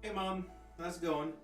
Hey mom, how's it going?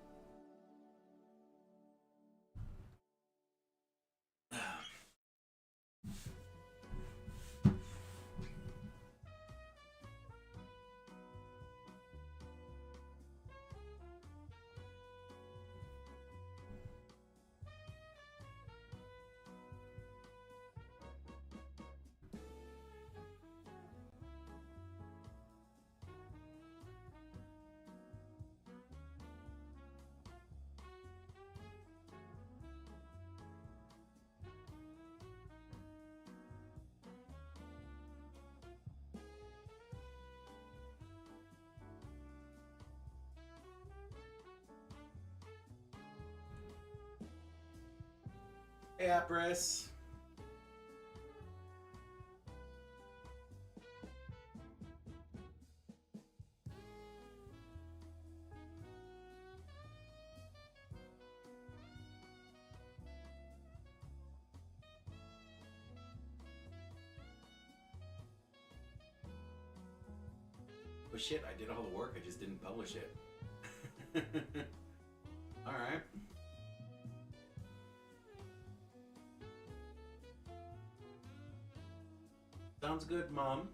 Hey Apris. Oh shit, I did all the work, I just didn't publish it. Alright. Sounds good, mom.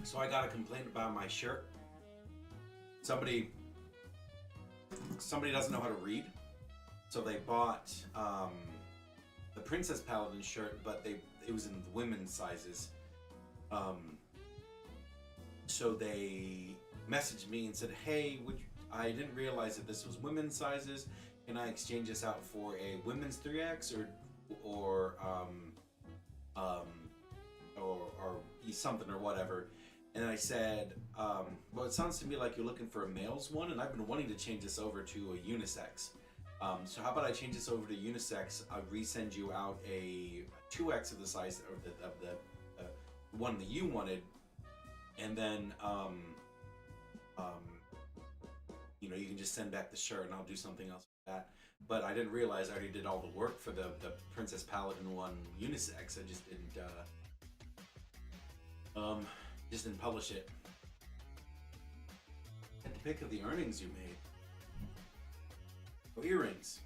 So I got a complaint about my shirt. Somebody doesn't know how to read, so they bought the Princess Paladin shirt, but it was in the women's sizes. So they messaged me and said, "Hey, I didn't realize that this was women's sizes. Can I exchange this out for a women's 3X or something or whatever?" And I said, well, it sounds to me like you're looking for a male's one, and I've been wanting to change this over to a unisex. So how about I change this over to unisex? I'll resend you out a 2X of the size of the one that you wanted, and then you can just send back the shirt, and I'll do something else with that. But I didn't realize I already did all the work for the Princess Paladin one unisex. I just didn't publish it. At the pick of the earnings you made. Oh, earrings.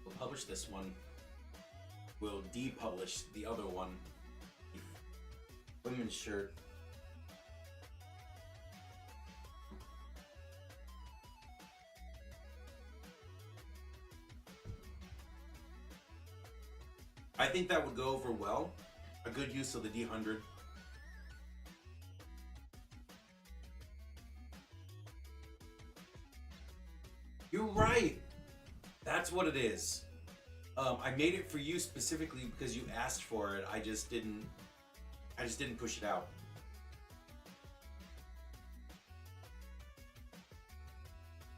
We'll publish this one. We'll depublish the other one. Women's shirt. I think that would go over well. A good use of the D100. You're right. That's what it is. I made it for you specifically because you asked for it. I just didn't push it out.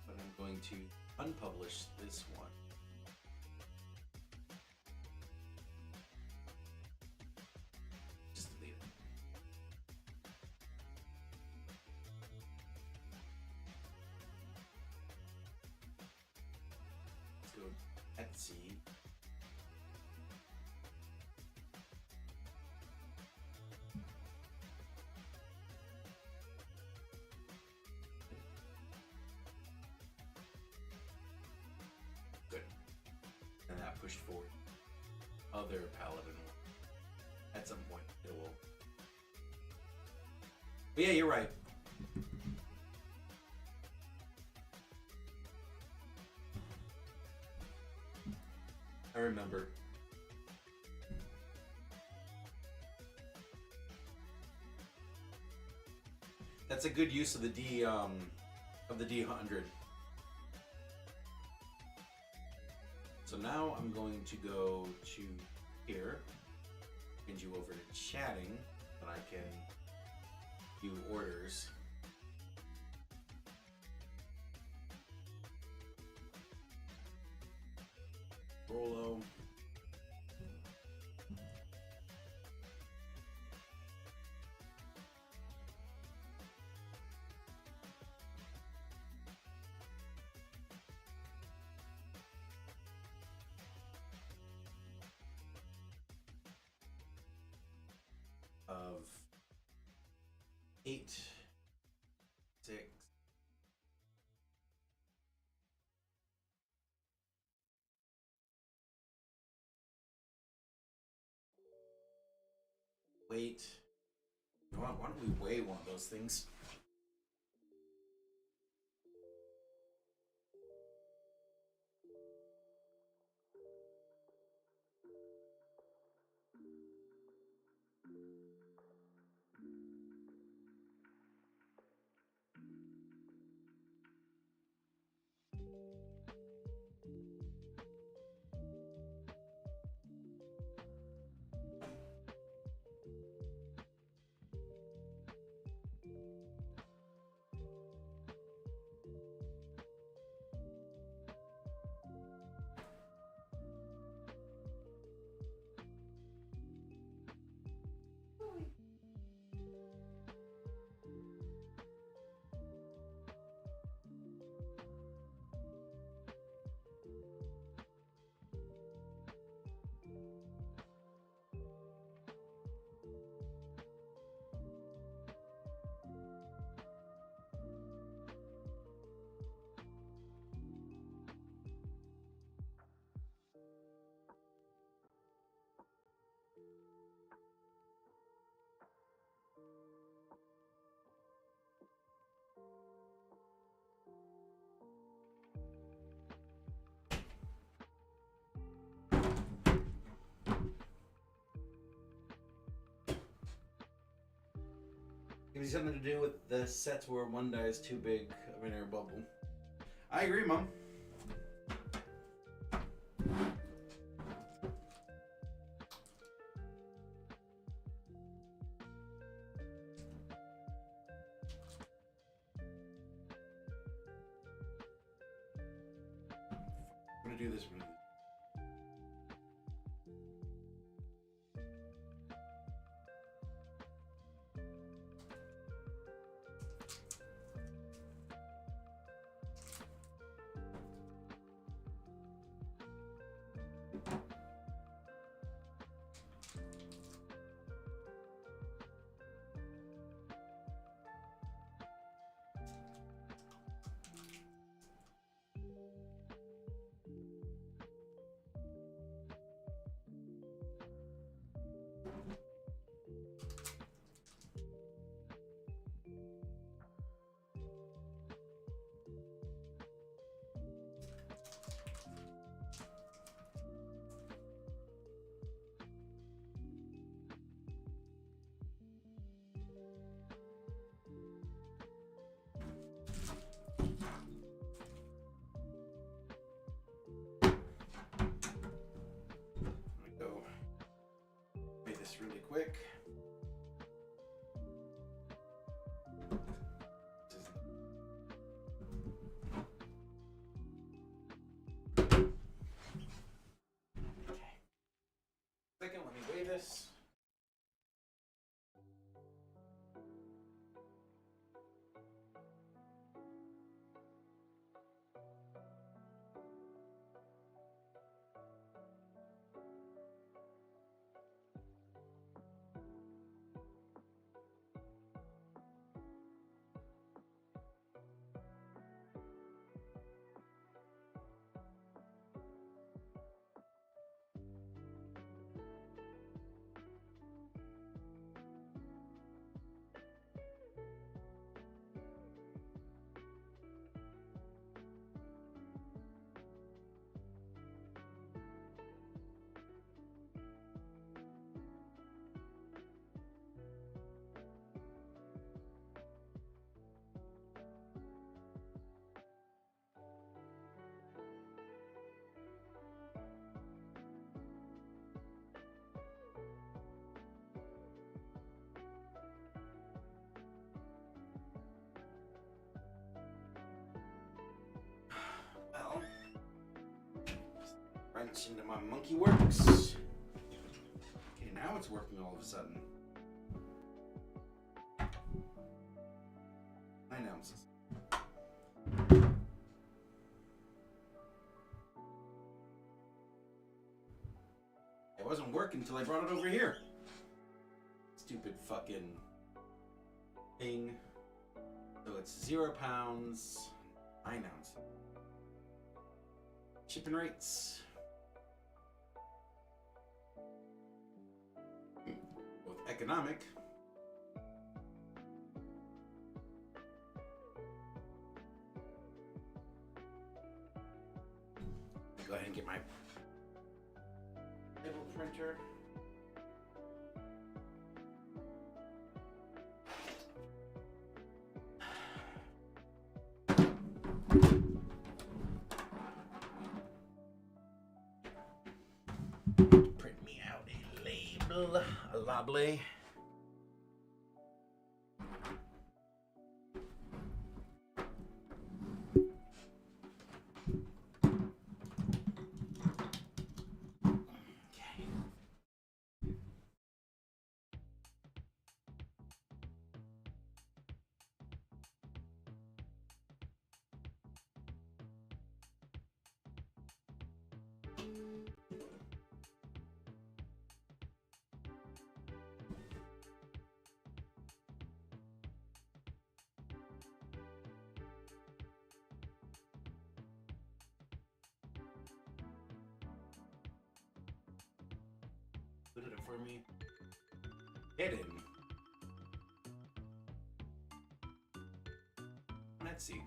But I'm going to unpublish this one. Just delete it. Etsy. Good. And that pushed forward. Other paladin one. At some point, it will. But yeah, you're right. I remember. That's a good use of the D100. So now I'm going to go to here, and you over to chatting, but I can view orders. Rolo. Of 8, 6. Wait. Why don't we weigh one of those things? Maybe something to do with the sets where one die is too big of an air bubble. I agree, Mom. I'm gonna do this one. Really quick. Okay. Second, let me weigh this. wrench into my monkey works. Okay, now it's working all of a sudden. 9 ounces. It wasn't working until I brought it over here. Stupid fucking thing. So it's 0 pounds, 9 ounces. Shipping rates. Both economic. Go ahead and get my label printer. Print me out a label, a label. Put it up for me. Hidden. Let's see.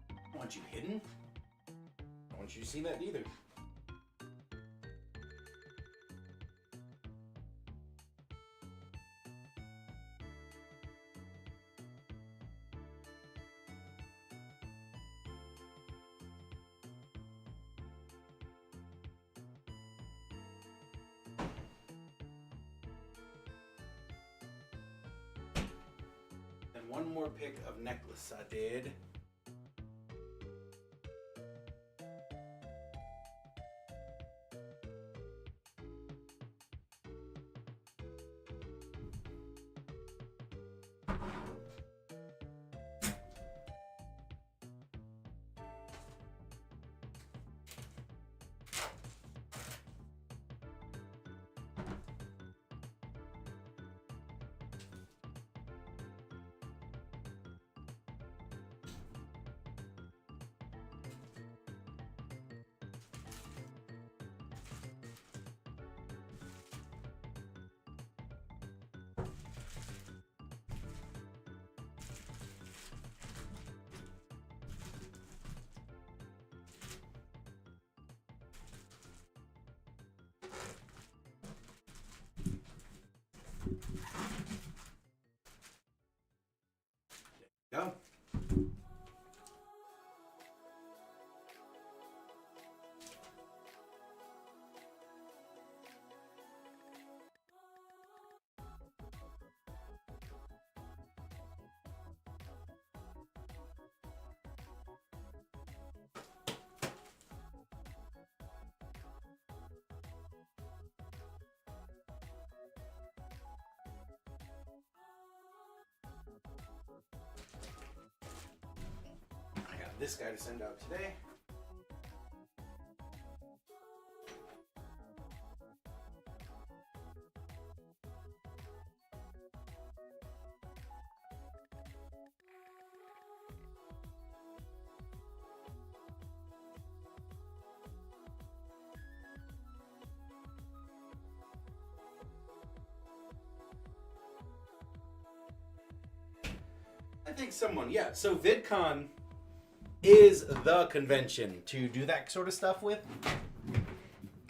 I want you hidden. I want you to see that either. One more pick of necklace I did. Go. This guy to send out today. I think someone, yeah. So VidCon is the convention to do that sort of stuff with,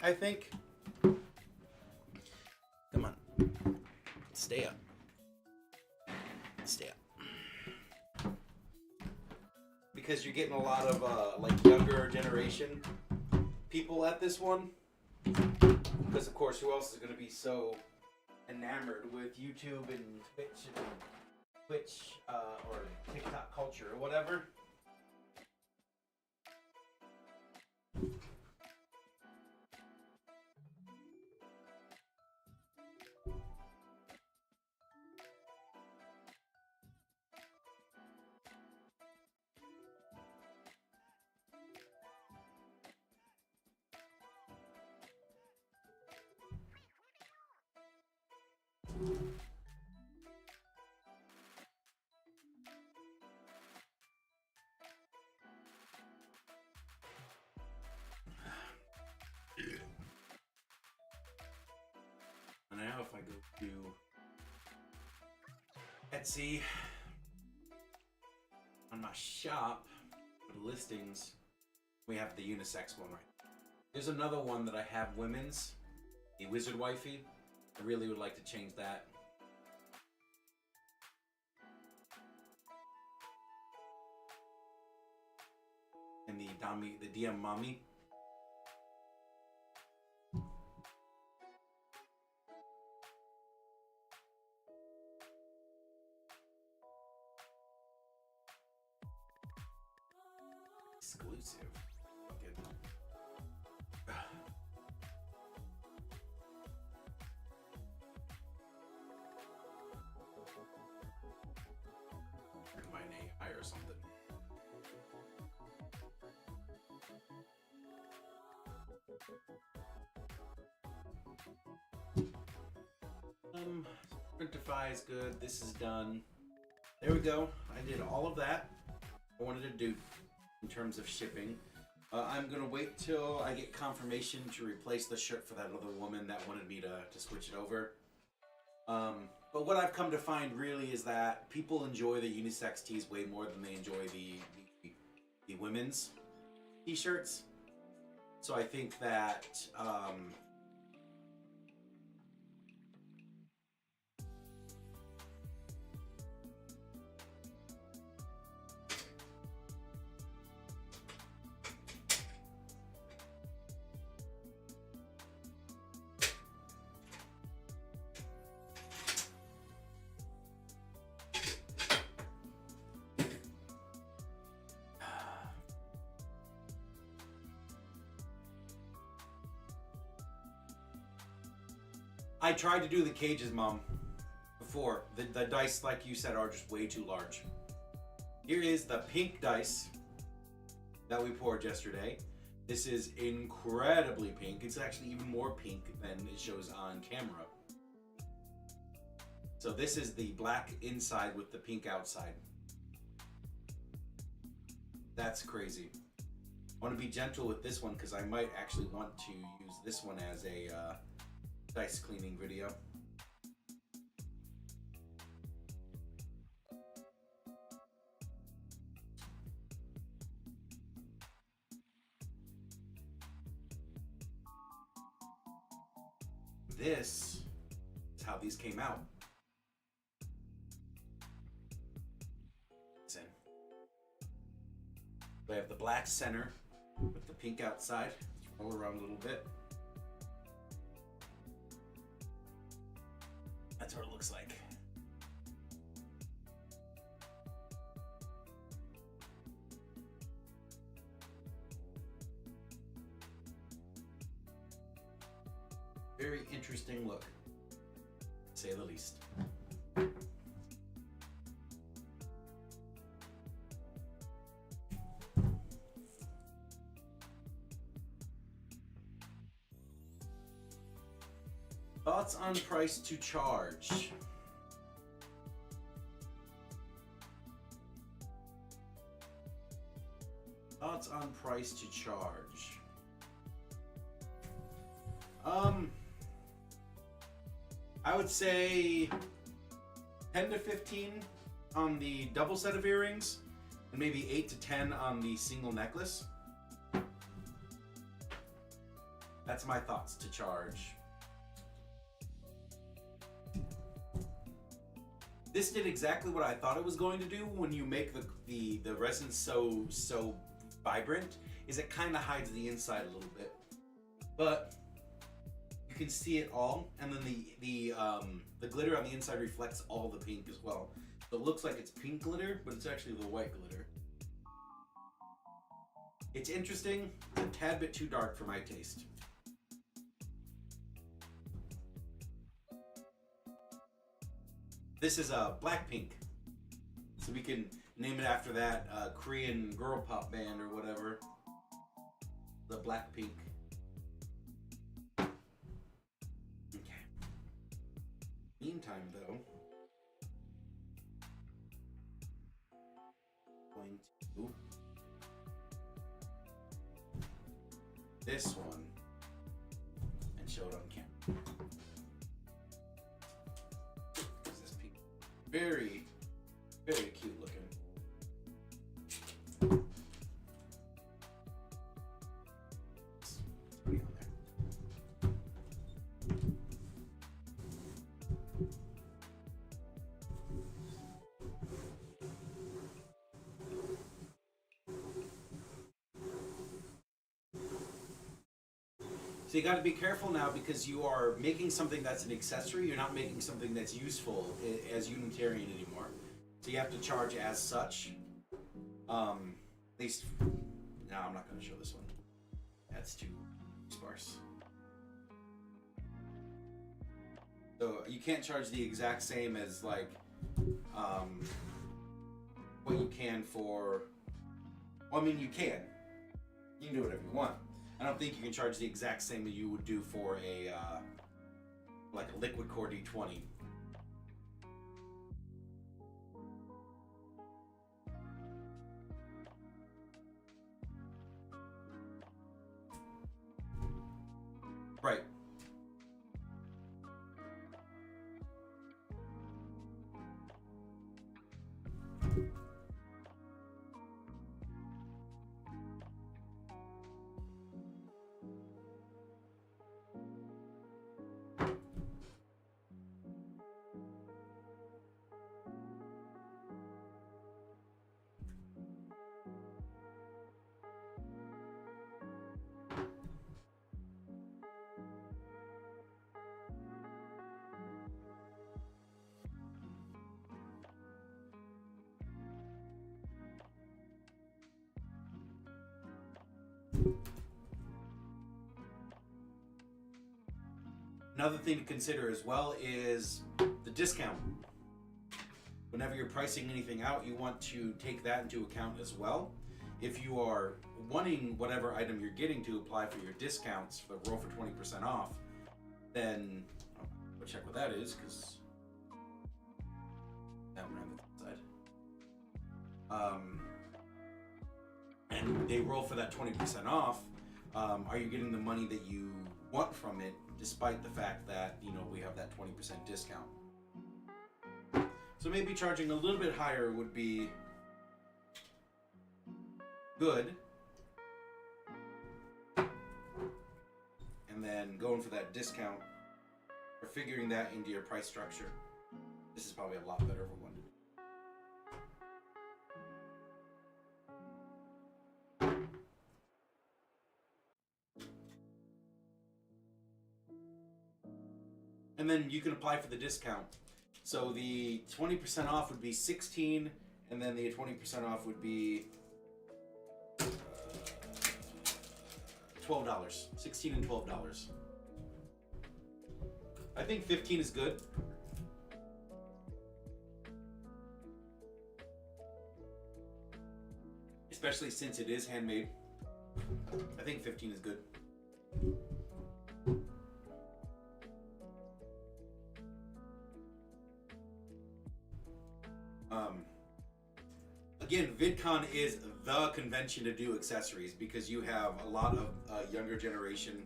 I think. Come on. Stay up. Stay up. Because you're getting a lot of like younger generation people at this one. Because of course, who else is going to be so enamored with YouTube and Twitch or TikTok culture or whatever? And now if I go to Etsy on my shop for the listings, we have the unisex one right. There's another one that I have women's, the Wizard Wifey. I really would like to change that. And the DM Mommy. Exclusive. Okay. Combine AI or something. Printify is good. This is done. There we go. I did all of that I wanted to do in terms of shipping. I'm gonna wait till I get confirmation to replace the shirt for that other woman that wanted me to switch it over. But what I've come to find really is that people enjoy the unisex tees way more than they enjoy the women's t-shirts. So I think that I tried to do the cages, Mom, before. The dice, like you said, are just way too large. Here is the pink dice that we poured yesterday. This is incredibly pink. It's actually even more pink than it shows on camera. So this is the black inside with the pink outside. That's crazy. I want to be gentle with this one because I might actually want to use this one as a dice cleaning video. This is how these came out. Listen. We have the black center with the pink outside. Let's roll around a little bit. That's what it looks like. Very interesting look, to say the least. Thoughts on price to charge? Thoughts on price to charge? I would say 10 to 15 on the double set of earrings, and maybe 8 to 10 on the single necklace. That's my thoughts to charge. This did exactly what I thought it was going to do when you make the resin so vibrant, is it kind of hides the inside a little bit. But you can see it all, and then the glitter on the inside reflects all the pink as well. So it looks like it's pink glitter, but it's actually the white glitter. It's interesting, a tad bit too dark for my taste. This is a Blackpink, so we can name it after that Korean girl pop band or whatever. The Blackpink. Okay. Meantime, meantime, though, going to this one and show it on camera. This piece very, very cute looking. So you got to be careful now because you are making something that's an accessory. You're not making something that's useful as Unitarian anymore. So you have to charge as such. At least, no, I'm not going to show this one. That's too sparse. So you can't charge the exact same as like what you can for. Well, I mean, you can. You can do whatever you want. I don't think you can charge the exact same that you would do for a like a liquid core D20. Right. Another thing to consider as well is the discount. Whenever you're pricing anything out, you want to take that into account as well. If you are wanting whatever item you're getting to apply for your discounts for the roll for 20% off, then I'll check what that is because that went on the side. And they roll for that 20% off. Are you getting the money that you want from it, despite the fact that, you know, we have that 20% discount? So maybe charging a little bit higher would be good. And then going for that discount or figuring that into your price structure. This is probably a lot better of a one to do. And then you can apply for the discount. So the 20% off would be 16, and then the 20% off would be $12. 16 and $12. I think 15 is good. Especially since it is handmade. I think 15 is good. Again, VidCon is the convention to do accessories because you have a lot of younger generation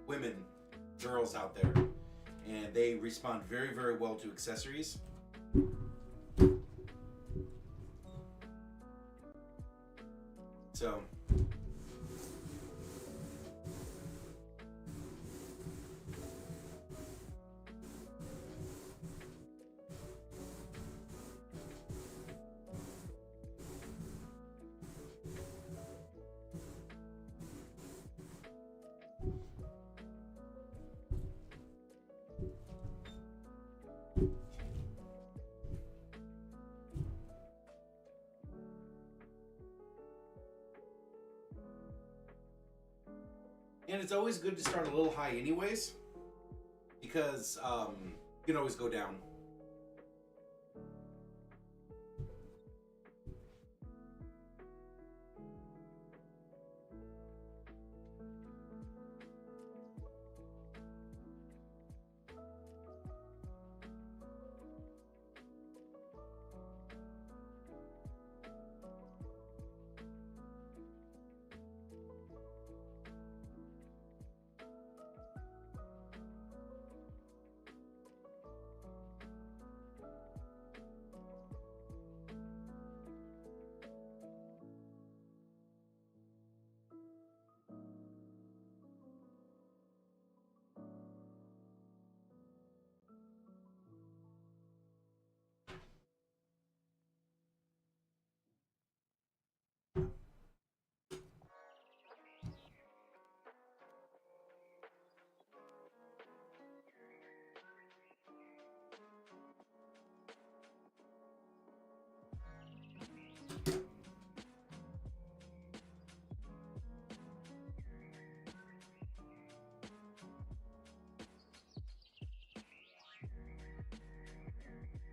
women, girls out there, and they respond very, very well to accessories. So and it's always good to start a little high anyways, because you can always go down.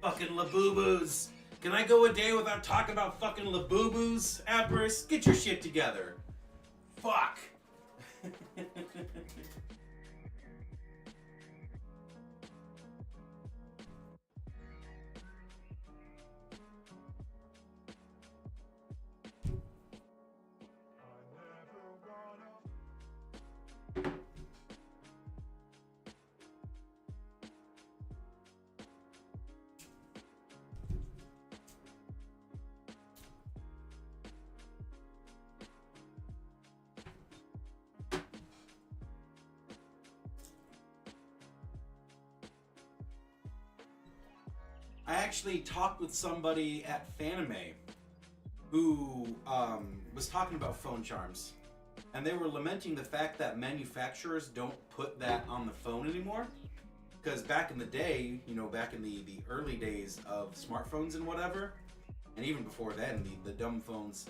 Fucking Labubu's. Can I go a day without talking about fucking Labubu's, Appers? Get your shit together. Fuck. I actually talked with somebody at Fanime who was talking about phone charms, and they were lamenting the fact that manufacturers don't put that on the phone anymore. Because back in the day, you know, back in the early days of smartphones and whatever, and even before then, the dumb phones,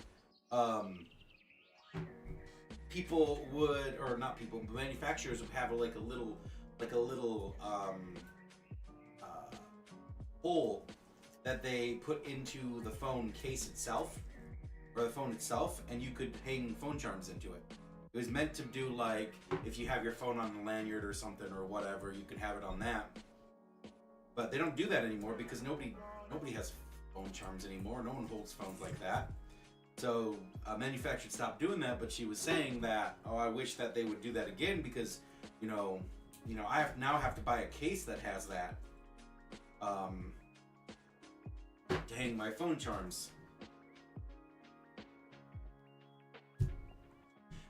people would, or not people, but manufacturers would have like a little hole that they put into the phone case itself, or the phone itself, and you could hang phone charms into it. It was meant to do like, if you have your phone on a lanyard or something or whatever, you could have it on that. But they don't do that anymore because nobody has phone charms anymore. No one holds phones like that. So a manufacturer stopped doing that, but she was saying that, oh, I wish that they would do that again because, you know, I now have to buy a case that has that. To hang my phone charms.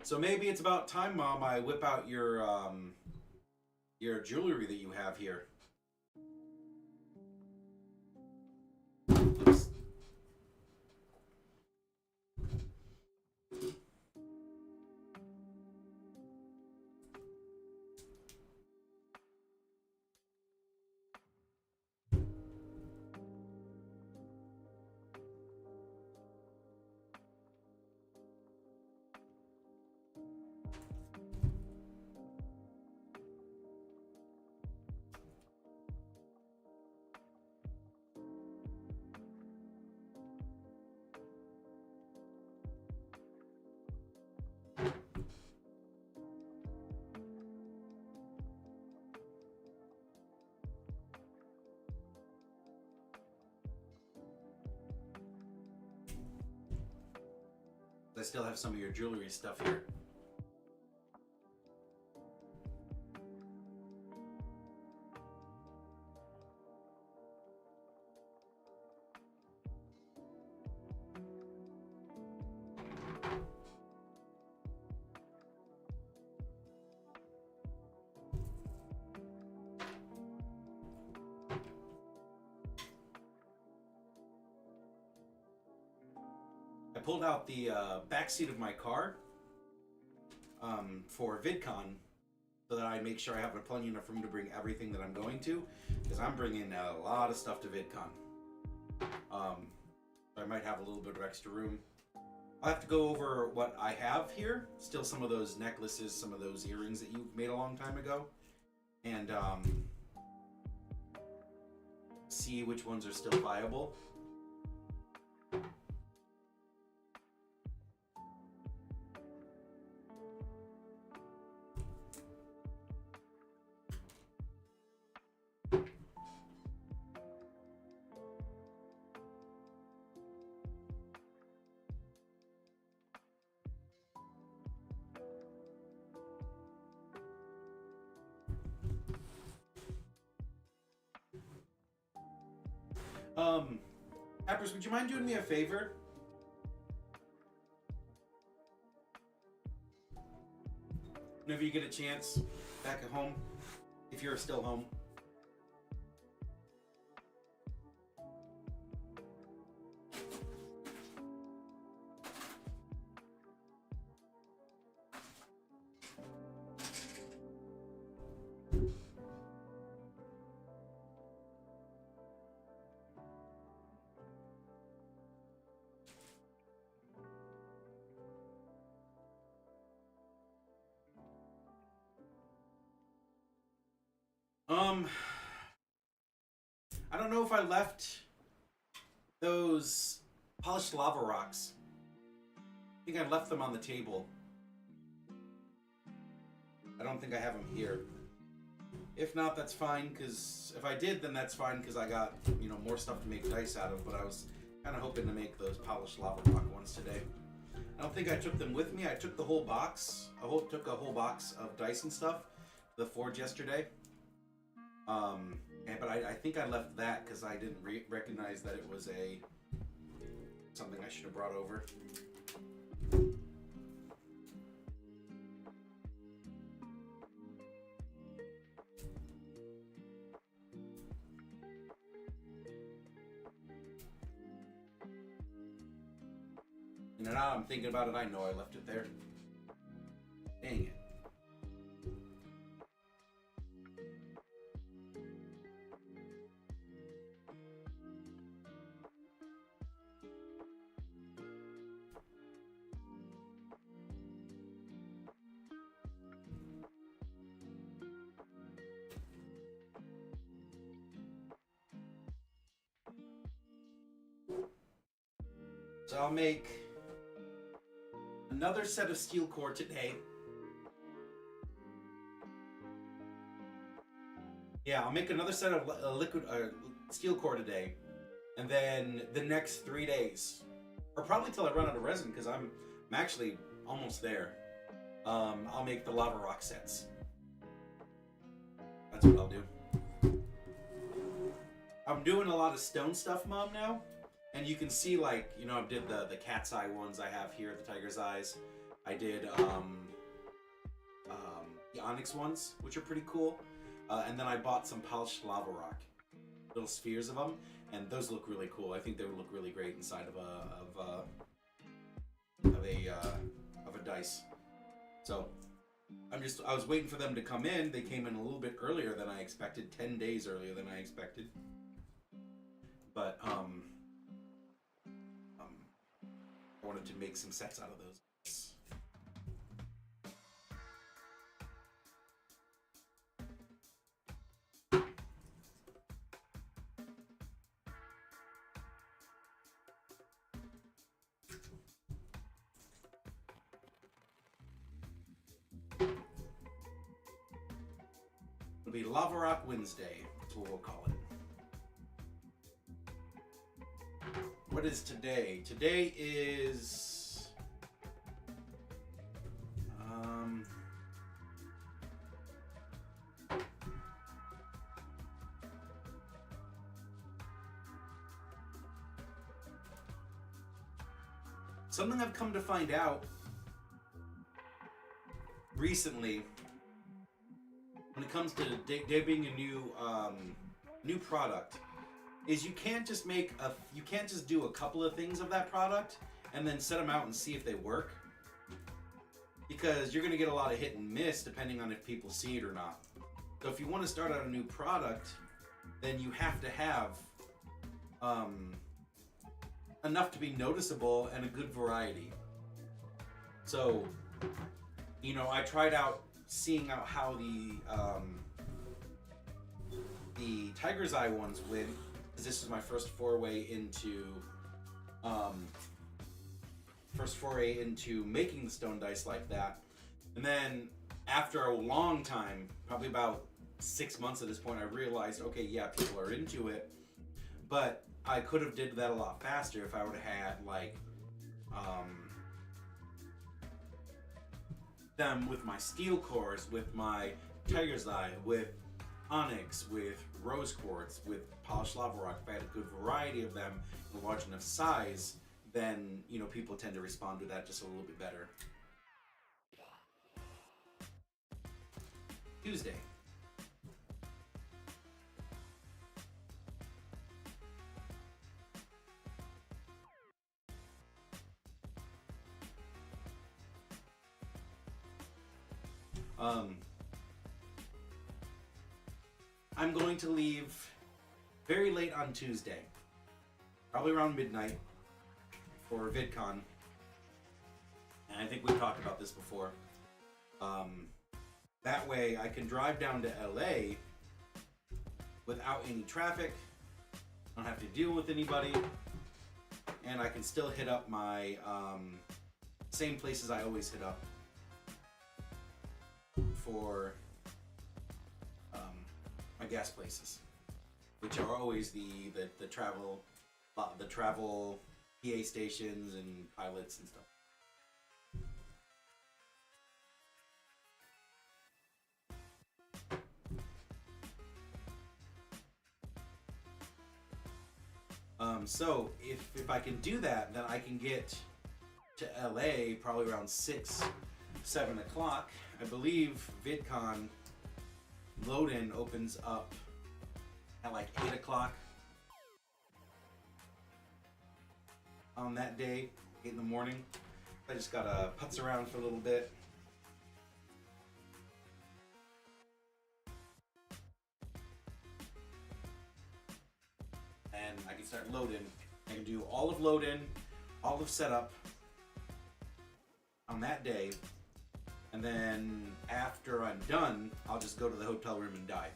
So maybe it's about time, Mom, I whip out your jewelry that you have here. Oops. I still have some of your jewelry stuff here. I pulled out the back seat of my car for VidCon so that I make sure I have plenty enough room to bring everything that I'm going to, because I'm bringing a lot of stuff to VidCon. I might have a little bit of extra room. I'll have to go over what I have here. Still some of those necklaces, some of those earrings that you made a long time ago. And see which ones are still viable. Peppers, would you mind doing me a favor? Whenever you get a chance, back at home, if you're still home. I don't know if I left those polished lava rocks. I think I left them on the table. I don't think I have them here. If not, that's fine, because if I did, then that's fine, because I got, you know, more stuff to make dice out of, but I was kind of hoping to make those polished lava rock ones today. I don't think I took them with me. I took the whole box. Took a whole box of dice and stuff to the forge yesterday. But I think I left that because I didn't recognize that it was something I should have brought over. And now I'm thinking about it, I know I left it there. Dang it. So I'll make another set of steel core today. Yeah, I'll make another set of liquid steel core today, and then the next 3 days, or probably till I run out of resin, because I'm actually almost there. I'll make the lava rock sets. That's what I'll do. I'm doing a lot of stone stuff, Mom, now. And you can see, like, you know, I did the cat's eye ones I have here, the tiger's eyes. I did the onyx ones, which are pretty cool. And then I bought some polished lava rock, little spheres of them, and those look really cool. I think they would look really great inside of a dice. So I was waiting for them to come in. They came in a little bit earlier than I expected, 10 days earlier than I expected. But I wanted to make some sets out of those. It'll be Lava Rock Wednesday. That's what we'll call it. What is today? Today is something I've come to find out recently when it comes to debuting a new product. Is you can't just do a couple of things of that product and then set them out and see if they work, because you're gonna get a lot of hit and miss depending on if people see it or not. So if you want to start out a new product, then you have to have enough to be noticeable and a good variety. So, you know, I tried out seeing out how the tiger's eye ones went. This is my first foray into making the stone dice like that. And then after a long time, probably about 6 months at this point, I realized, okay, yeah, people are into it, but I could have did that a lot faster if I would have had like them with my steel cores, with my tiger's eye, with onyx, with rose quartz, with polished lava rock. If I had a good variety of them in a large enough size, then, you know, people tend to respond to that just a little bit better. Tuesday. I'm going to leave very late on Tuesday, probably around midnight, for VidCon. And I think we talked about this before. That way I can drive down to LA without any traffic, I don't have to deal with anybody, and I can still hit up my same places I always hit up for my gas places, which are always the travel PA stations and pilots and stuff. So if I can do that, then I can get to LA probably around 6-7 o'clock. I believe VidCon load-in opens up at like 8 o'clock on that day, 8 in the morning. I just gotta putz around for a little bit. And I can start load-in. I can do all of load-in, all of setup on that day. And then after I'm done, I'll just go to the hotel room and die.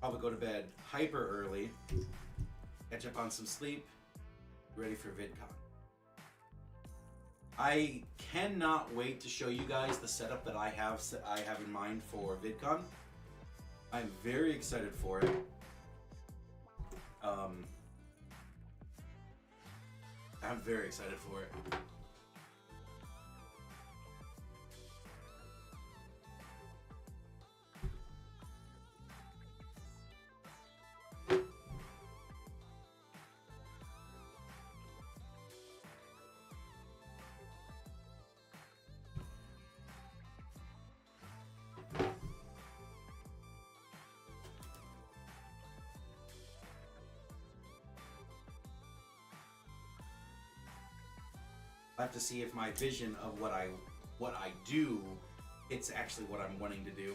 Probably go to bed hyper early, catch up on some sleep, ready for VidCon. I cannot wait to show you guys the setup that I have in mind for VidCon. I'm very excited for it. I'm very excited for it. I have to see if my vision of what I do, it's actually what I'm wanting to do.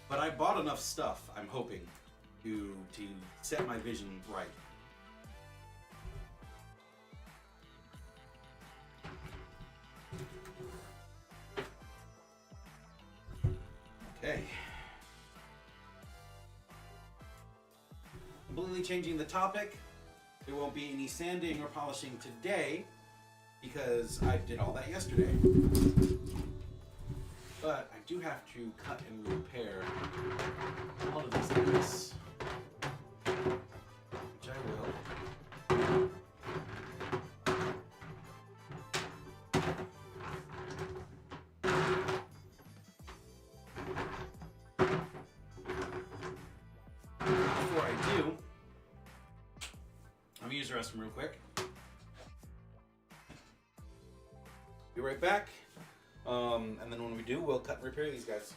But I bought enough stuff, I'm hoping, to set my vision right. Okay. Completely changing the topic. There won't be any sanding or polishing today because I did all that yesterday. But I do have to cut and repair all of these things, which I will. Before I do, I'm gonna use the restroom real quick. Be right back. And then when we do, we'll cut and repair these guys.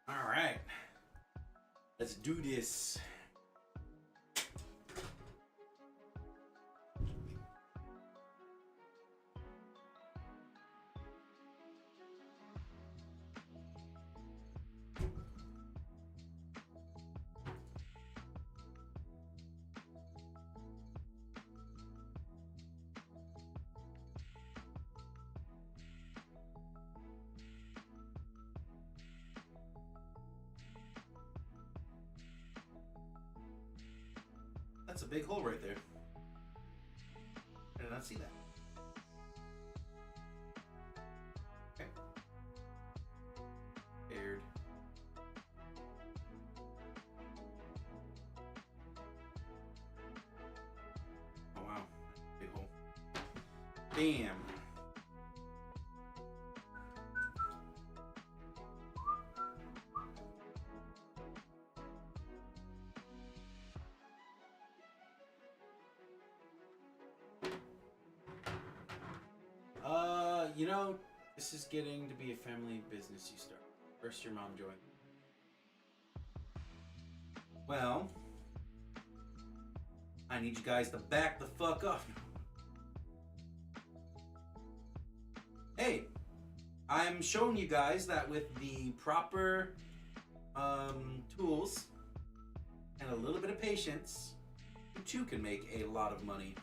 All right, let's do this. That's a big hole right there. I did not see that. Okay. Aired. Oh wow. Big hole. Bam. You know, this is getting to be a family business you start. First, your mom joined. Well, I need you guys to back the fuck up. Hey, I'm showing you guys that with the proper tools and a little bit of patience, you too can make a lot of money.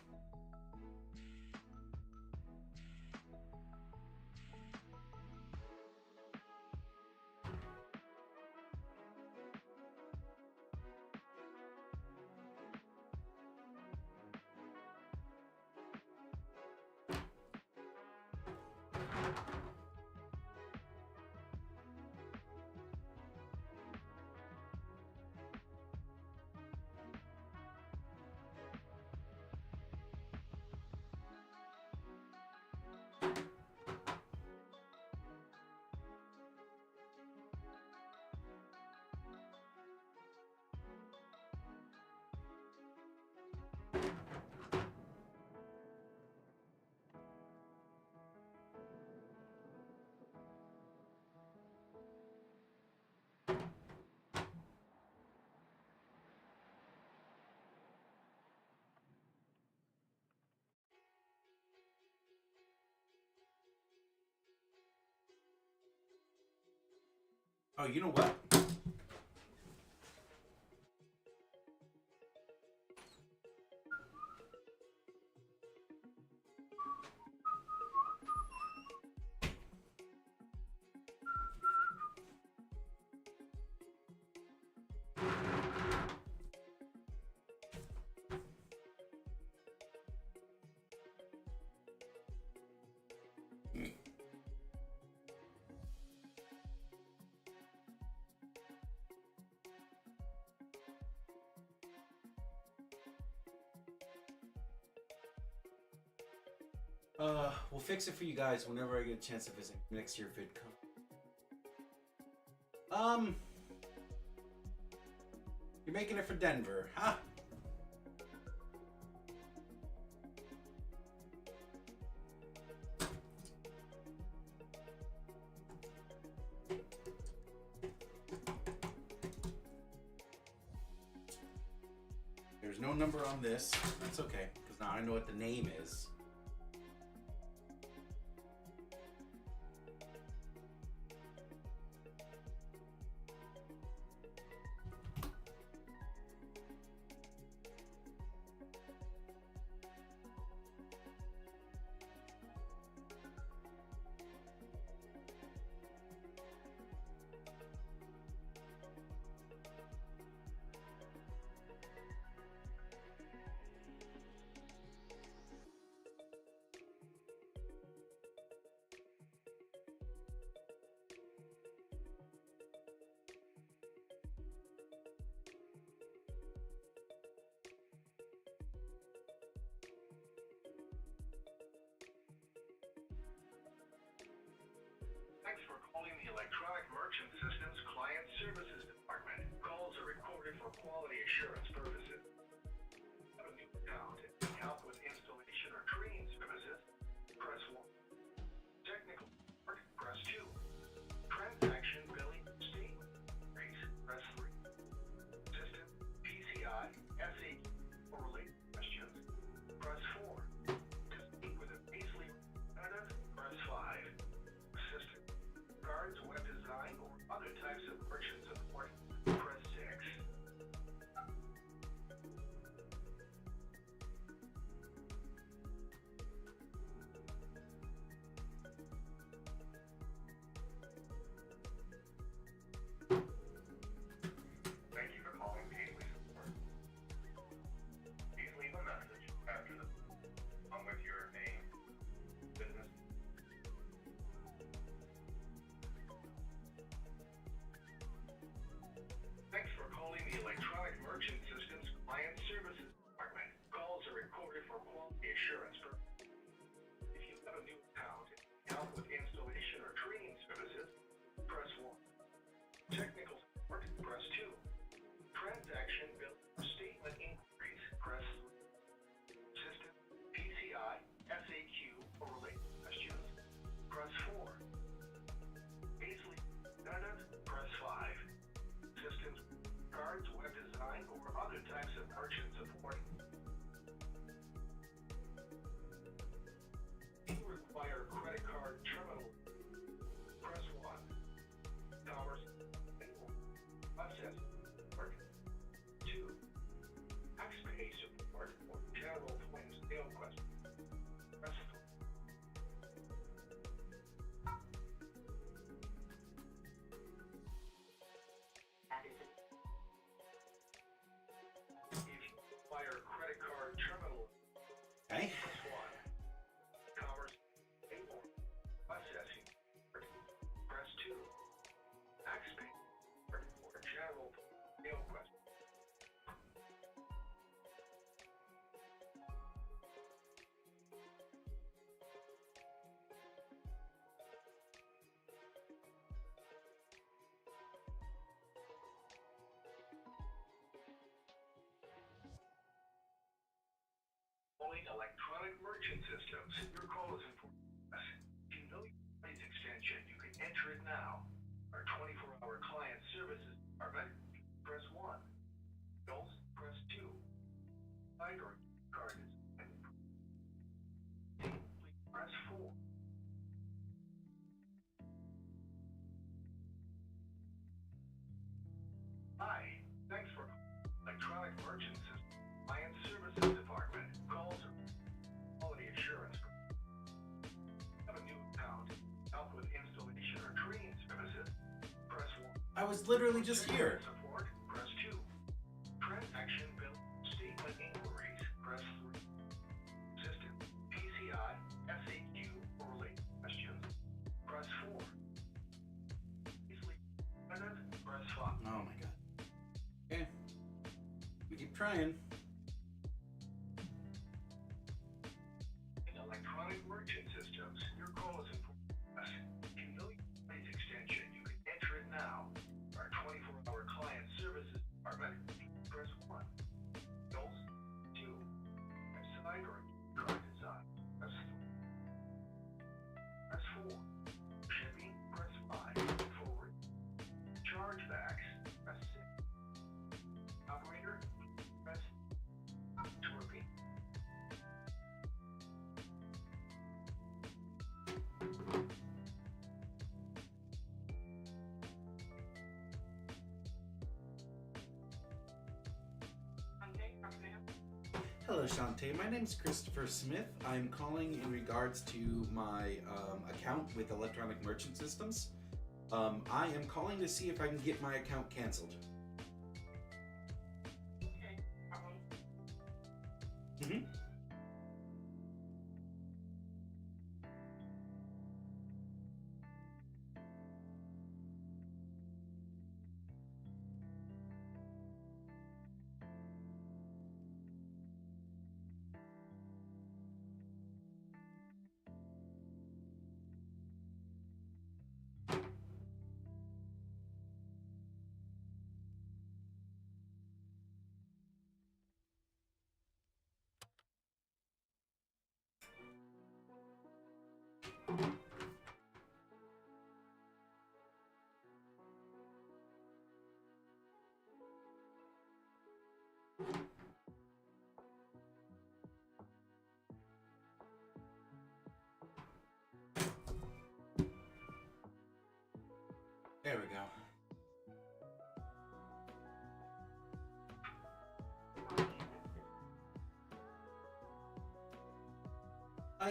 Oh, you know what? We'll fix it for you guys whenever I get a chance to visit next year VidCon. You're making it for Denver, huh? There's no number on this. That's okay, because now I know what the name is. Electronic Merchant Systems Client Services Department. Calls are recorded for quality assurance purposes. Have a new account and need help with installation or training services? Press 1. Technical support? Press 2. Transaction billing statement? Press 3. System, PCI, SAP, or related questions? Press 4. To speak with a Paisley representative? Press 5. Assistant, cards, web design, or other types of merchant support? Press 6. Thank you for calling Paisley Support. Please leave a message after the along with your name, business. Thanks for calling the Electronic Merchant Systems Client Services Department. Calls are recorded for quality assurance purposes. If you have a new account and need help with installation or training services, press 1. Technical support? Press 2. Transaction bill or statement inquiries? Press 3. System, PCI, SAQ, or related questions? Press 4. Paisley representative? Press 5. Systems, cards, web design, or other types of merchant support. If you require credit card terminal, press 1. Commerce, process support. 2. Tax-pay support or general point of sale questions. Press 4. If you require credit card terminal, Okay. press 1. Commerce or processing support. Press 2. Tax-pay support or general sale questions. Calling Electronic Merchant Systems. Your call is important to us. If you know your party's extension, you can enter it now. Our 24-hour client services department, press 1. Bills, press 2. Side or card is please press 4. Hi, thanks for Electronic Merchant Systems Client Services Department. Calls are quality assurance. Have a new account. Help with installation or training services? Press 1. I was literally just here. Support? Press 2. Transaction bill statement inquiries? Press 3. System, PCI, SAQ, or related questions? Press 4. Easily press 5. Oh my god. Okay. We keep trying. In Electronic Merchant Systems, your call is important to us. If you know your party's extension, you can enter it now. Our 24-hour client services department, press 1. Bills, 2. Website or card design, press 3. Press 4. Shipping, press 5. Forward. Chargebacks, press 6. Operator, press 2. Repeat. Hello, Shantae. My name's Christopher Smith. I'm calling in regards to my account with Electronic Merchant Systems. I am calling to see if I can get my account canceled. Mm-hmm.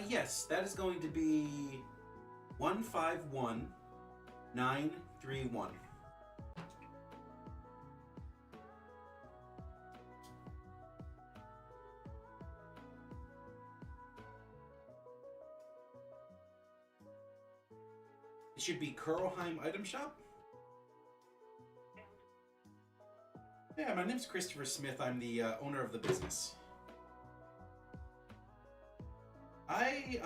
Yes, that is going to be 151931. It should be Kurlheim Item Shop. Yeah, my name's Christopher Smith. I'm the owner of the business. I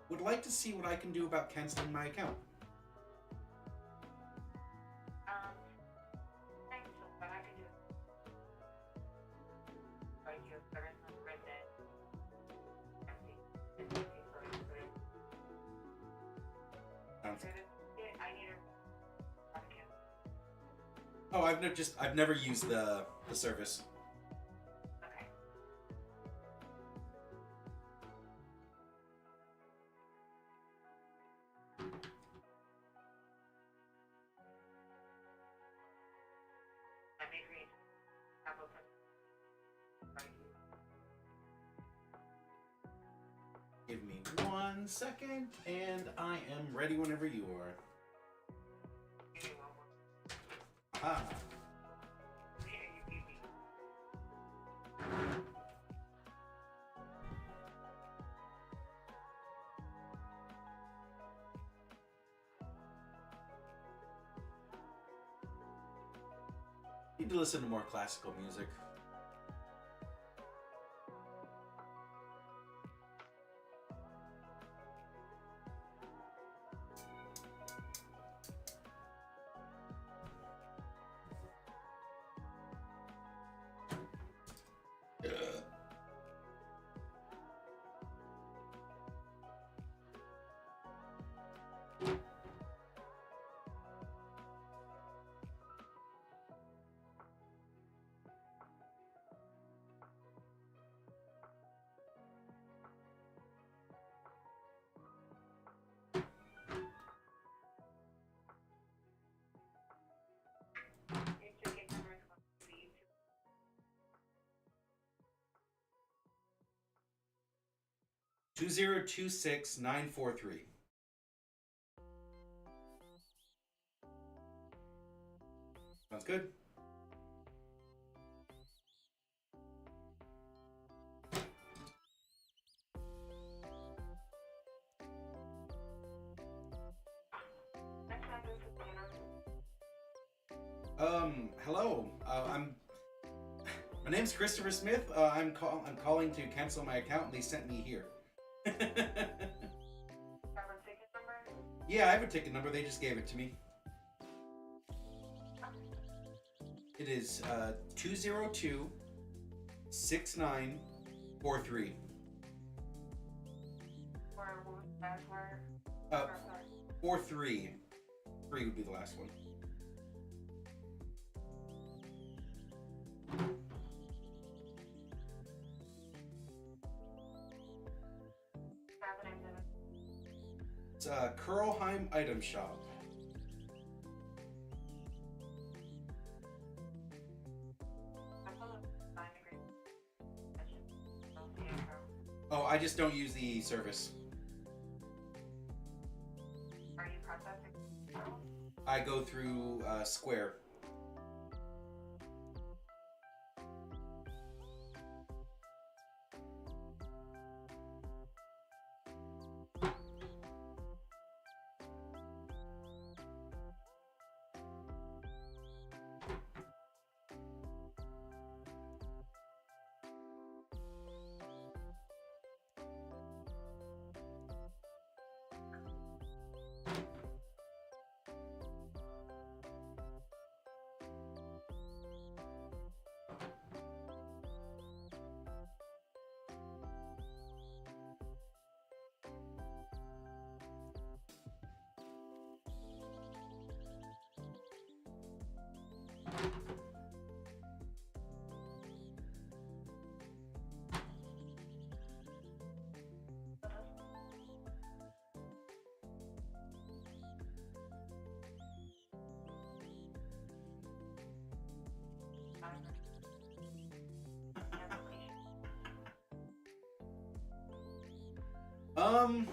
would like to see what I can do about canceling my account. Thanks, but I can do it. Like your service number that Sounds- I need a Oh, I've never used the service. okay. Let me read. Have a Give me 1 second, and I am ready whenever you are. give me one more. Ah. Yeah, you beat me. Need to listen to more classical music. Your ticket number is going to be 2026943. Sounds good. Next time, this is dinner. Hello. My name's Christopher Smith. I'm calling to cancel my account, and they sent me here. Have a ticket number? Yeah, I have a ticket number. They just gave it to me. It is 2026943. Or what was the last word? Uh, Or, sorry. 43. 3 would be the last one. Have the name of it. It's Kurlheim Item Shop. I'm full of sign agreement. That should don't be a problem. Oh, I just don't use the service. Are you processing? I go through Square. Um.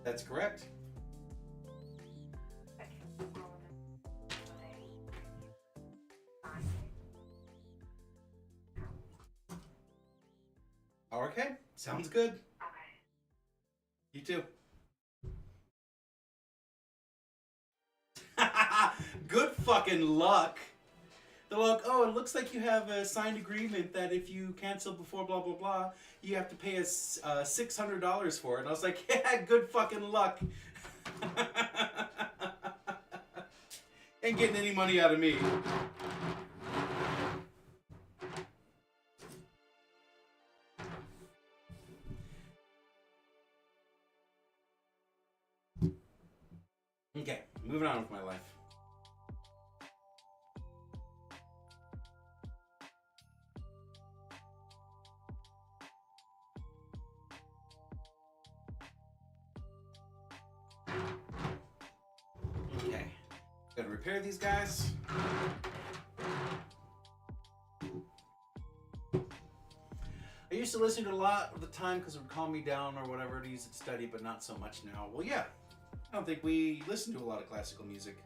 That's correct. Okay, sounds good. You too. Good fucking luck. They're like, oh, it looks like you have a signed agreement that if you cancel before blah blah blah, you have to pay us $600 for it. And I was like, yeah, good fucking luck. Ain't getting any money out of me. Okay, moving on with my life. Okay, gotta repair these guys. I used to listen to it a lot of the time because it would calm me down or whatever to use it to study, but not so much now. Well, yeah, I don't think we listen to a lot of classical music.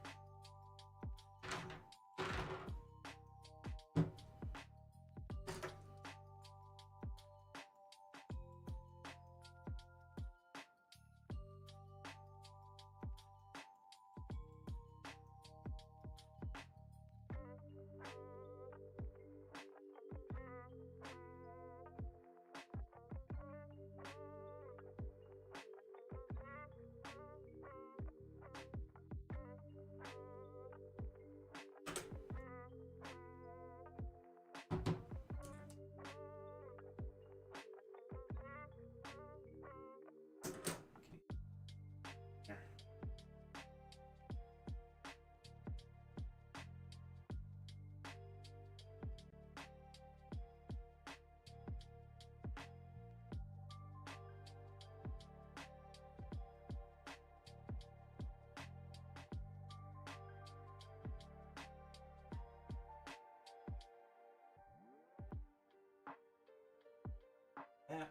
Yeah.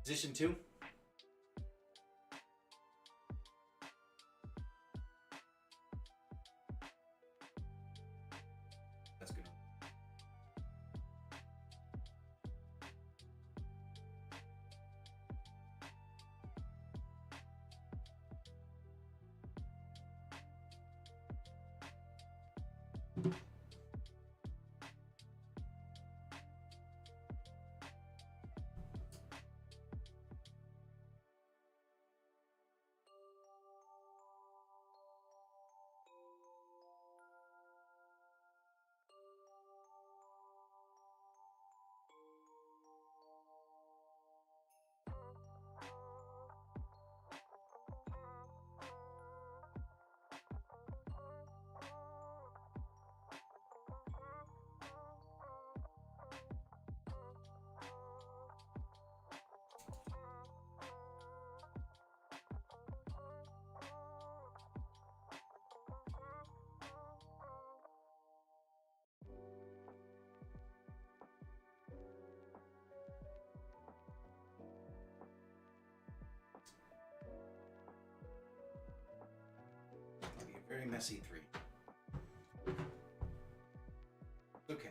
Position 2. That's good. It'll be a very messy 3. Okay.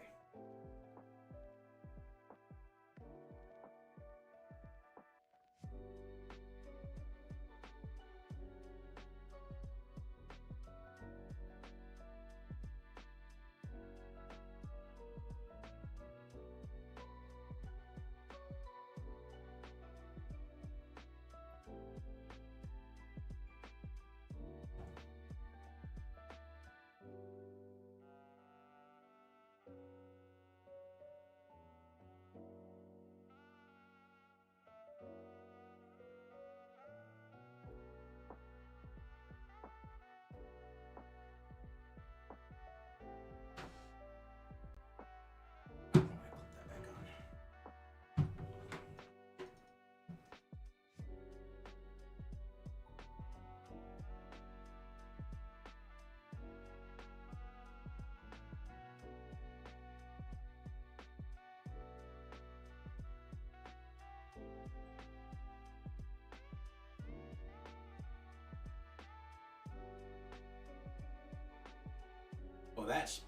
that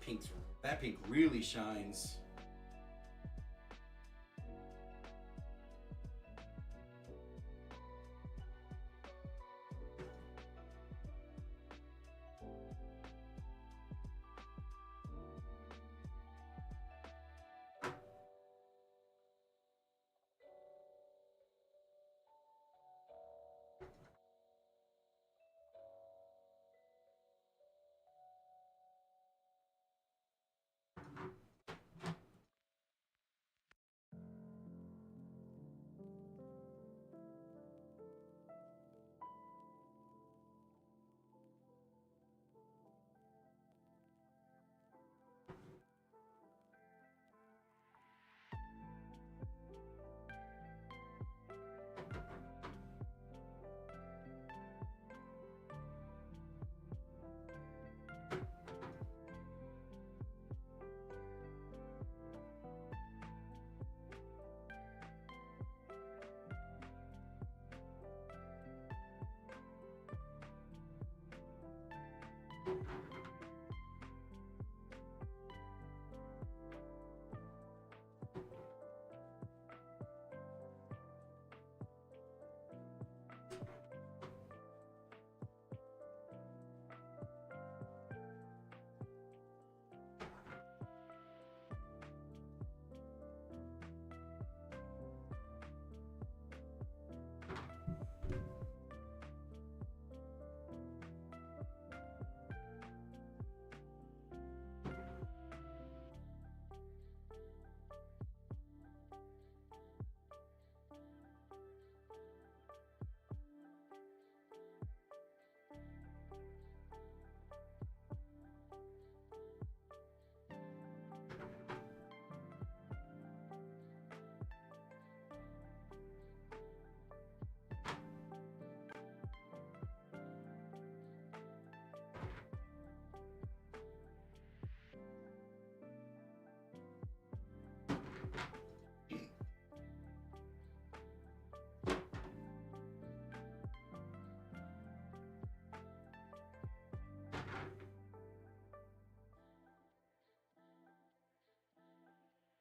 pink really shines.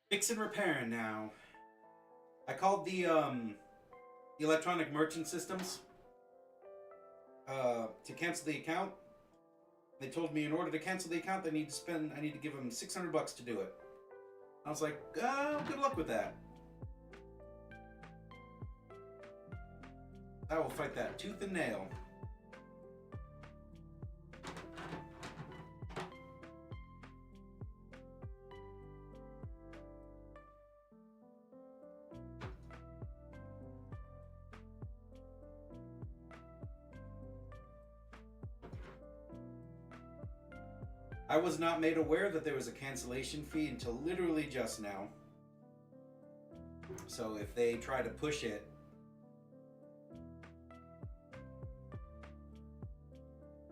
Fix and repairing now. I called the electronic merchant systems to cancel the account. They told me in order to cancel the account, I need to give them $600 to do it. I was like, good luck with that. I will fight that tooth and nail. I was not made aware that there was a cancellation fee until literally just now. So if they try to push it,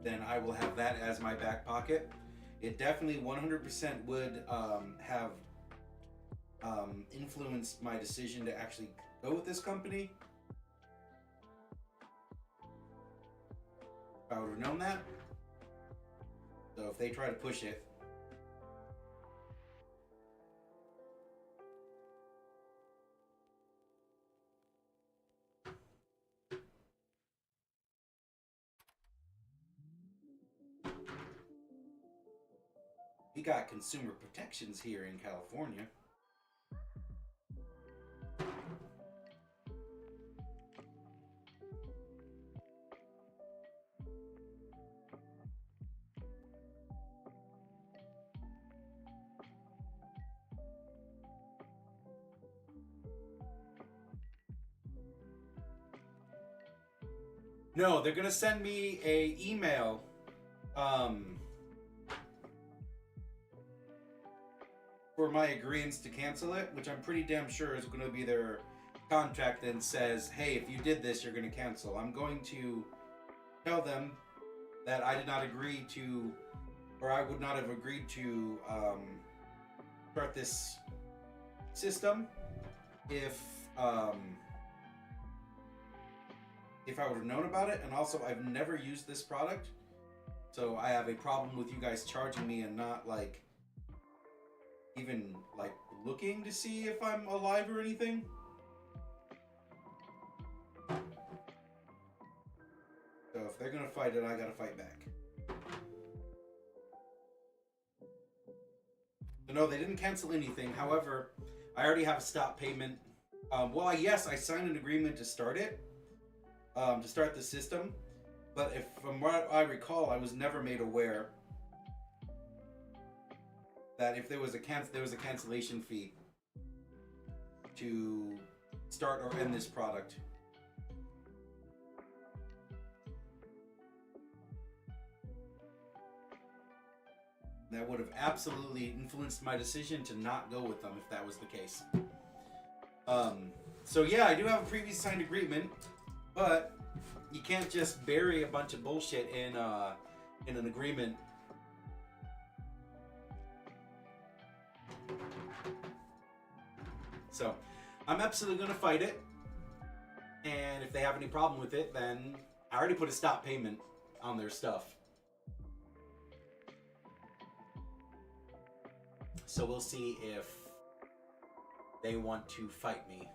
then I will have that as my back pocket. It definitely 100% would have influenced my decision to actually go with this company. If I would have known that. So if they try to push it, we got consumer protections here in California. No, they're gonna send me a email for my agreements to cancel it, which I'm pretty damn sure is going to be their contract that says, hey, if you did this, you're going to cancel. I'm going to tell them that I did not agree to, or I would not have agreed to start this system if I would have known about it. And also, I've never used this product, So I have a problem with you guys charging me and not like even like looking to see if I'm alive or anything. So if they're gonna fight it, I gotta fight back. So no, they didn't cancel anything. However, I already have a stop payment. Yes, I signed an agreement to start it, to start the system. But if from what I recall, I was never made aware that if there was a cancellation fee to start or end this product. That would have absolutely influenced my decision to not go with them if that was the case. So yeah, I do have a previous signed agreement, but you can't just bury a bunch of bullshit in an agreement. So I'm absolutely gonna fight it, and if they have any problem with it, then I already put a stop payment on their stuff. So we'll see if they want to fight me.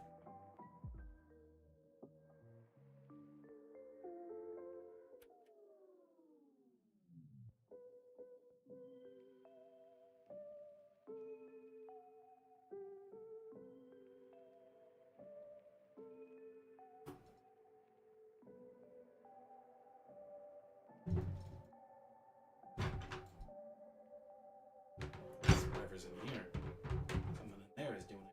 Whatever's in here. Someone in there is doing it.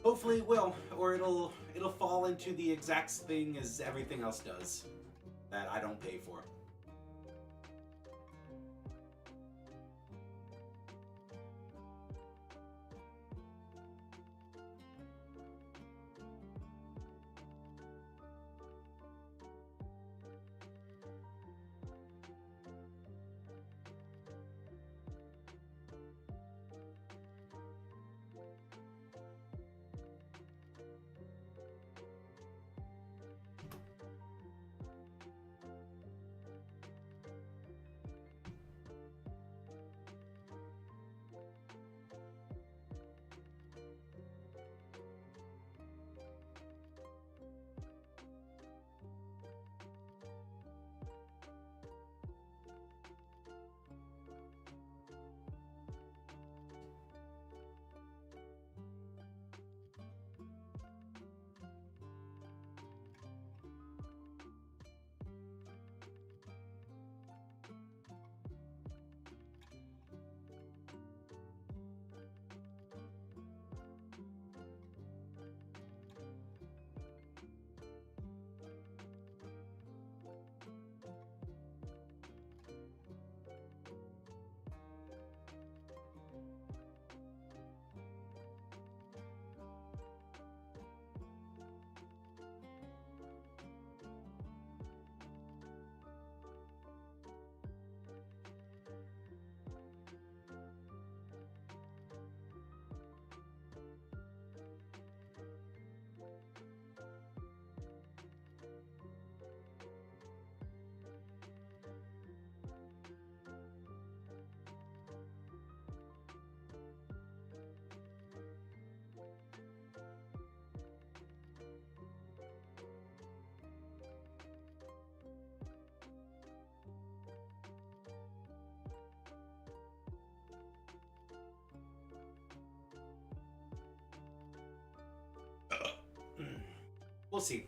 Hopefully it will, or it'll fall into the exact thing as everything else does that I don't pay for. We'll see.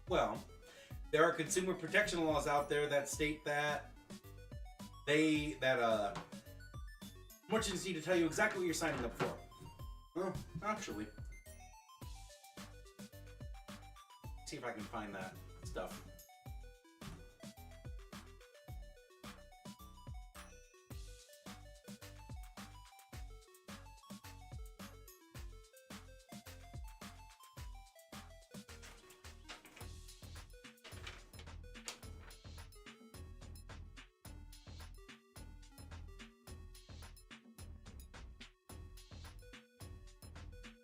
Well, there are consumer protection laws out there that state that merchants need to tell you exactly what you're signing up for. Well, actually, see if I can find that stuff.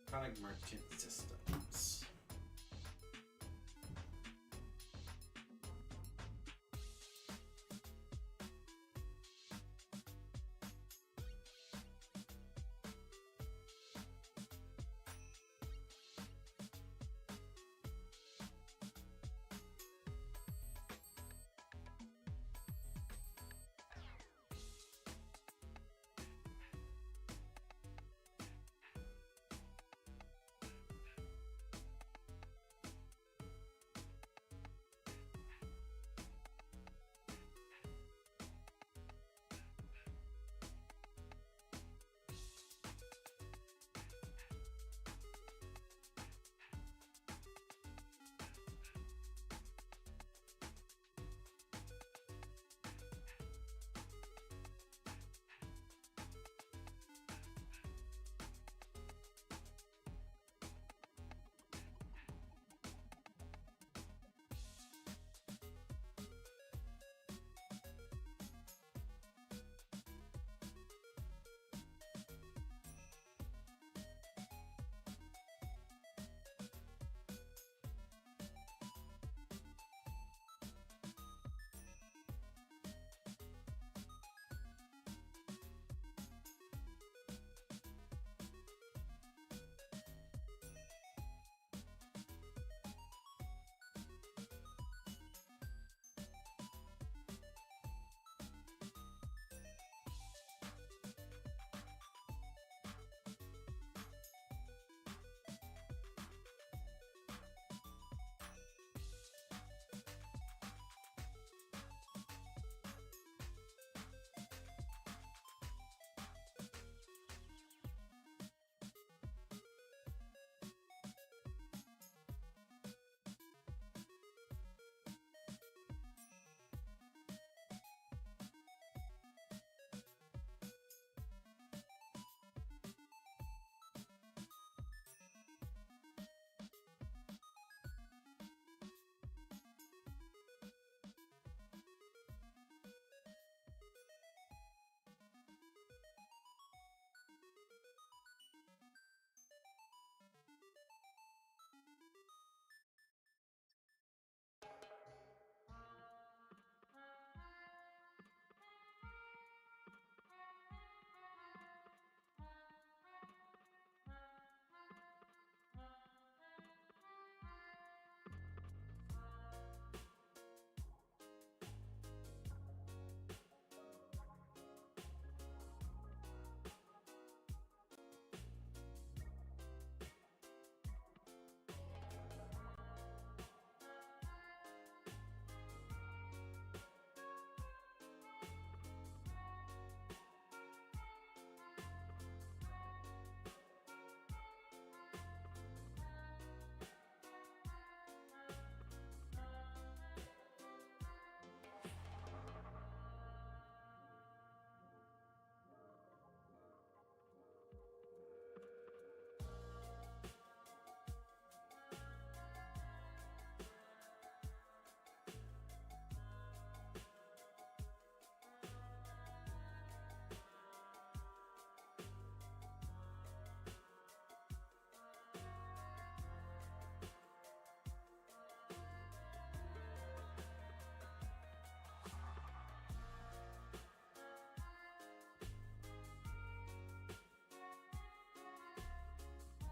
Electronic merchant systems.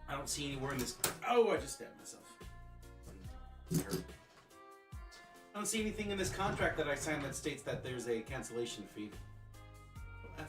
I don't see anywhere in this. Oh, I just stabbed myself. I don't see anything in this contract that I signed that states that there's a cancellation fee. F.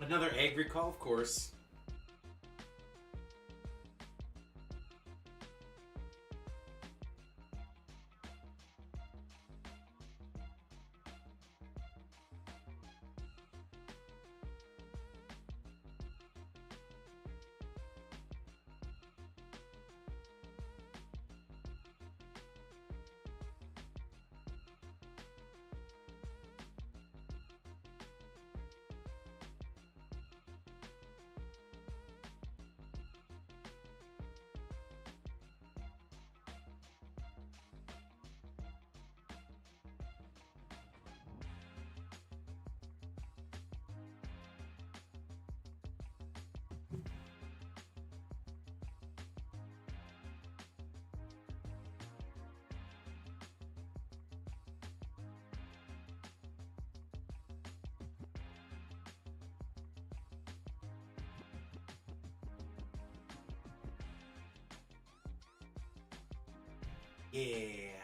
Another egg recall, of course. Yeah.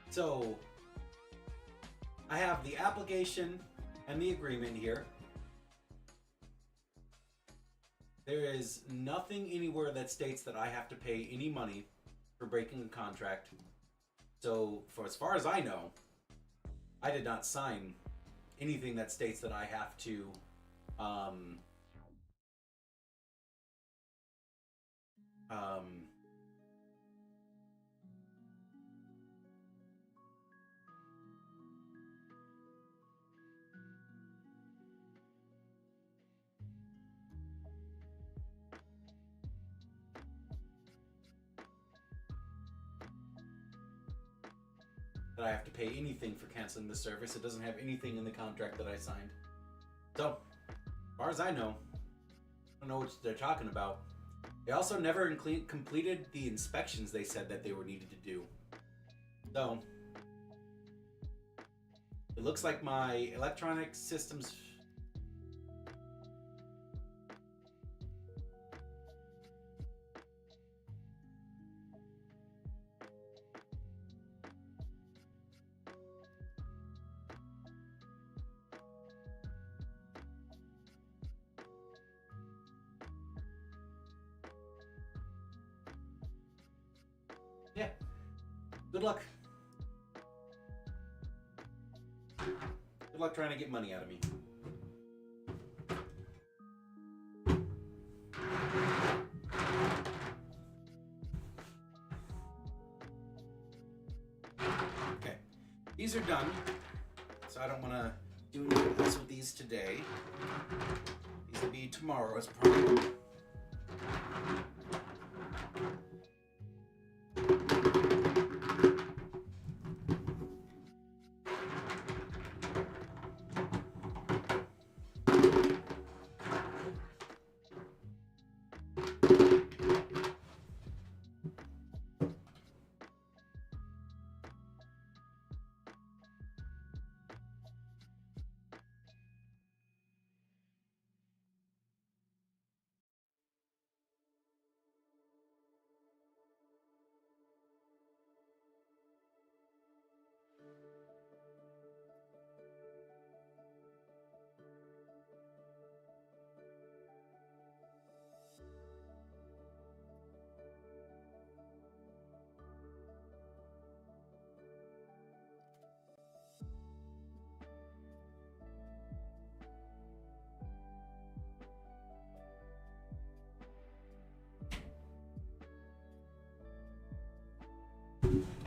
So, I have the application and the agreement here. There is nothing anywhere that states that I have to pay any money for breaking a contract. So, for as far as I know, I did not sign anything that states that I have to that I have to pay anything for canceling the service. It doesn't have anything in the contract that I signed. So, as far as I know, I don't know what they're talking about. They also never completed the inspections they said that they were needed to do. So, it looks like my electronic systems... Yeah. Good luck. Good luck trying to get money out of me. Okay. These are done. So I don't want to do anything else with these today. These will be tomorrow's problem.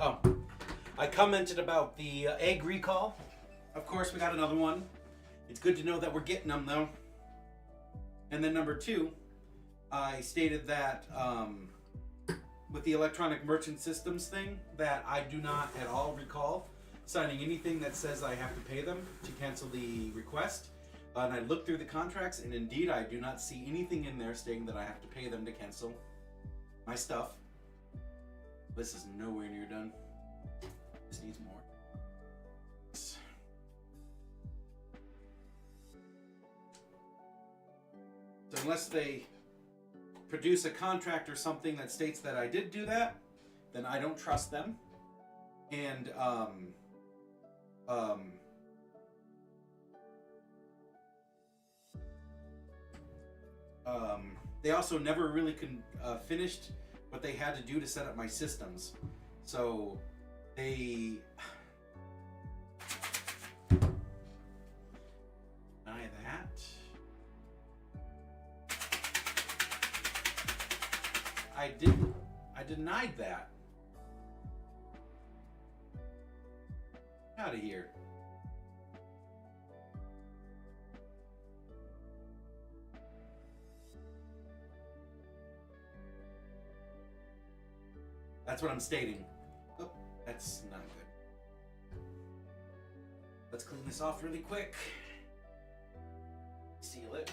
Oh, I commented about the egg recall. Of course, we got another one. It's good to know that we're getting them, though. And then number two, I stated that with the electronic merchant systems thing, that I do not at all recall signing anything that says I have to pay them to cancel the request. And I looked through the contracts, and indeed I do not see anything in there stating that I have to pay them to cancel my stuff. This is nowhere near done. This needs more. So unless they produce a contract or something that states that I did do that, then I don't trust them. And they also never really finished what they had to do to set up my systems. So they deny that. I denied that. Out of here. That's what I'm stating. Oh, that's not good. Let's clean this off really quick. Seal it.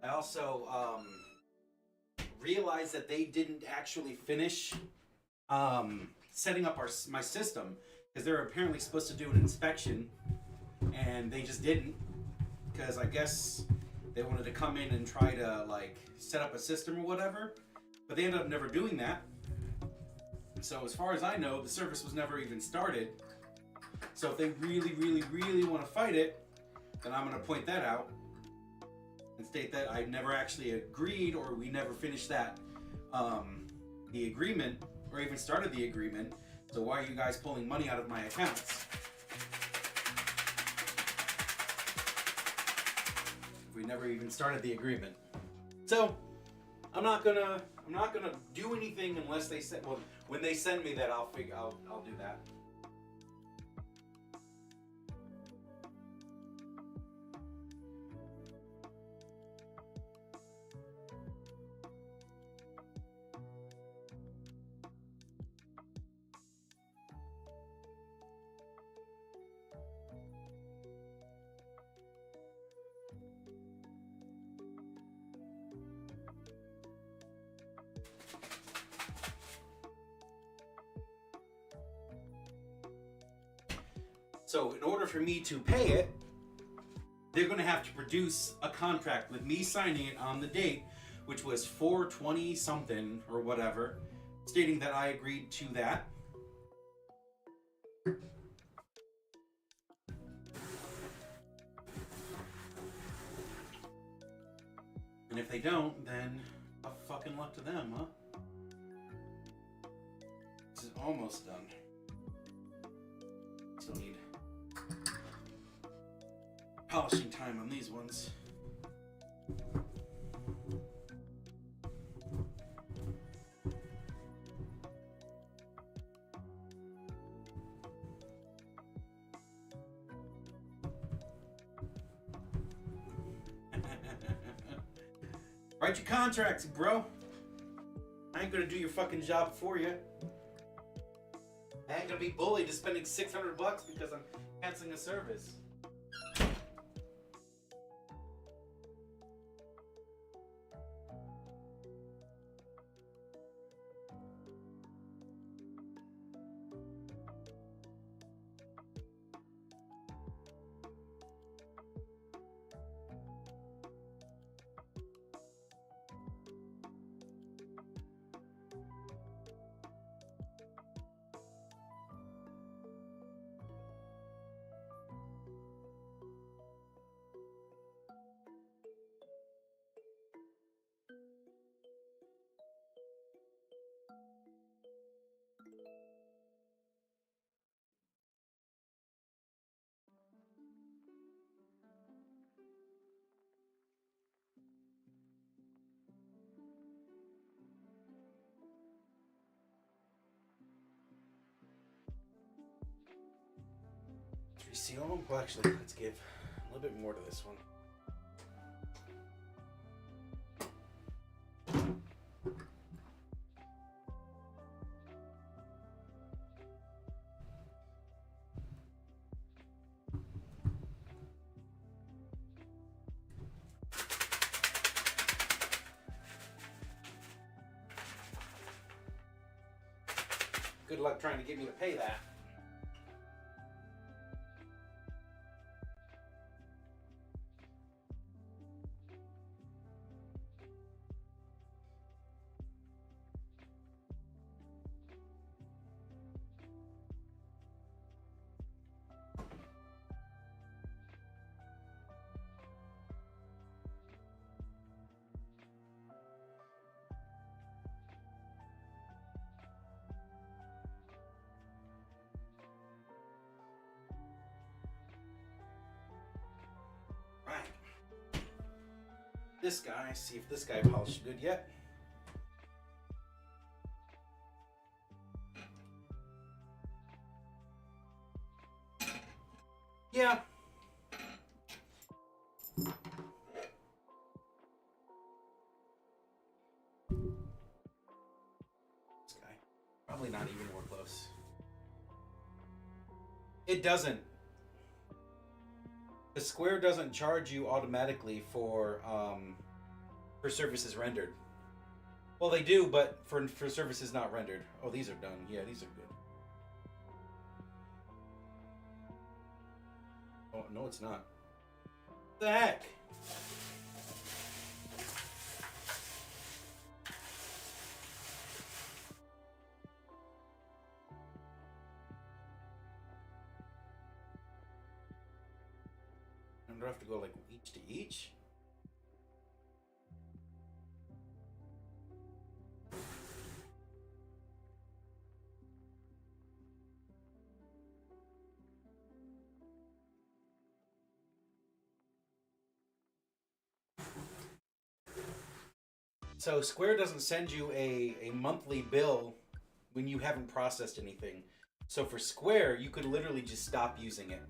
I also realized that they didn't actually finish setting up my system, because they were apparently supposed to do an inspection, and they just didn't, because I guess they wanted to come in and try to like set up a system or whatever, but they ended up never doing that. So as far as I know, the service was never even started. So if they really want to fight it, then I'm going to point that out and state that I never actually agreed, or we never finished that the agreement, or even started the agreement. So why are you guys pulling money out of my accounts? We never even started the agreement. So I'm not gonna do anything unless they send. Well, when they send me that, I'll do that. So in order for me to pay it, they're going to have to produce a contract with me signing it on the date, which was 4/20 something or whatever, stating that I agreed to that. And if they don't, then tough fucking luck to them, huh? This is almost done. Still need polishing time on these ones. Write your contracts, bro. I ain't gonna do your fucking job for you. I ain't gonna be bullied to spending $600 because I'm canceling a service. You see all of them? Well, actually, let's give a little bit more to this one. Good luck trying to get me to pay that. Right. This guy, see if this guy polished good yet. Yeah. This guy. Probably not even more close. It doesn't. The Square doesn't charge you automatically for services rendered. Well, they do, but for services not rendered. Oh, these are done. Yeah, these are good. Oh, no, it's not. What the heck? Do I have to go like each to each? So Square doesn't send you a monthly bill when you haven't processed anything. So for Square, you could literally just stop using it.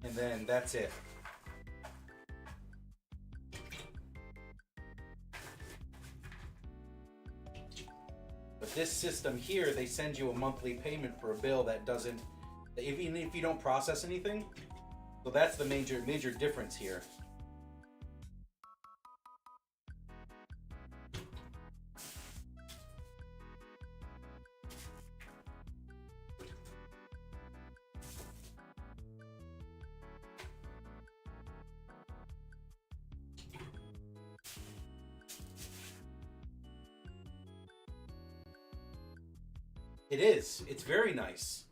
And then that's it. But this system here, they send you a monthly payment for a bill that doesn't, even if you don't process anything. So that's the major difference here. It is. It's very nice.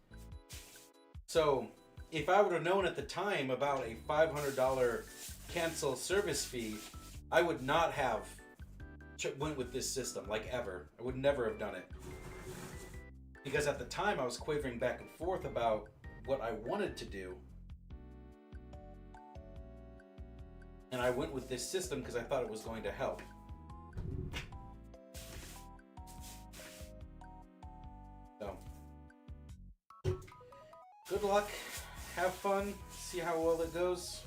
So, if I would have known at the time about a $500 cancel service fee, I would not have went with this system, like ever. I would never have done it. Because at the time, I was quavering back and forth about what I wanted to do. And I went with this system because I thought it was going to help. So, good luck, have fun, see how well it goes.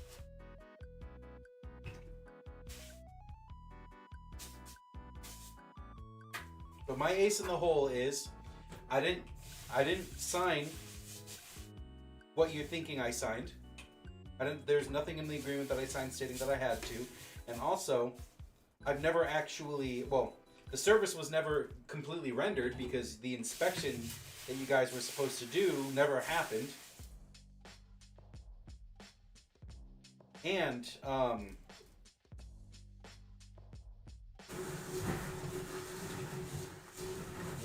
But my ace in the hole is I didn't sign what you're thinking I signed. There's nothing in the agreement that I signed stating that I had to. And also, I've never actually, well, the service was never completely rendered because the inspection that you guys were supposed to do never happened. And, the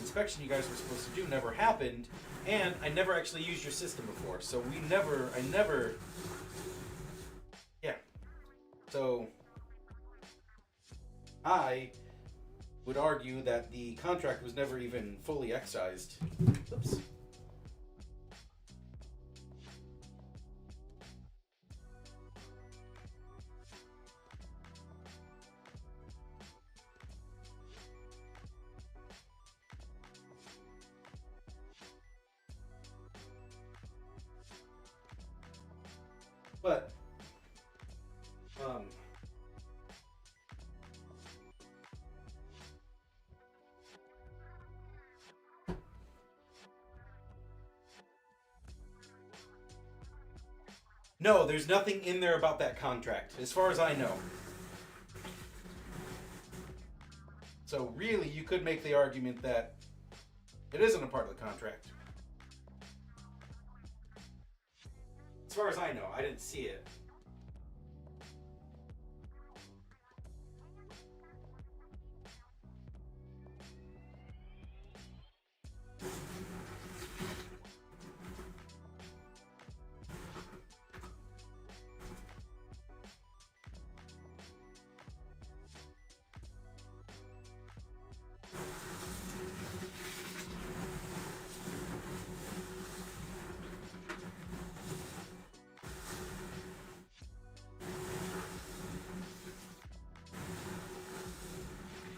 inspection you guys were supposed to do never happened. And I never actually used your system before. So I never, yeah. So, I would argue that the contract was never even fully excised. Oops. But no, there's nothing in there about that contract, as far as I know. So really, you could make the argument that it isn't a part of the contract. As far as I know, I didn't see it.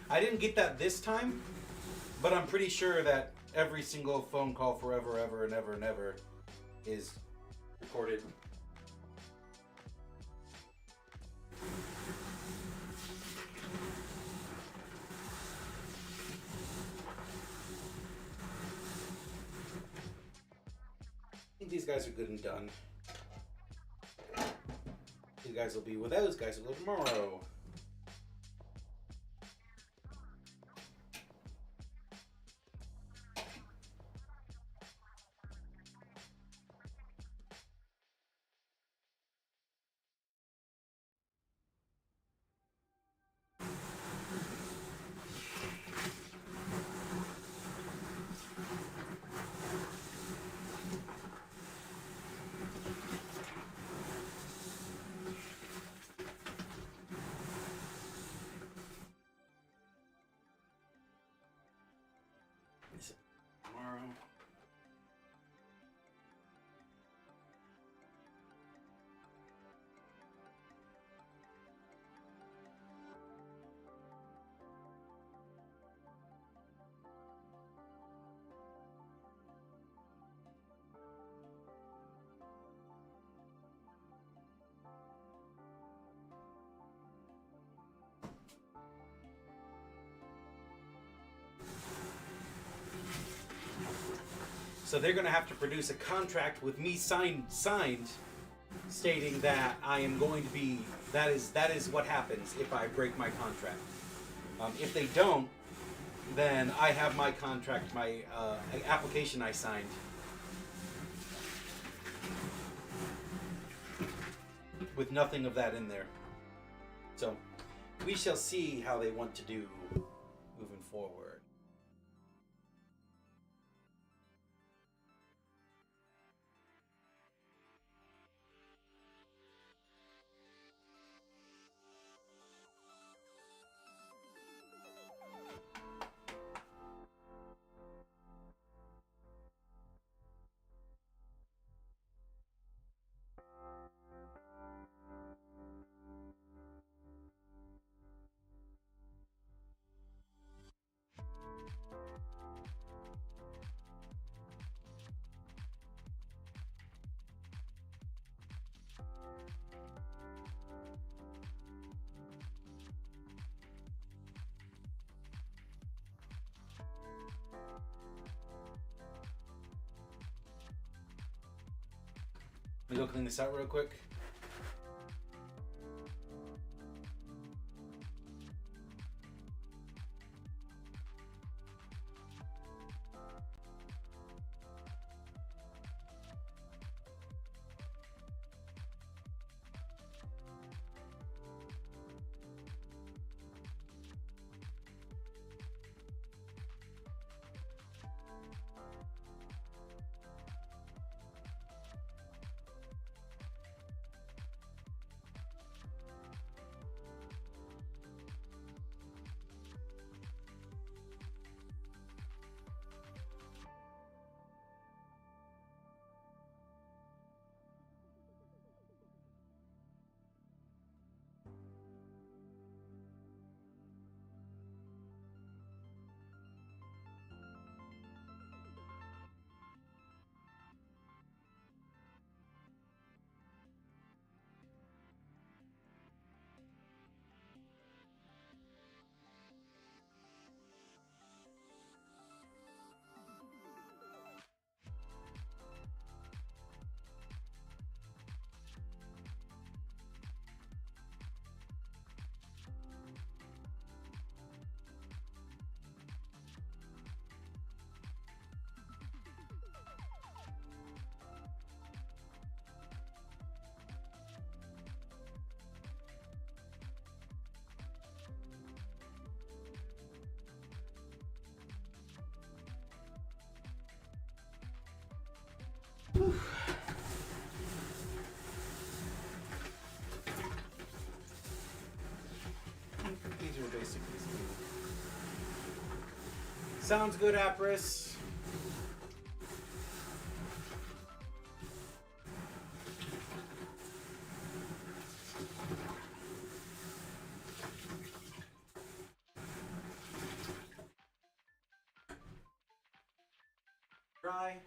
I didn't get that this time, but I'm pretty sure that every single phone call forever, ever, and ever, and ever is recorded. I think these guys are good and done. These guys will be with those guys will go tomorrow. Tomorrow. So they're going to have to produce a contract with me signed, stating that I am going to be. That is what happens if I break my contract. If they don't, then I have my contract, my application I signed, with nothing of that in there. So we shall see how they want to do moving forward. Let me go clean this out real quick. Sounds good, Apris. Try.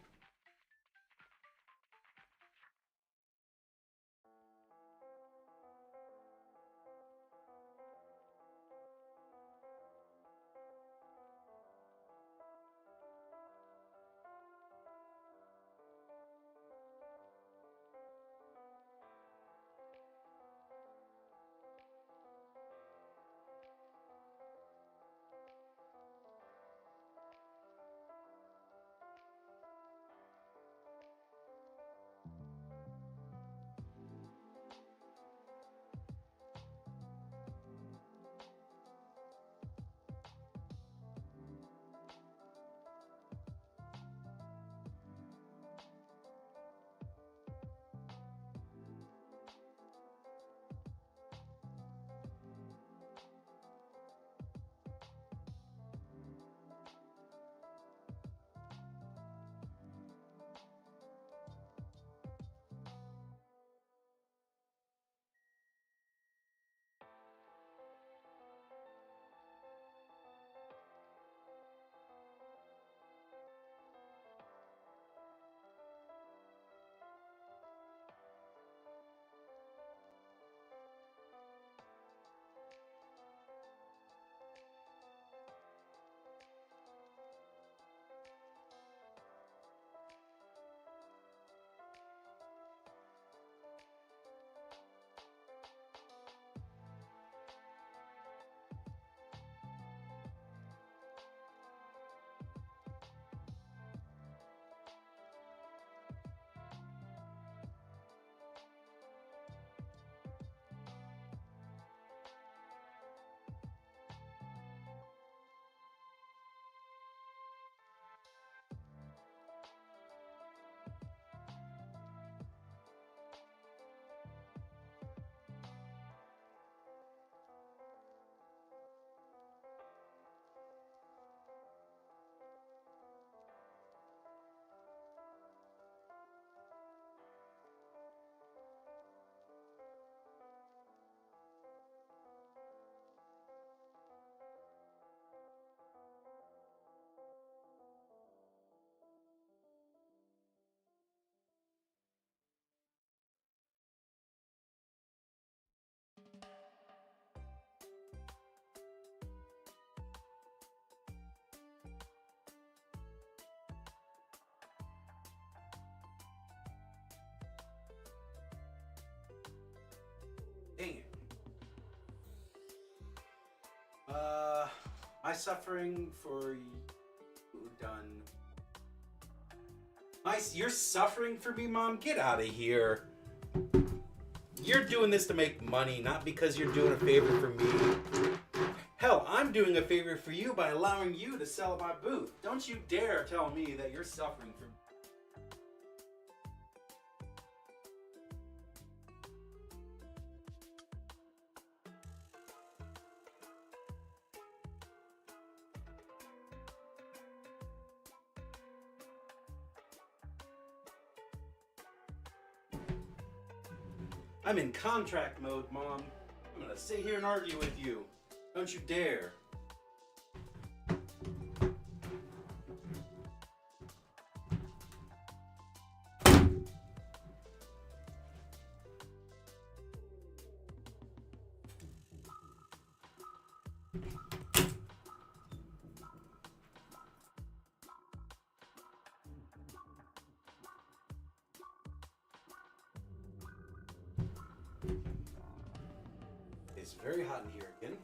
Dang it. My suffering for you done. You're suffering for me, Mom? Get out of here. You're doing this to make money, not because you're doing a favor for me. Hell, I'm doing a favor for you by allowing you to sell at my booth. Don't you dare tell me that you're suffering for me. I'm in contract mode, Mom. I'm gonna sit here and argue with you. Don't you dare. It's very hot in here again.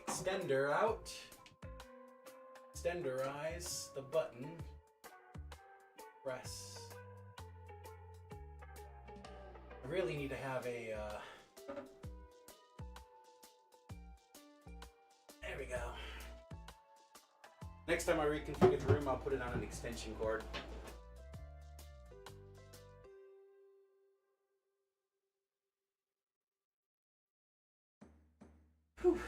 Extender out. Extenderize the button. Press. I really need to have a there we go. Next time I reconfigure the room, I'll put it on an extension cord. Whew.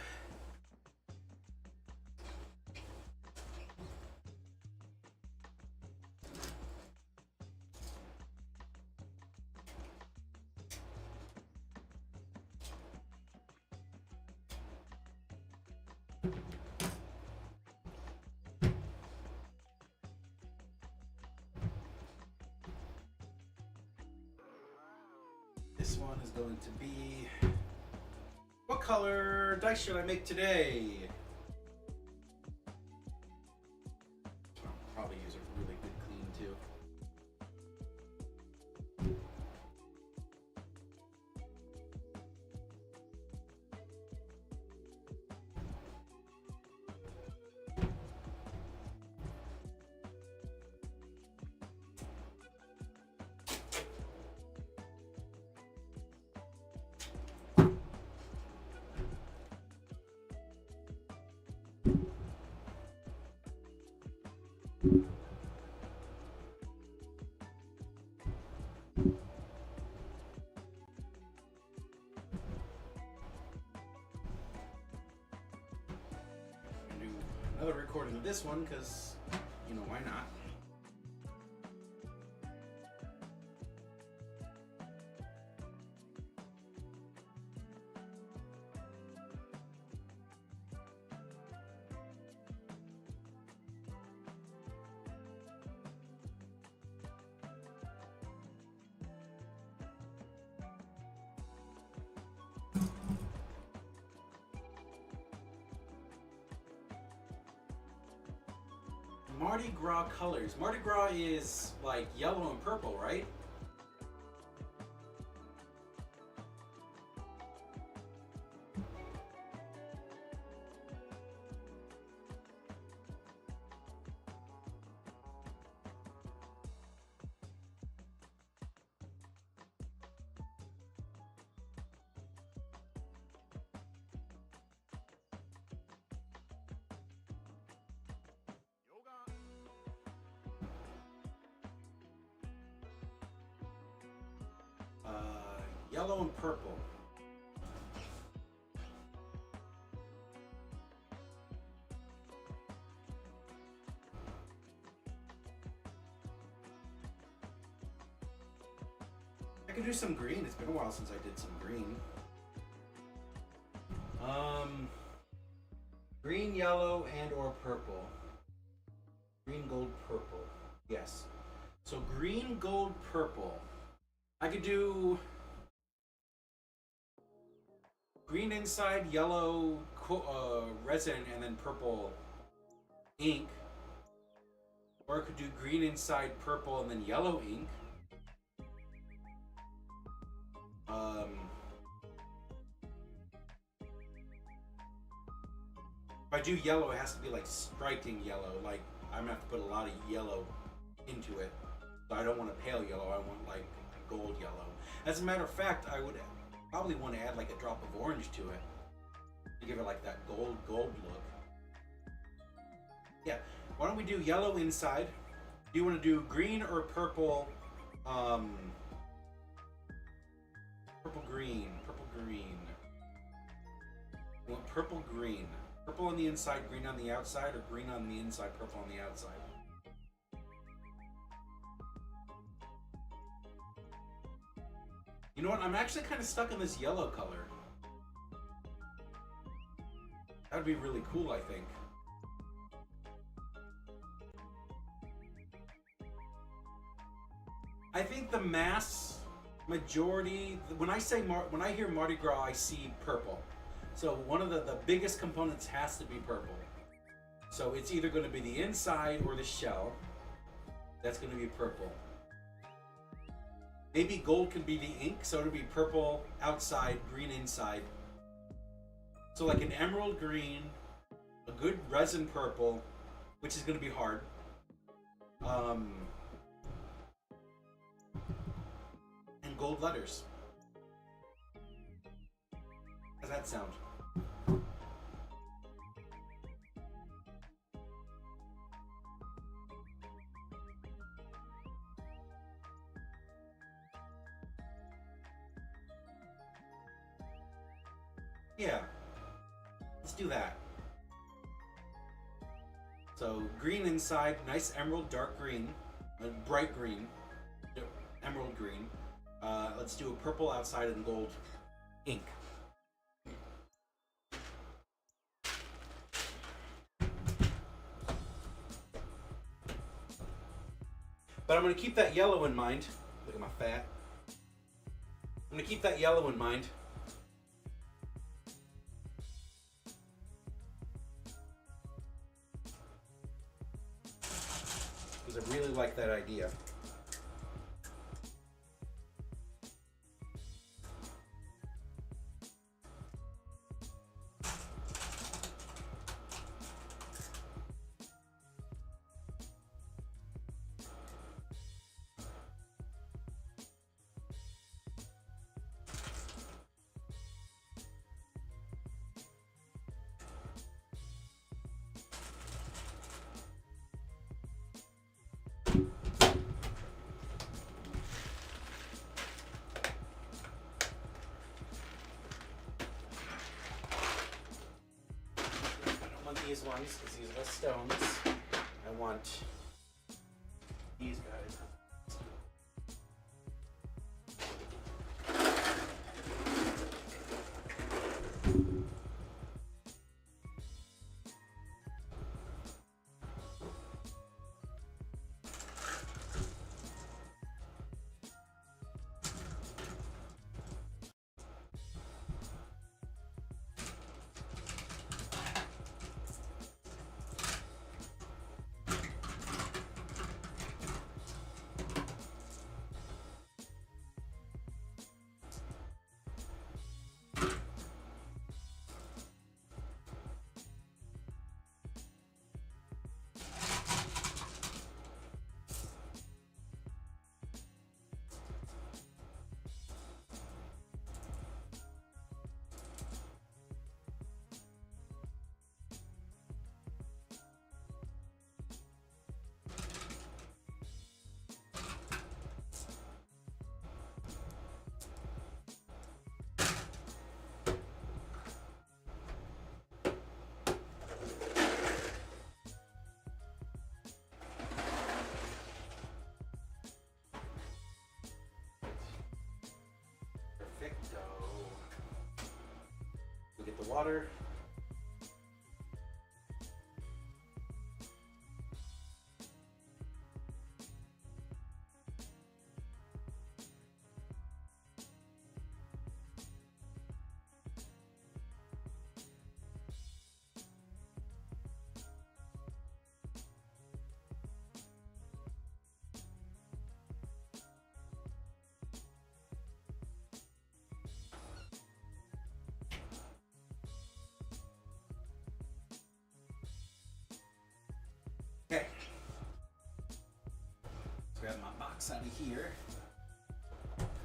This one is going to be... What color dice should I make today? I'll probably use a really good clean too. Another recording of this one because, you know, why not? Mardi Gras colors. Mardi Gras is like yellow and purple, right? Yellow and purple. I could do some green. It's been a while since I did some green. Green, yellow, and or purple. Green, gold, purple. Yes. So green, gold, purple. I could do green inside, yellow resin, and then purple ink. Or I could do green inside, purple, and then yellow ink. If I do yellow, it has to be like striking yellow. Like I'm gonna have to put a lot of yellow into it. So I don't want a pale yellow. I want like gold yellow. As a matter of fact, I would probably want to add like a drop of orange to it to give it like that gold look. Yeah. Why don't we do yellow inside? Do you want to do green or purple? Purple green. You want purple green. Purple on the inside, green on the outside, or green on the inside, purple on the outside? You know what? I'm actually kind of stuck on this yellow color. That would be really cool, I think. I think the mass majority, when I hear Mardi Gras, I see purple. So one of the biggest components has to be purple. So it's either going to be the inside or the shell. That's going to be purple. Maybe gold can be the ink, so it'll be purple outside, green inside. So like an emerald green, a good resin purple, which is going to be hard. And gold letters. How's that sound? Yeah, let's do that. So green inside, nice emerald, dark green, bright green, emerald green. Let's do a purple outside and gold ink. But I'm going to keep that yellow in mind. Look at my fat. I'm gonna keep that yellow in mind. Because I really like that idea. These ones, because these are the stones. I want these guys. Perfecto. We get the water. Okay. Let's grab my box out of here.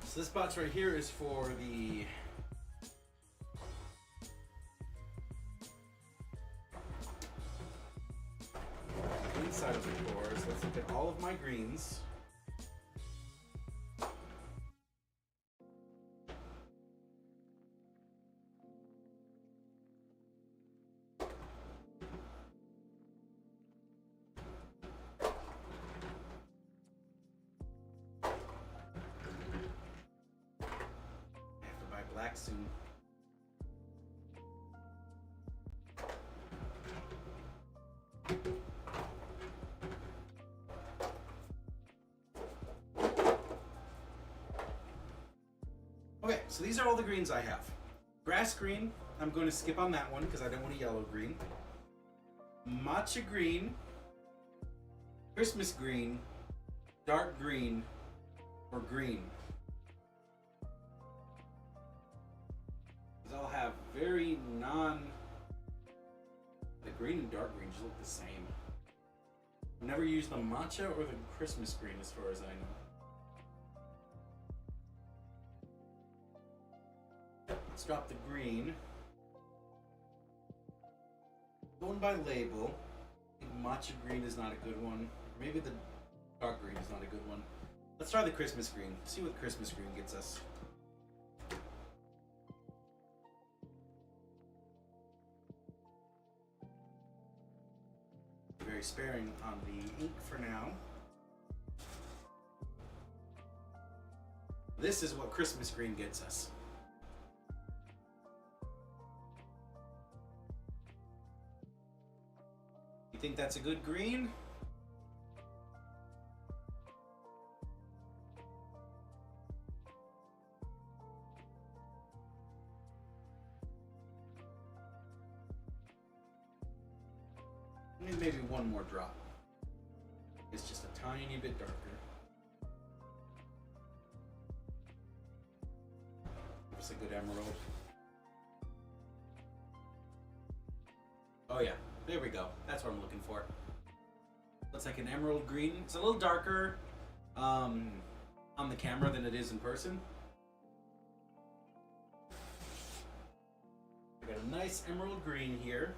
So this box right here is for the inside of the core. So let's look at all of my greens. Black soon. Okay, so these are all the greens I have. Grass green, I'm going to skip on that one because I don't want a yellow green. Matcha green, Christmas green, dark green, or green. These all have very the green and dark green just look the same. I've never used the matcha or the Christmas green as far as I know. Let's drop the green. Going by label, I think matcha green is not a good one. Maybe the dark green is not a good one. Let's try the Christmas green. See what Christmas green gets us. Very sparing on the ink for now. This is what Christmas green gets us. You think that's a good green? maybe one more drop. It's just a tiny bit darker. Give us a good emerald. Oh yeah, there we go. That's what I'm looking for. Looks like an emerald green. It's a little darker on the camera than it is in person. We got a nice emerald green here.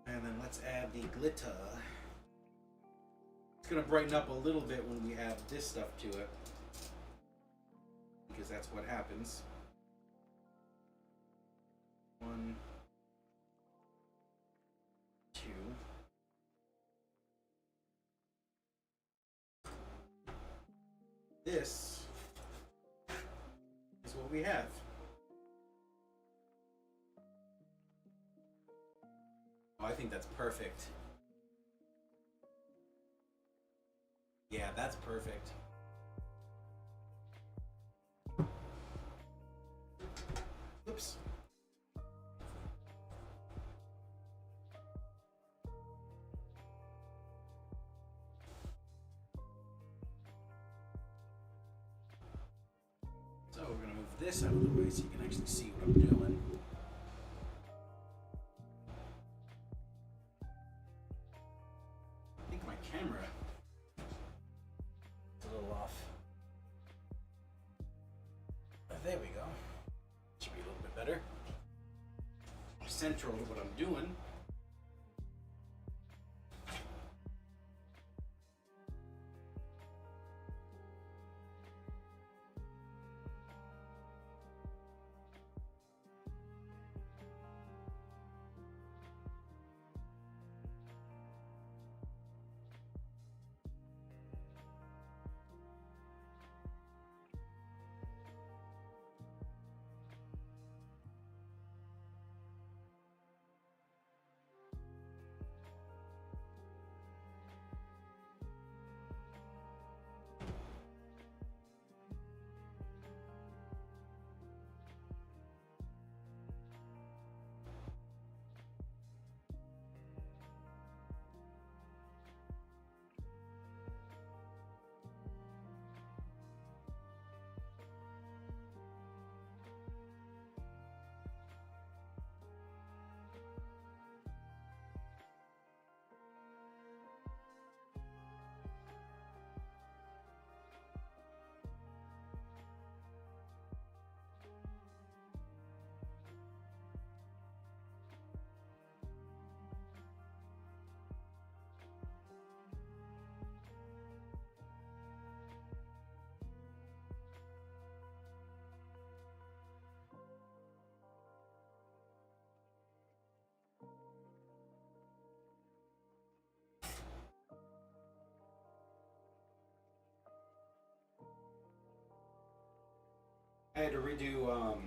And then let's add the glitter. It's gonna brighten up a little bit when we add this stuff to it, because that's what happens. 1, 2. This is what we have. Oh, I think that's perfect. Yeah, that's perfect. Oops. So we're going to move this out of the way so you can actually see what I'm doing. I think my camera is a little off. There we go. Should be a little bit better. Central to what I'm doing. I had to redo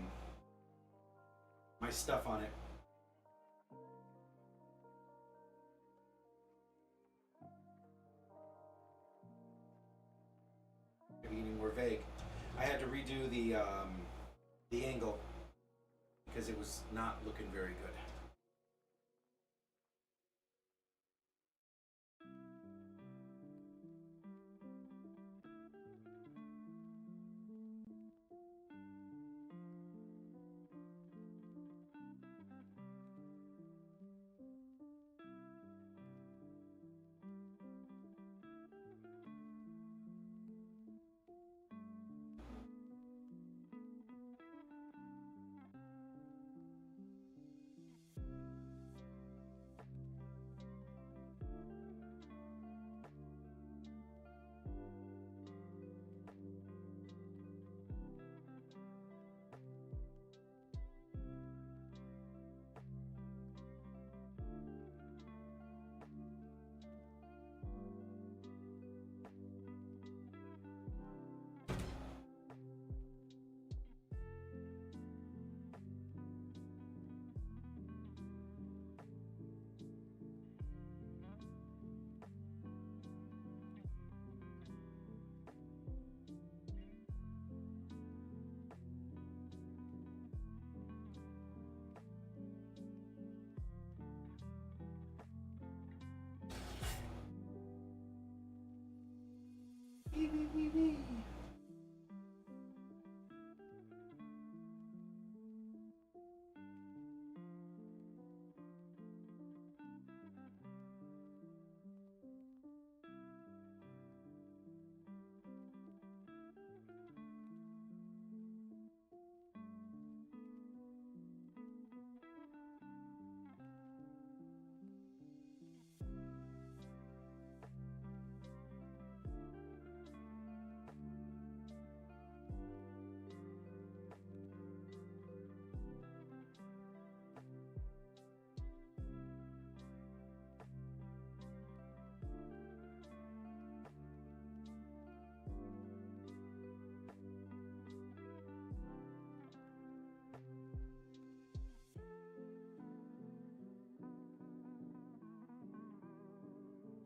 my stuff on it. Maybe any more vague. I had to redo the angle because it was not looking very good.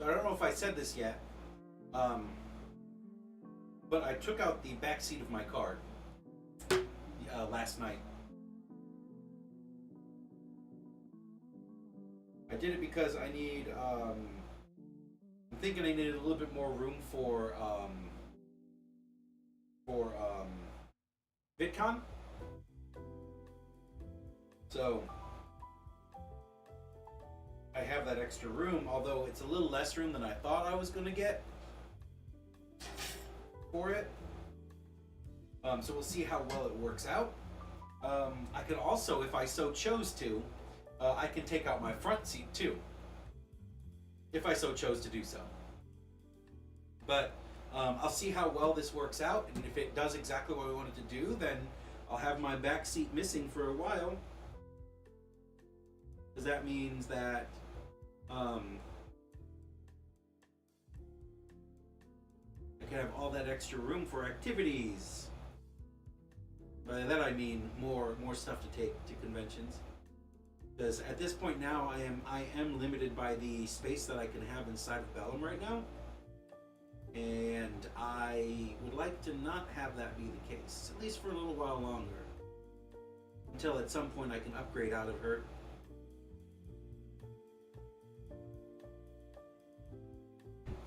I don't know if I said this yet, but I took out the back seat of my car last night. I did it because I need, I'm thinking I needed a little bit more room for VidCon. So I have that extra room, although it's a little less room than I thought I was going to get for it. So we'll see how well it works out. I could also, if I so chose to, I can take out my front seat too, if I so chose to do so. But I'll see how well this works out, and if it does exactly what I wanted to do, then I'll have my back seat missing for a while. Because that means that I can have all that extra room for activities. By that I mean more stuff to take to conventions. Because at this point now I am limited by the space that I can have inside of Bellum right now. And I would like to not have that be the case, at least for a little while longer. Until at some point I can upgrade out of her.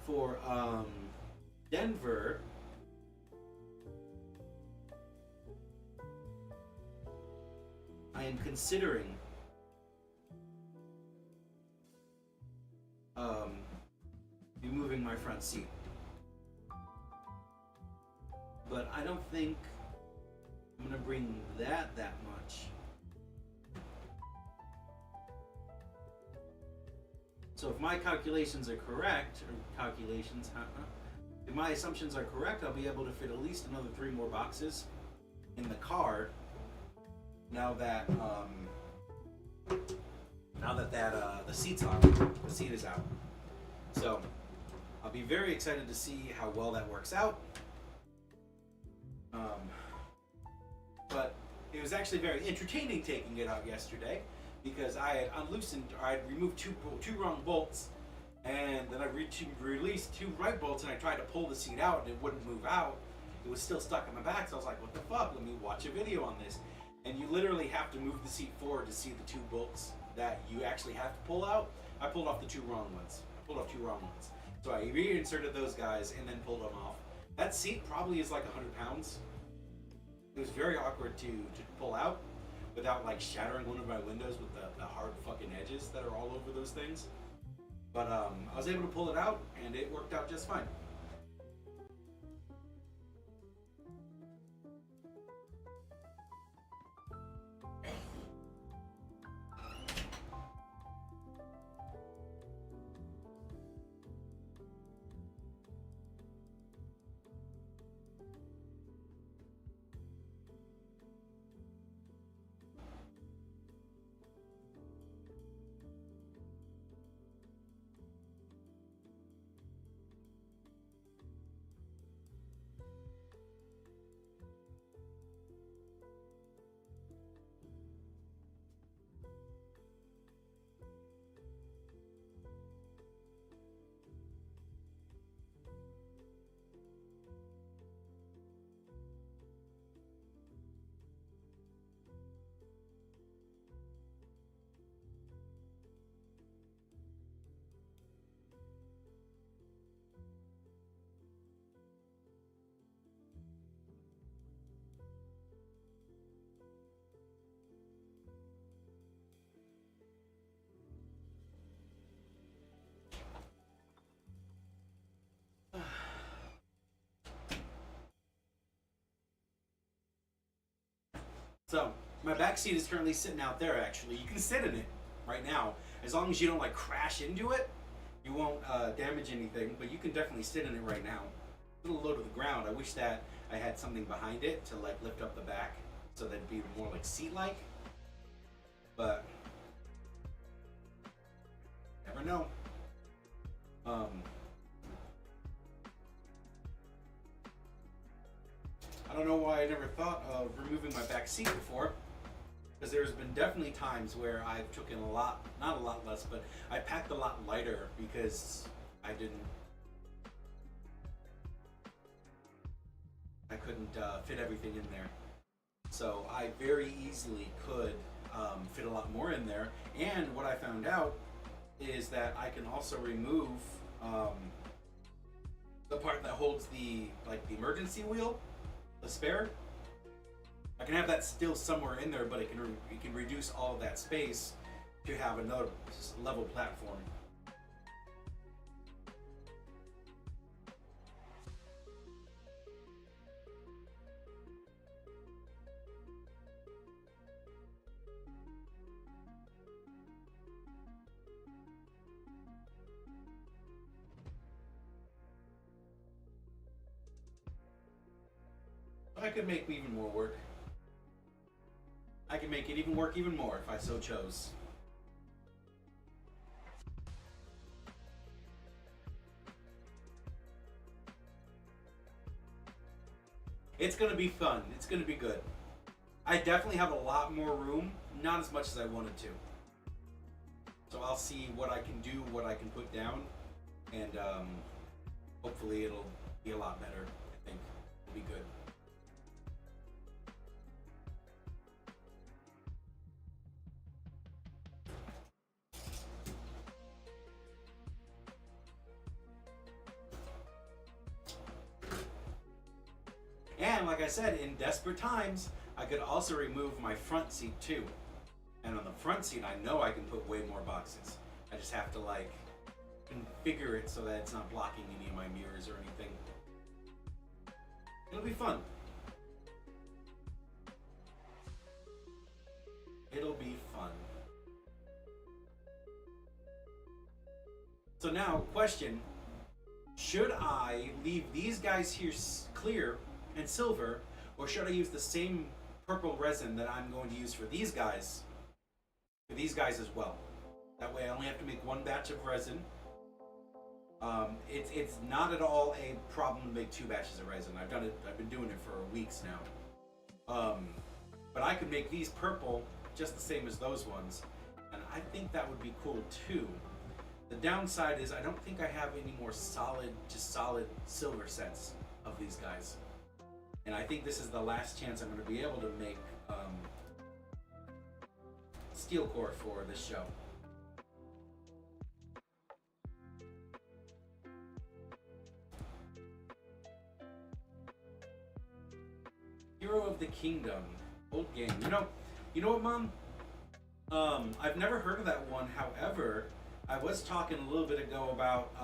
For Denver, I am considering removing my front seat. But I don't think I'm gonna bring that much. So if my calculations are correct, if my assumptions are correct, I'll be able to fit at least another 3 more boxes in the car. Now that the seat's on, the seat is out. So I'll be very excited to see how well that works out. But it was actually very entertaining taking it out yesterday, because I had I had removed two wrong bolts, and then I released 2 right bolts, and I tried to pull the seat out and it wouldn't move out. It was still stuck in the back, so I was like, what the fuck, let me watch a video on this. And you literally have to move the seat forward to see the 2 bolts that you actually have to pull out. I pulled off the 2 wrong ones. So I reinserted those guys and then pulled them off. That seat probably is like 100 pounds. It was very awkward to pull out without like shattering one of my windows with the hard fucking edges that are all over those things. But I was able to pull it out and it worked out just fine. So my back seat is currently sitting out there. Actually, you can sit in it right now as long as you don't like crash into it. You won't damage anything, but you can definitely sit in it right now. A little low to the ground. I wish that I had something behind it to like lift up the back so that it'd be more like seat-like. But never know. I don't know why I never thought of removing my back seat before, because there's been definitely times where I've taken a lot, not a lot less, but I packed a lot lighter because I couldn't fit everything in there. So I very easily could fit a lot more in there. And what I found out is that I can also remove the part that holds the emergency wheel, the spare. I can have that still somewhere in there, but it can reduce all of that space to have another level platform. I could make even more work. I can make it even work even more if I so chose. It's gonna be fun. It's gonna be good. I definitely have a lot more room, not as much as I wanted to. So I'll see what I can do, what I can put down, and hopefully it'll be a lot better. I think it'll be good. And like I said, in desperate times, I could also remove my front seat too. And on the front seat, I know I can put way more boxes. I just have to like configure it so that it's not blocking any of my mirrors or anything. It'll be fun. It'll be fun. So now, question. Should I leave these guys here clear and silver, or should I use the same purple resin that I'm going to use for these guys as well? That way I only have to make one batch of resin. It's not at all a problem to make 2 batches of resin. I've been doing it for weeks now. But I could make these purple just the same as those ones, and I think that would be cool too. The downside is I don't think I have any more solid silver sets of these guys. And I think this is the last chance I'm going to be able to make steel core for this show. Hero of the Kingdom, old game. You know what, Mom? I've never heard of that one. However, I was talking a little bit ago about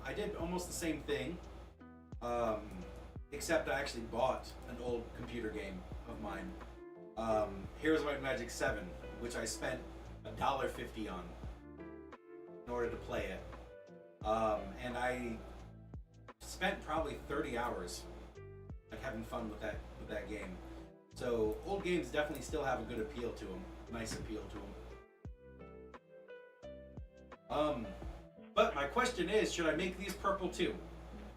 I did almost the same thing. Except I actually bought an old computer game of mine, Heroes of Might and Magic 7, which I spent $1.50 on in order to play it. And I spent probably 30 hours like having fun with that game. So old games definitely still have a good appeal to them, nice appeal to them. But my question is, should I make these purple too?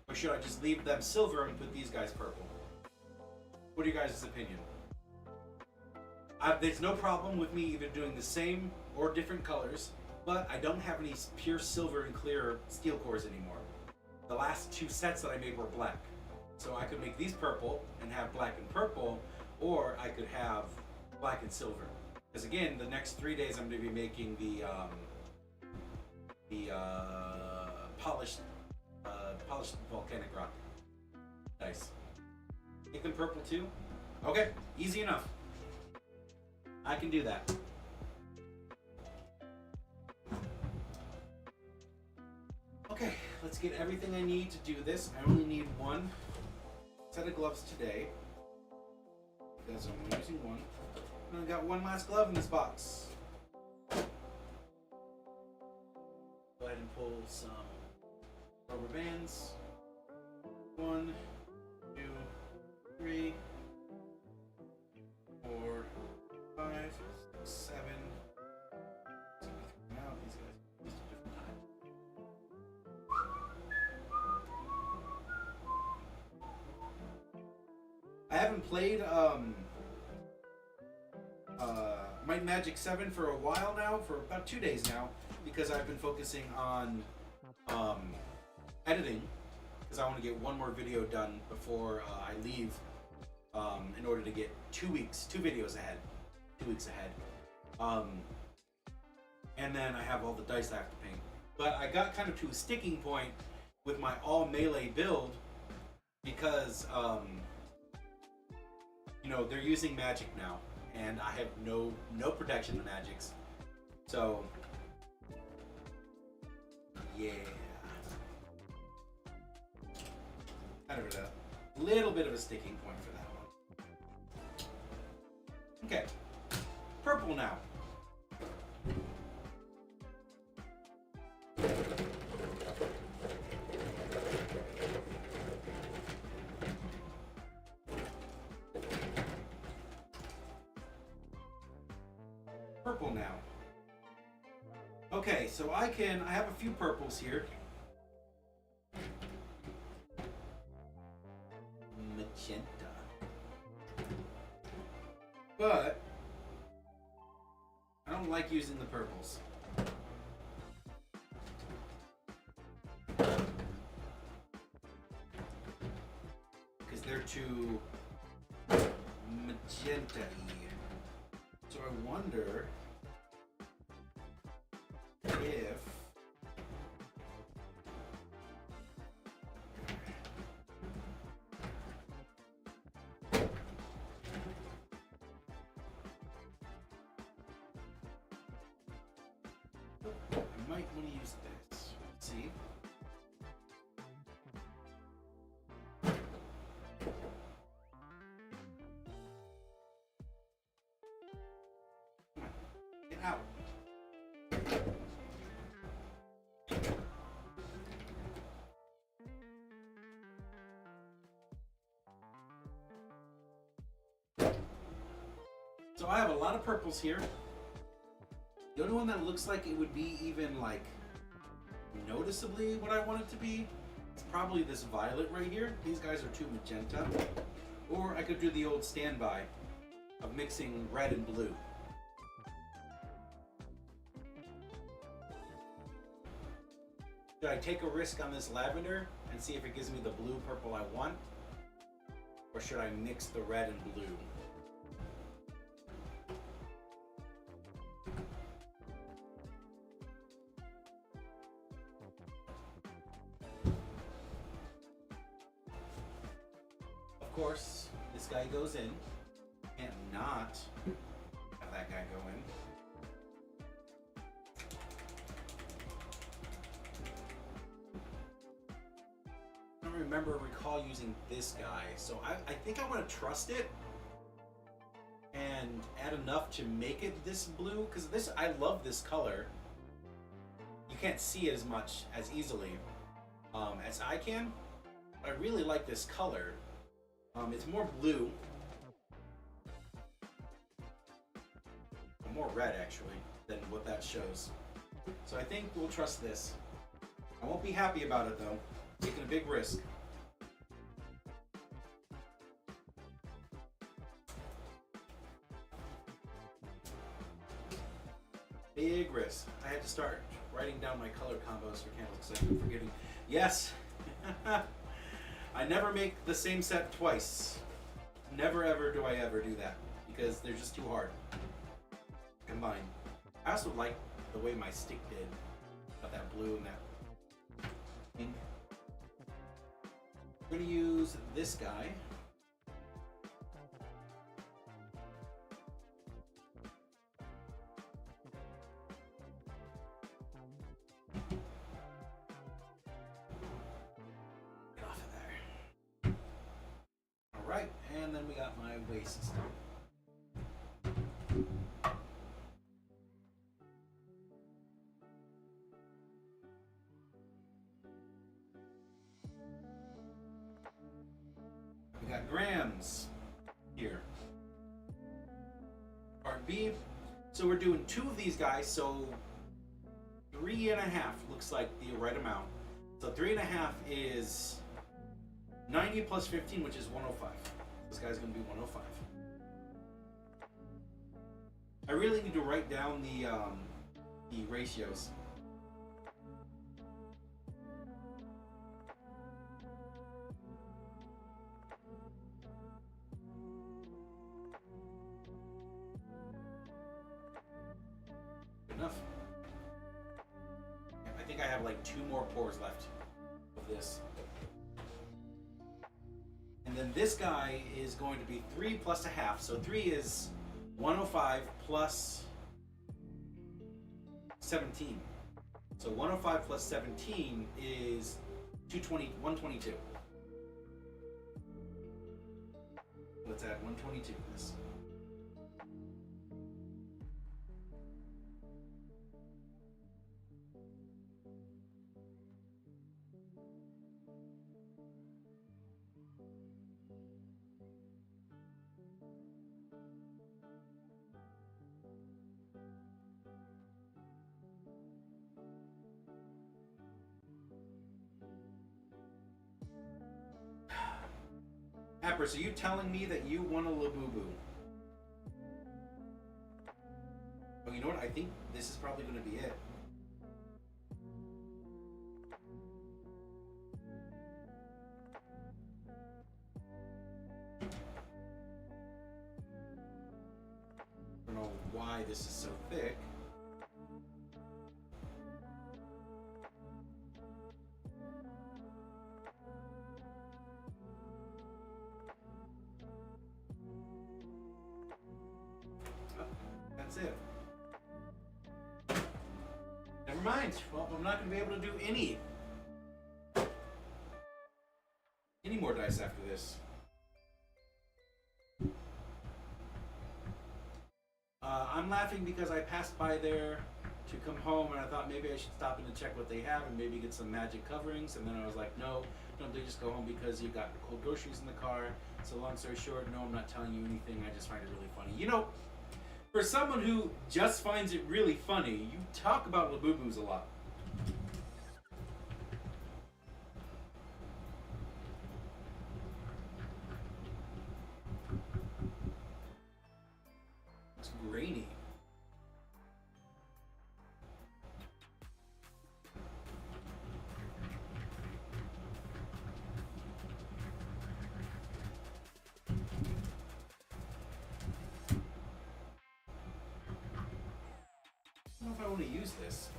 Or should I just leave them silver and put these guys purple? What are you guys' opinion? There's no problem with me either doing the same or different colors, but I don't have any pure silver and clear steel cores anymore. The last 2 sets that I made were black. So I could make these purple and have black and purple, or I could have black and silver. Because again, the next 3 days I'm going to be making the polished volcanic rock. Nice. Make them purple too? Okay, easy enough. I can do that. Okay, let's get everything I need to do this. I only need 1 set of gloves today, because I'm using 1. got one last glove in this box. Go ahead and pull some rubber bands. 1, 2, 3, 4, 5, 6, 7. Now these guys use a different time. I haven't played Might and Magic 7 for a while now, for about 2 days now, because I've been focusing on editing, because I want to get one more video done before I leave, in order to get 2 videos ahead, 2 weeks ahead. And then I have all the dice I have to paint. But I got kind of to a sticking point with my all melee build, because you know, they're using magic now, and I have no protection to magics. So yeah, kind of a little bit of a sticking point for that one. Okay, purple now. Purple now. Okay, so I have a few purples here. Magenta. But I don't like using the purples. Because they're too magenta-y. So I wonder if I might want to use this. See? Get out. So I have a lot of purples here. The only one that looks like it would be even like noticeably what I want it to be is probably this violet right here. These guys are too magenta. Or I could do the old standby of mixing red and blue. Should I take a risk on this lavender and see if it gives me the blue purple I want? Or should I mix the red and blue? Of course, this guy goes in. Can't not have that guy go in. I don't recall using this guy, so I think I want to trust it and add enough to make it this blue, because this, I love this color. You can't see it as much as easily as I can. I really like this color. It's more blue, or more red actually, than what that shows. So I think we'll trust this. I won't be happy about it though. Taking a big risk. Big risk. I had to start writing down my color combos for candles because I've been forgetting. Yes! I never make the same set twice. Never ever do I ever do that because they're just too hard to combine. I also like the way my stick did. Got that blue and that pink. We're going to use this guy. Get off of there. Alright, and then we got my way system. We got grams here. Part B. So we're doing 2 of these guys, so 3.5 looks like the right amount. So 3.5 is 90 plus 15, which is 105. This guy's gonna be 105. I really need to write down the ratios. Good enough. I think I have like 2 more pours left of this. And then this guy is going to be 3 plus a half. So 3 is 105 plus 17. So 105 plus 17 is 122. Let's add 122 to this. Appers, are you telling me that you want a Labubu? Oh, you know what? I think this is probably going to be it. I don't know why this is so thick. That's it. Never mind. Well, I'm not going to be able to do any more dice after this. I'm laughing because I passed by there to come home and I thought maybe I should stop in to check what they have and maybe get some magic coverings, and then I was like, no, don't they just go home because you got cold groceries in the car? So long story short, no, I'm not telling you anything. I just find it really funny. You know, for someone who just finds it really funny, you talk about Labubus a lot. It's grainy. I don't know if I want to use this.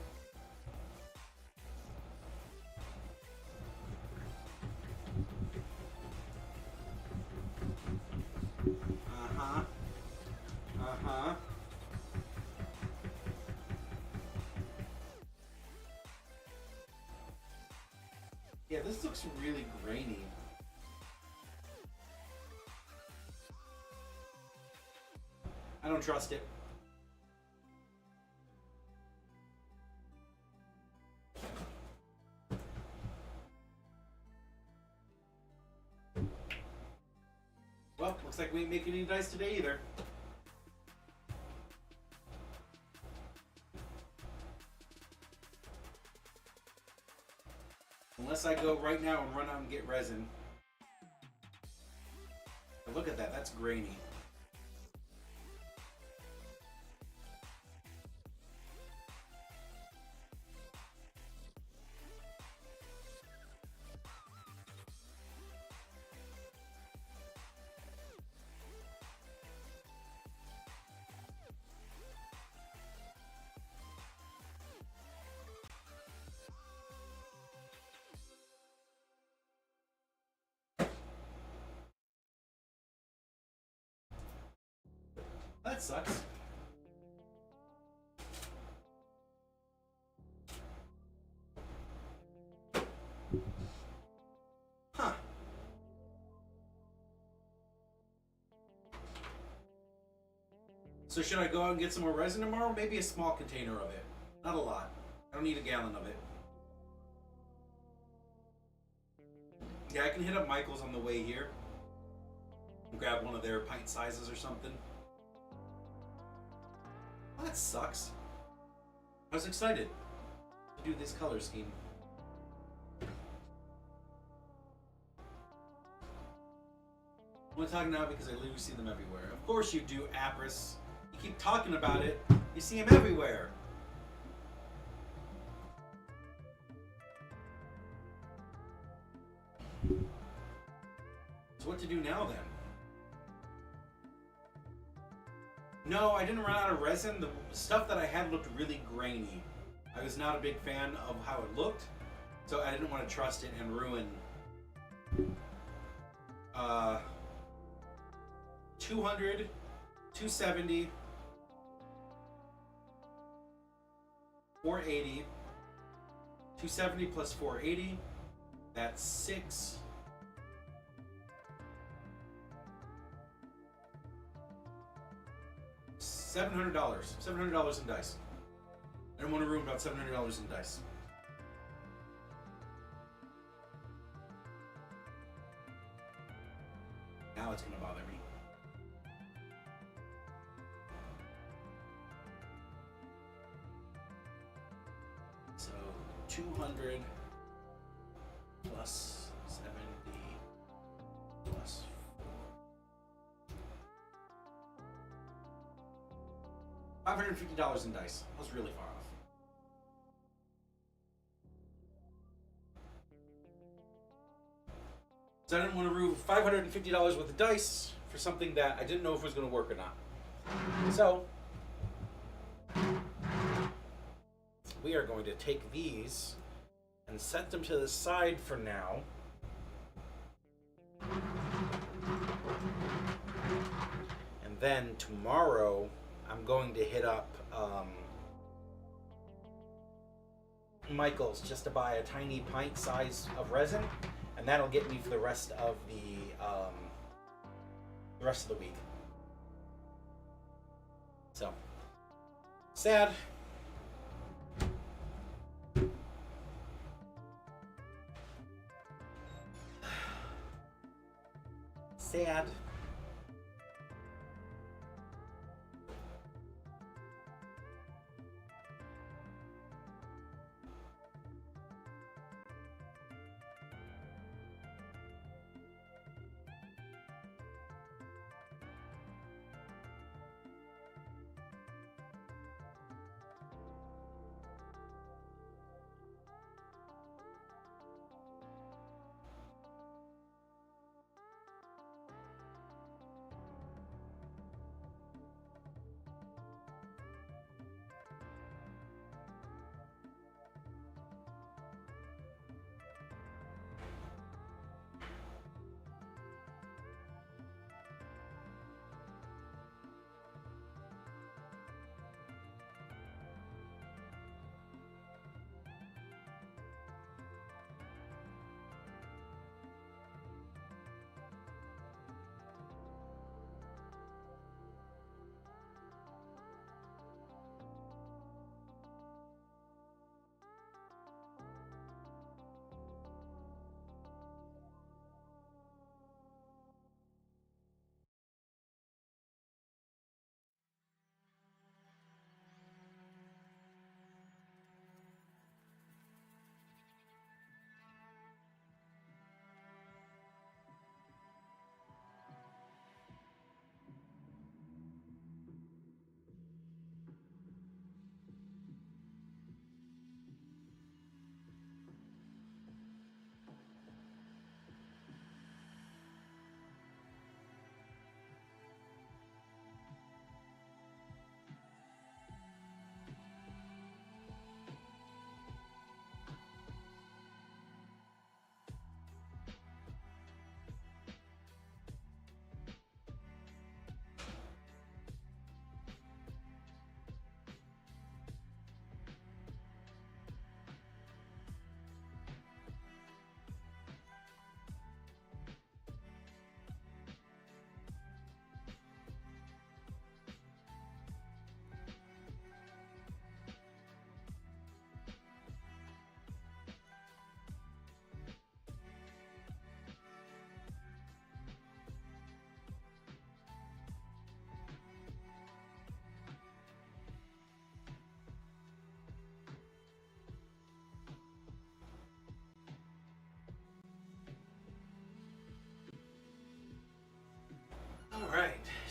Uh-huh. Uh-huh. Yeah, this looks really grainy. I don't trust it. Well, looks like we ain't making any dice today either. Unless I go right now and run out and get resin. But look at that, that's grainy. That sucks. Huh. So should I go out and get some more resin tomorrow? Maybe a small container of it. Not a lot. I don't need a gallon of it. Yeah, I can hit up Michael's on the way here and grab one of their pint sizes or something. Well, that sucks. I was excited to do this color scheme. I'm only talking now because I literally see them everywhere. Of course you do, Apris. You keep talking about it. You see them everywhere. So what to do now then? No, I didn't run out of resin. The stuff that I had looked really grainy. I was not a big fan of how it looked, so I didn't want to trust it and ruin 200, 270, 480, 270 plus 480, that's $6. $700 in dice. I don't want to ruin about $700 in dice. Now it's going to bother me. So 200 plus 70 plus 4. $550 in dice. I was really far off. So I didn't want to rue $550 worth of dice for something that I didn't know if it was going to work or not. So we are going to take these and set them to the side for now. And then tomorrow I'm going to hit up Michael's just to buy a tiny pint size of resin, and that'll get me for the rest of the week. So sad. Sad.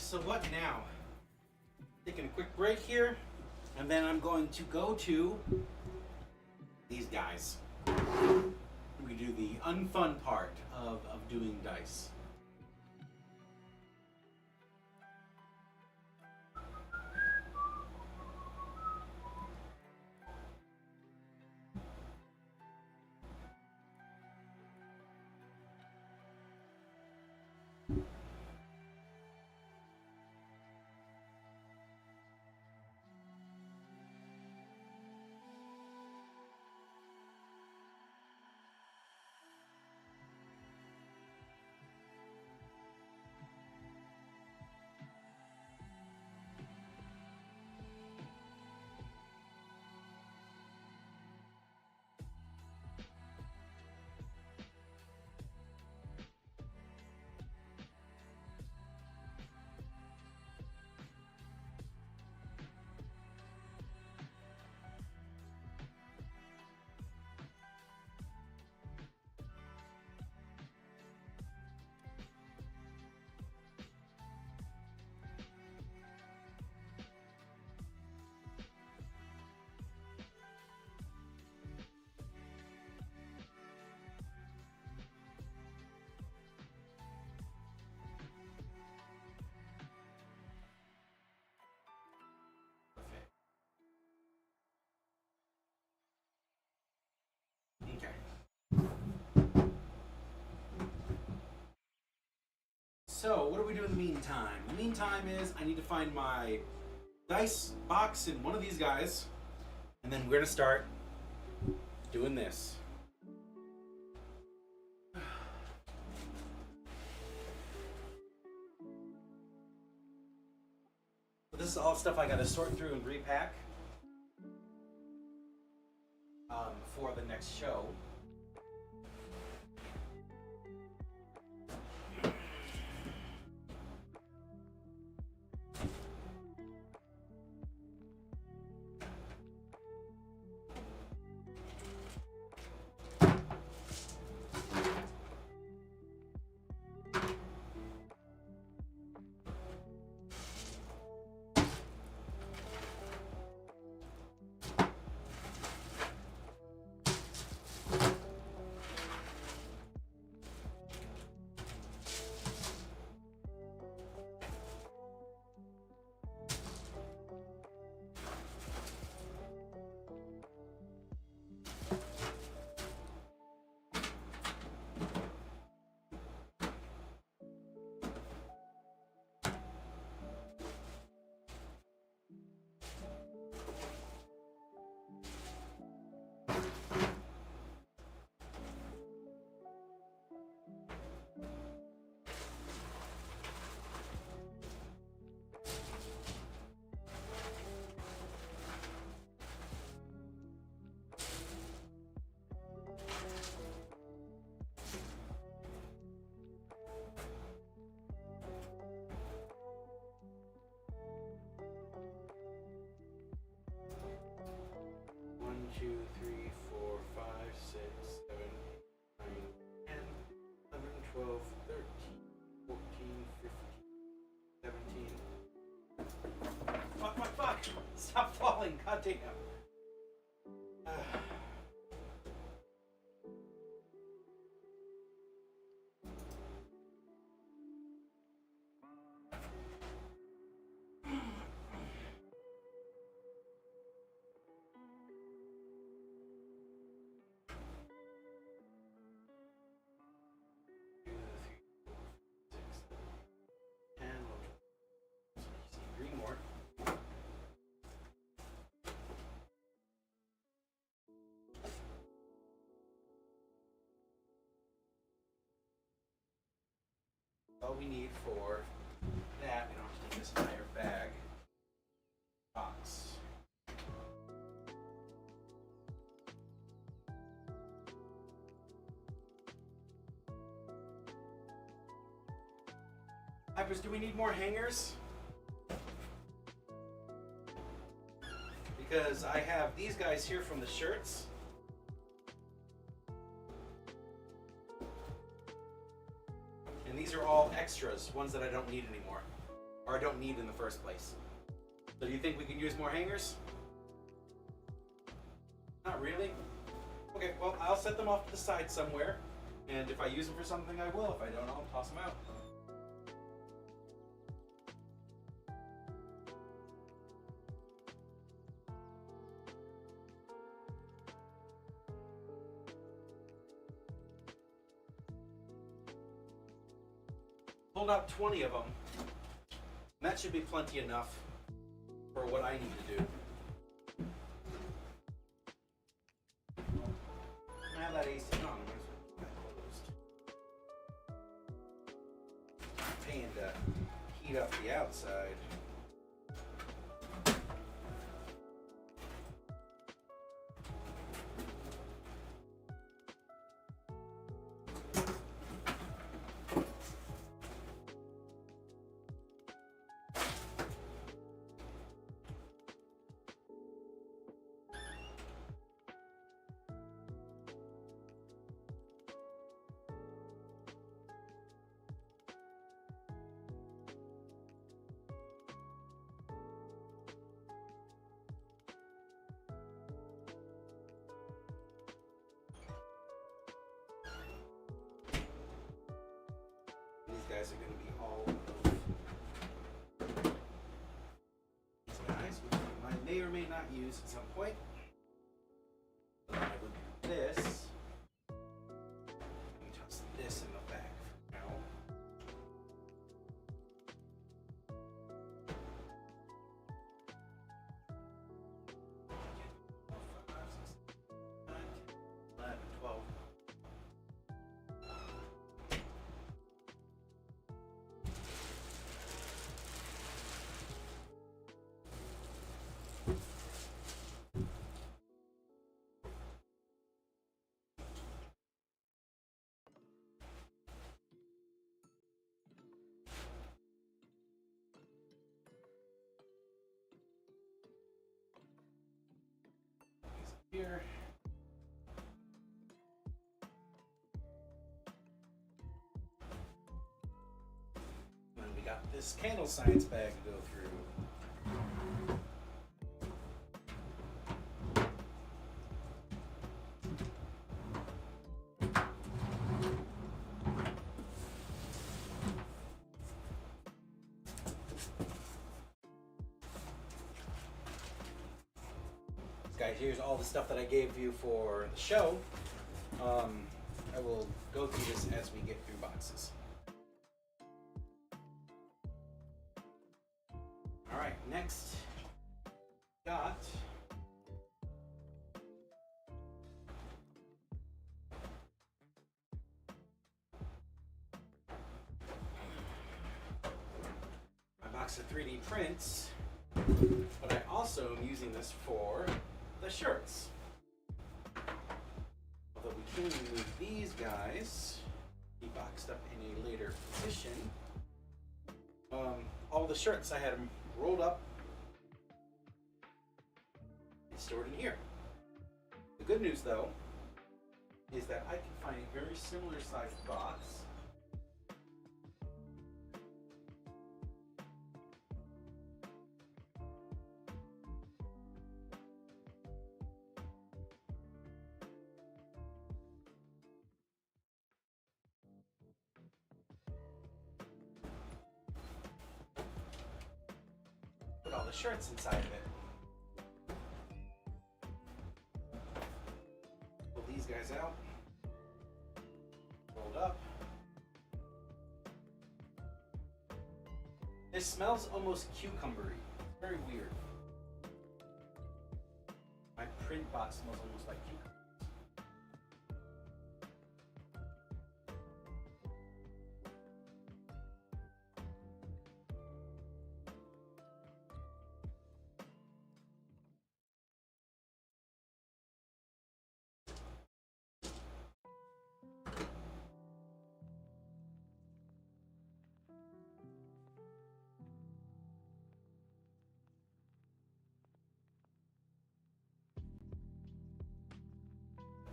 So what now? Taking a quick break here, and then I'm going to go to these guys. We do the unfun part of doing dice. Okay. So, what do we do in the meantime? The meantime is I need to find my dice box in one of these guys, and then we're gonna start doing this. This is all stuff I gotta sort through and repack for the next show. Two, three, four, five, six, 7, 8, 9, 10, 11, 12, 13, 14, 15, 17. Fuck, fuck, fuck! Stop falling, goddamn! All we need for that, we don't have to take this entire bag. Box. Hypers, do we need more hangers? Because I have these guys here from the shirts. And these are all extras, ones that I don't need anymore. or I don't need in the first place. So do you think we can use more hangers? Not really? Okay, well, I'll set them off to the side somewhere, and if I use them for something, I will. If I don't, I'll toss them out. Pulled out 20 of them. And that should be plenty enough for what I need to do. I have that AC on. I'm going to keep that closed. Paying to heat up the outside. Guys are going to be all of these guys, which I may or may not use at some point. So I would do this. Let me toss this in the back for now. Here. And then we got this candle science bag to go through. Guys, here's all the stuff that I gave you for the show. I will go through this as we get through boxes. Alright, next got my box of 3D prints, but I also am using this for the shirts. Although we can remove these guys, be boxed up in a later position. All the shirts I had them rolled up and stored in here. The good news though is that I can find a very similar sized box . Put all the shirts inside of it. Pull these guys out. Rolled up. This smells almost cucumbery. Very weird. My print box smells almost like cucumber.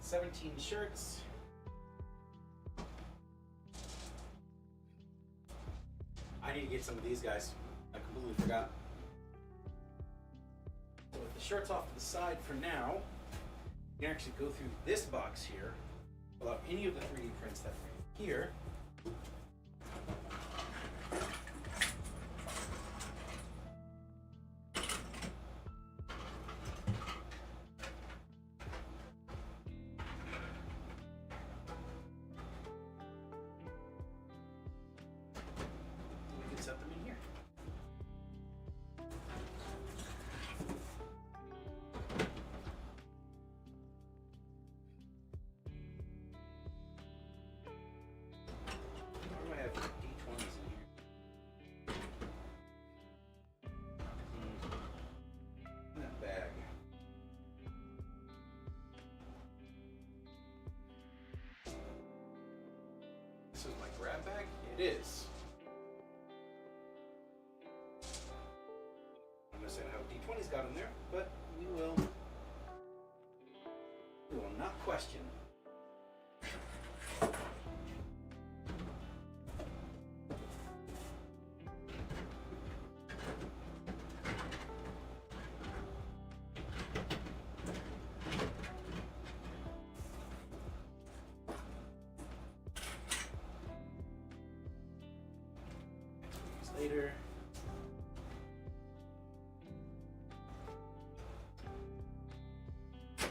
$17 shirts. I need to get some of these guys. completely forgot. So with the shirts off to the side for now, you can actually go through this box here, pull out any of the 3D prints that are here. We can set them in here. Why do I have D20s in here? In that bag. This is my grab bag? It is. I'm gonna say how D20s got in there, but we will not question. Later. I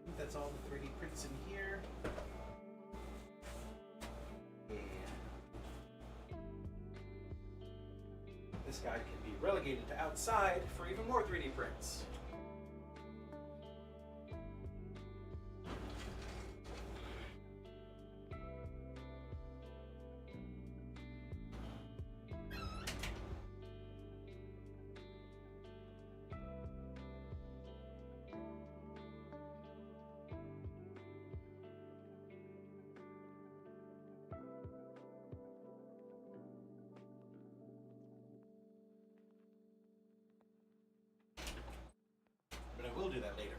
think that's all the 3D prints in here. This guy can be relegated to outside for even more 3D prints. But I will do that later.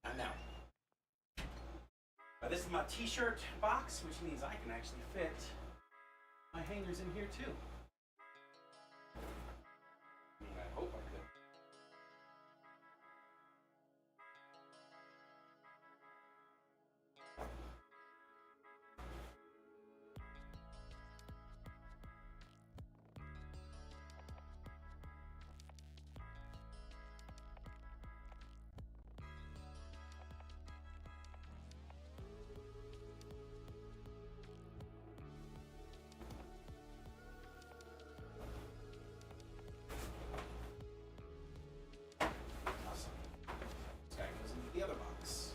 Not now. This is my t-shirt box, which means I can actually fit my hangers in here too. I mean, I hope I could. Awesome. This guy goes into the other box.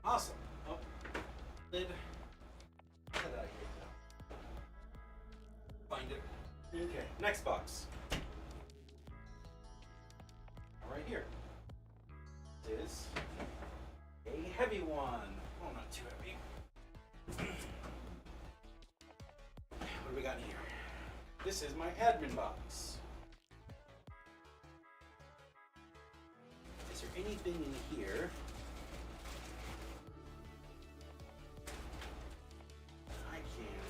Awesome. Oh, lid. Get that out of here. Find it. Okay, next box. Right here. It is a heavy one. Oh, not too heavy. What do we got in here? This is my admin box. Is there anything in here I can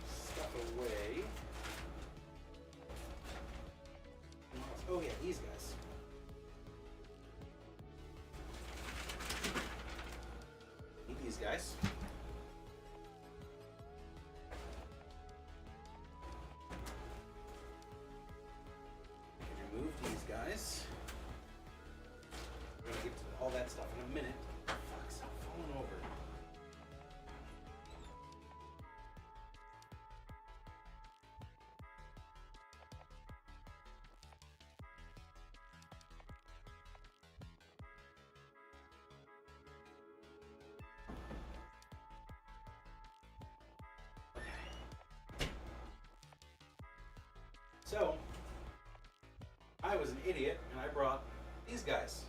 stuff away? Oh yeah, these guys. Need these guys. Can remove these guys. We're gonna get to all that stuff in a minute. Fuck, stop falling over. So, I was an idiot and I brought these guys.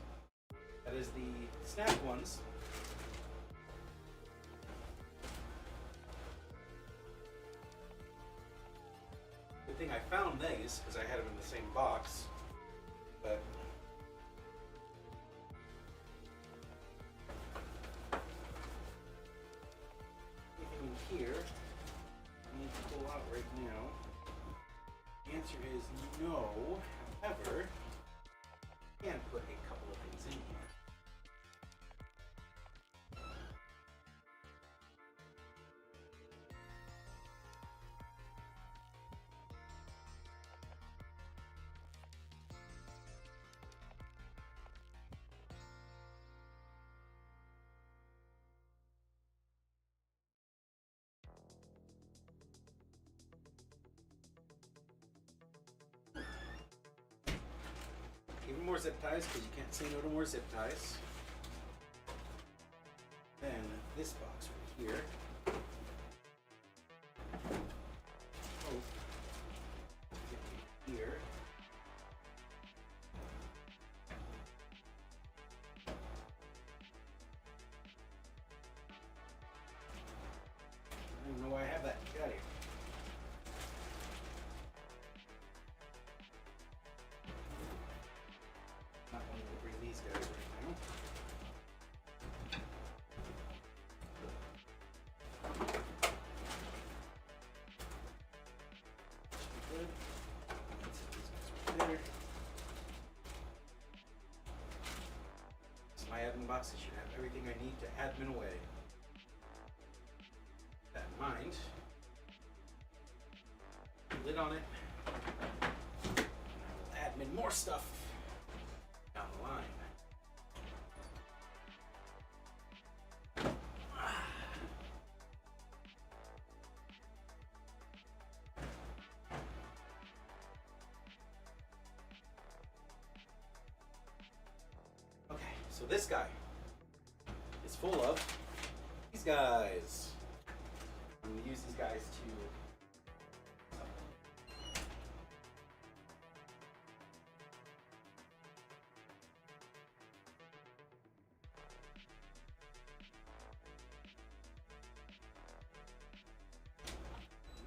That is the snap ones. Good thing I found these because I had them in the same box. But anything in here I need to pull out right now? The answer is no. However, I can put a couple of things in here. Even more zip ties, because you can't say no to more zip ties. Then this box right here. Oh, here. I don't even know why I have that. Get out of here. Not wanting to bring these guys right now. Should be good. Let's set these guys right there. This is my admin box. It should have everything I need to admin away. With that in mind, lid on it. And I will admin more stuff down the line. Okay, so this guy is full of these guys. I'm going to use these guys to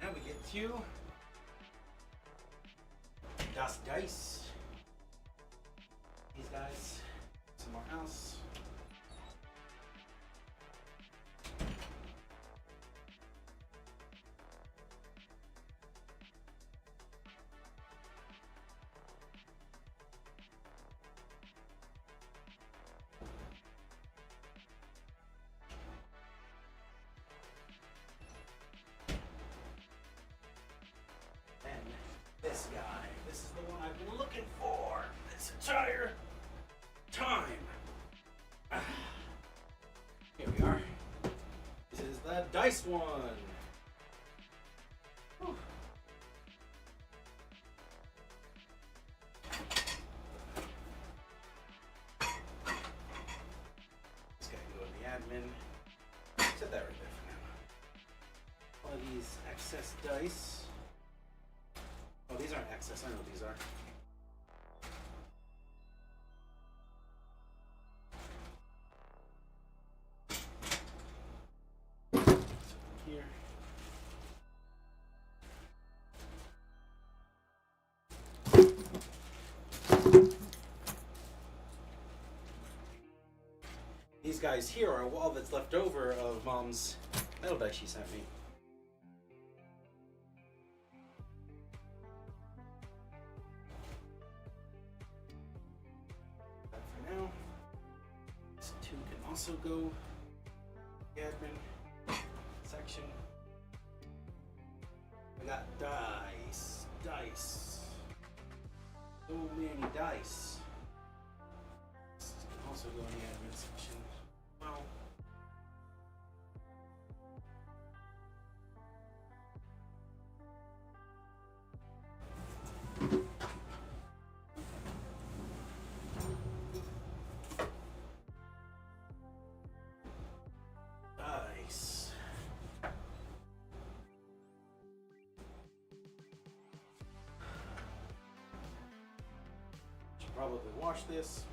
now we get to Das Dice. These guys somewhere else. This guy. This is the one I've been looking for this entire time. Here we are. This is the dice one. Whew. This guy can go in the admin. Set that right there for now. All of these excess dice. Oh, these aren't excess. I know what these are. Here. These guys here are all that's left over of Mom's metal dice she sent me. Also go the admin section. I got dice. So many dice. This can also go in the admin section. Well, probably wash this.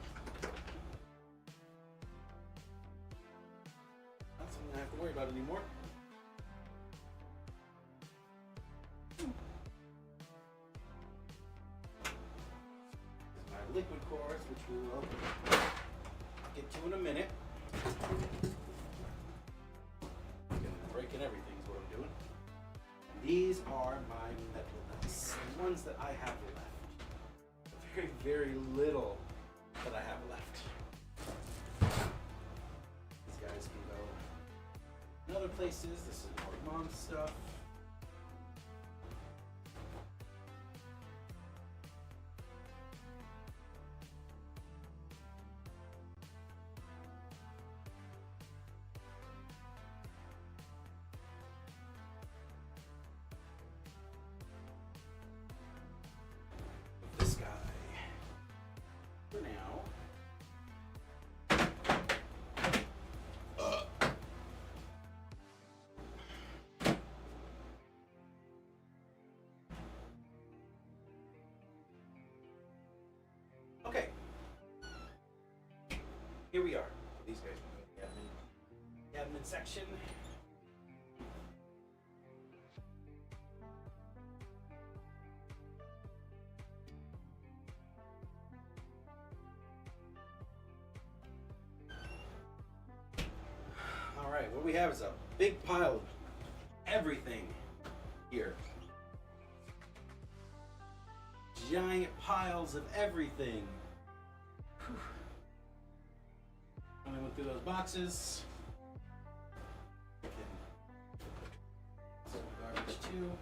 Not something I have to worry about anymore. My liquid cores, which we will get to in a minute. Breaking everything is what I'm doing. And these are my metal dice, the ones that I have left. Very, very little that I have left. These guys can go in other places. This is more mom stuff. This guy for now. Okay. Here we are. These guys can go to the admin section. All right, what we have is a big pile of everything here. Giant piles of everything. Whew. I went through those boxes. Some garbage too.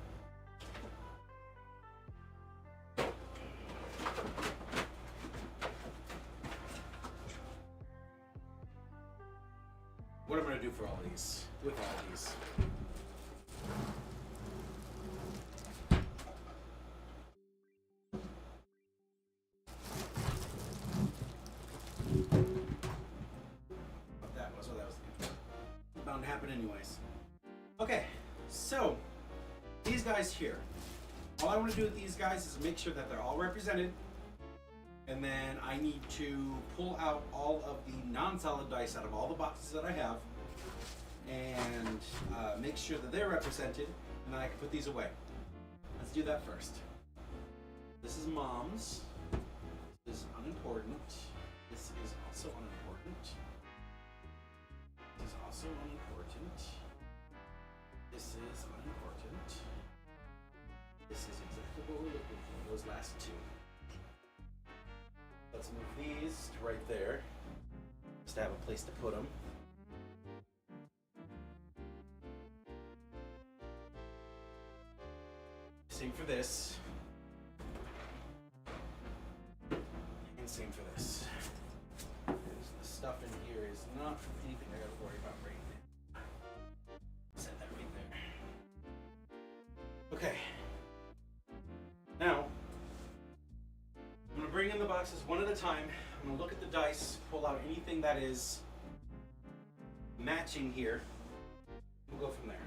What I'm going to do for all these, with all these. That was bound to happen anyways. Okay, so these guys here. All I want to do with these guys is make sure that they're all represented. And then I need to pull out all of the non-solid dice out of all the boxes that I have and make sure that they're represented, and then I can put these away. Let's do that first. This is Mom's. This is unimportant. This is also unimportant. This is also unimportant. This is unimportant. This is exactly what we're looking for, those last two. Let's move these to right there, just to have a place to put them. Same for this. And same for this. Because the stuff in here is not anything I gotta worry about right now. Set that right there. Okay. Now, I'm going to bring in the boxes one at a time. I'm going to look at the dice, pull out anything that is matching here. We'll go from there.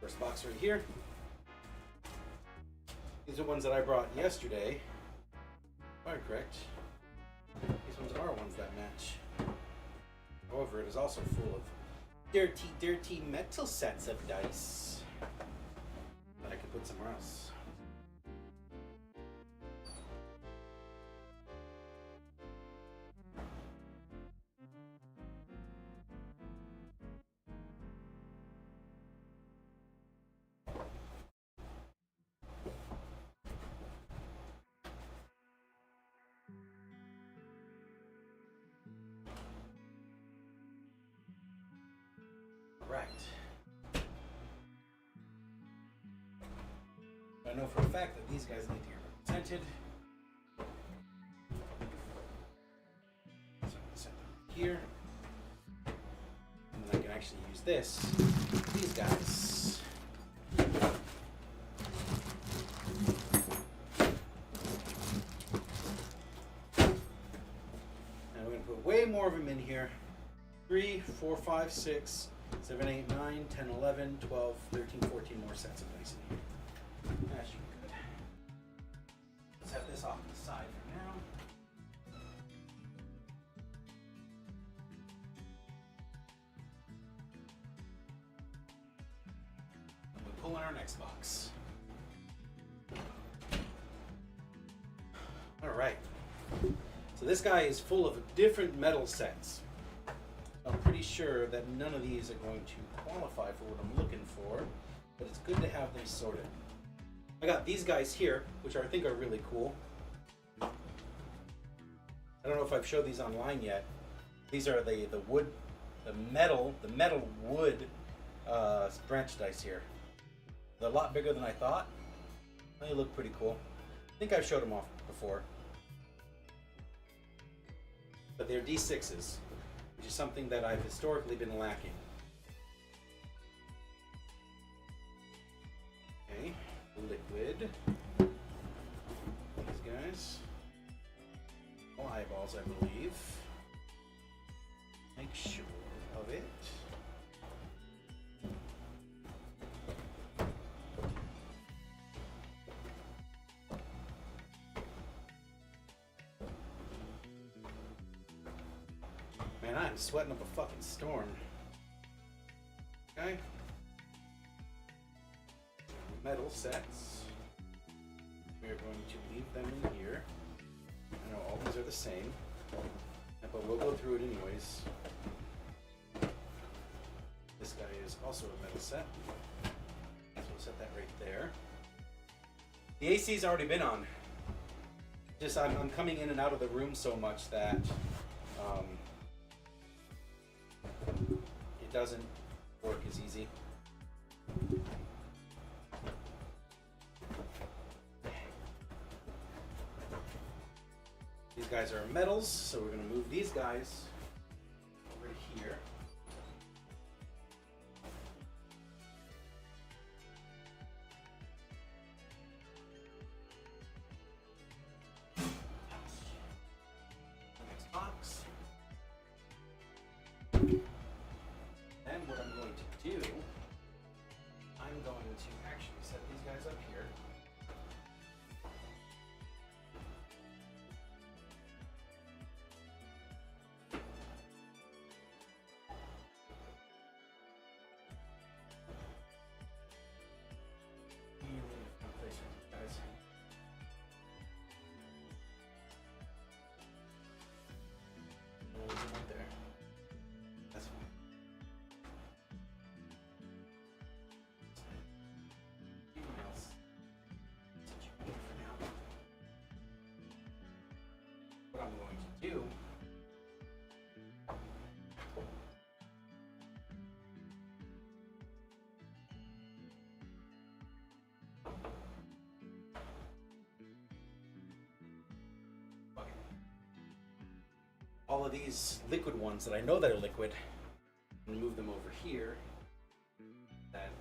First box right here. These are ones that I brought yesterday. If I'm correct. These ones are ones that match. However, it is also full of dirty, dirty metal sets of dice that I could put somewhere else. Right. I know for a fact that these guys need to get represented. So I'm going to set them here. And then I can actually use this, these guys. And we're going to put way more of them in here 3, 4, 5, 6, 7, 8, 9, 10, 11, 12, 13, 14 more sets of dice in here. That should be good. Set this off to the side for now. And we'll pull in our next box. Alright. So this guy is full of different metal sets. I'm pretty sure that none of these are going to qualify for what I'm looking for, but it's good to have them sorted. I got these guys here, which I think are really cool. I don't know if I've showed these online yet. These are the wood, the metal wood branch dice here. They're a lot bigger than I thought. They look pretty cool. I think I've showed them off before. But they're D6s, which is something that I've historically been lacking. Okay, liquid. These guys. All eyeballs, I believe. Make sure of it. Man, I'm sweating up a fucking storm. Okay. Metal sets. We are going to leave them in here. I know all these are the same, but we'll go through it anyways. This guy is also a metal set. So we'll set that right there. The AC's already been on. Just I'm coming in and out of the room so much that it doesn't work as easy. These guys are metals, so we're going to move these guys over here. Next box. Then what I'm going to do, I'm going to actually set these guys up here. What I'm going to do all of these liquid ones that I know that are liquid, I'm going to move them over here. That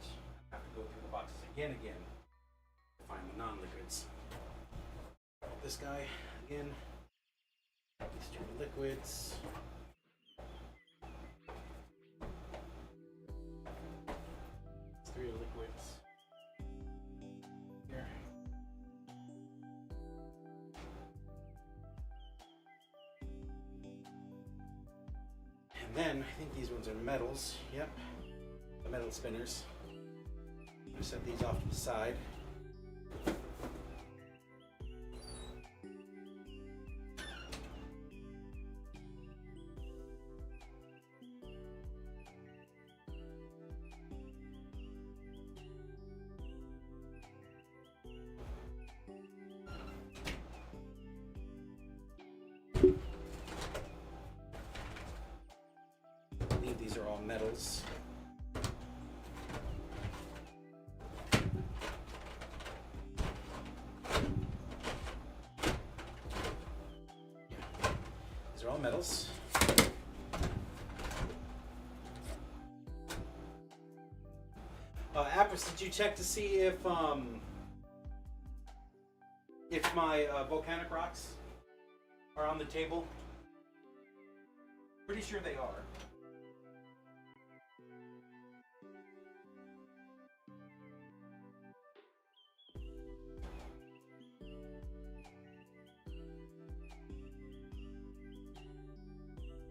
I have to go through the boxes again to find the non-liquids. This guy again. These two liquids. Three liquids. Here. And then I think these ones are metals. Yep. The metal spinners. I'm gonna set these off to the side. I believe these are all metals. These are all metals. Apris, did you check to see if my volcanic rocks are on the table? Pretty sure they are.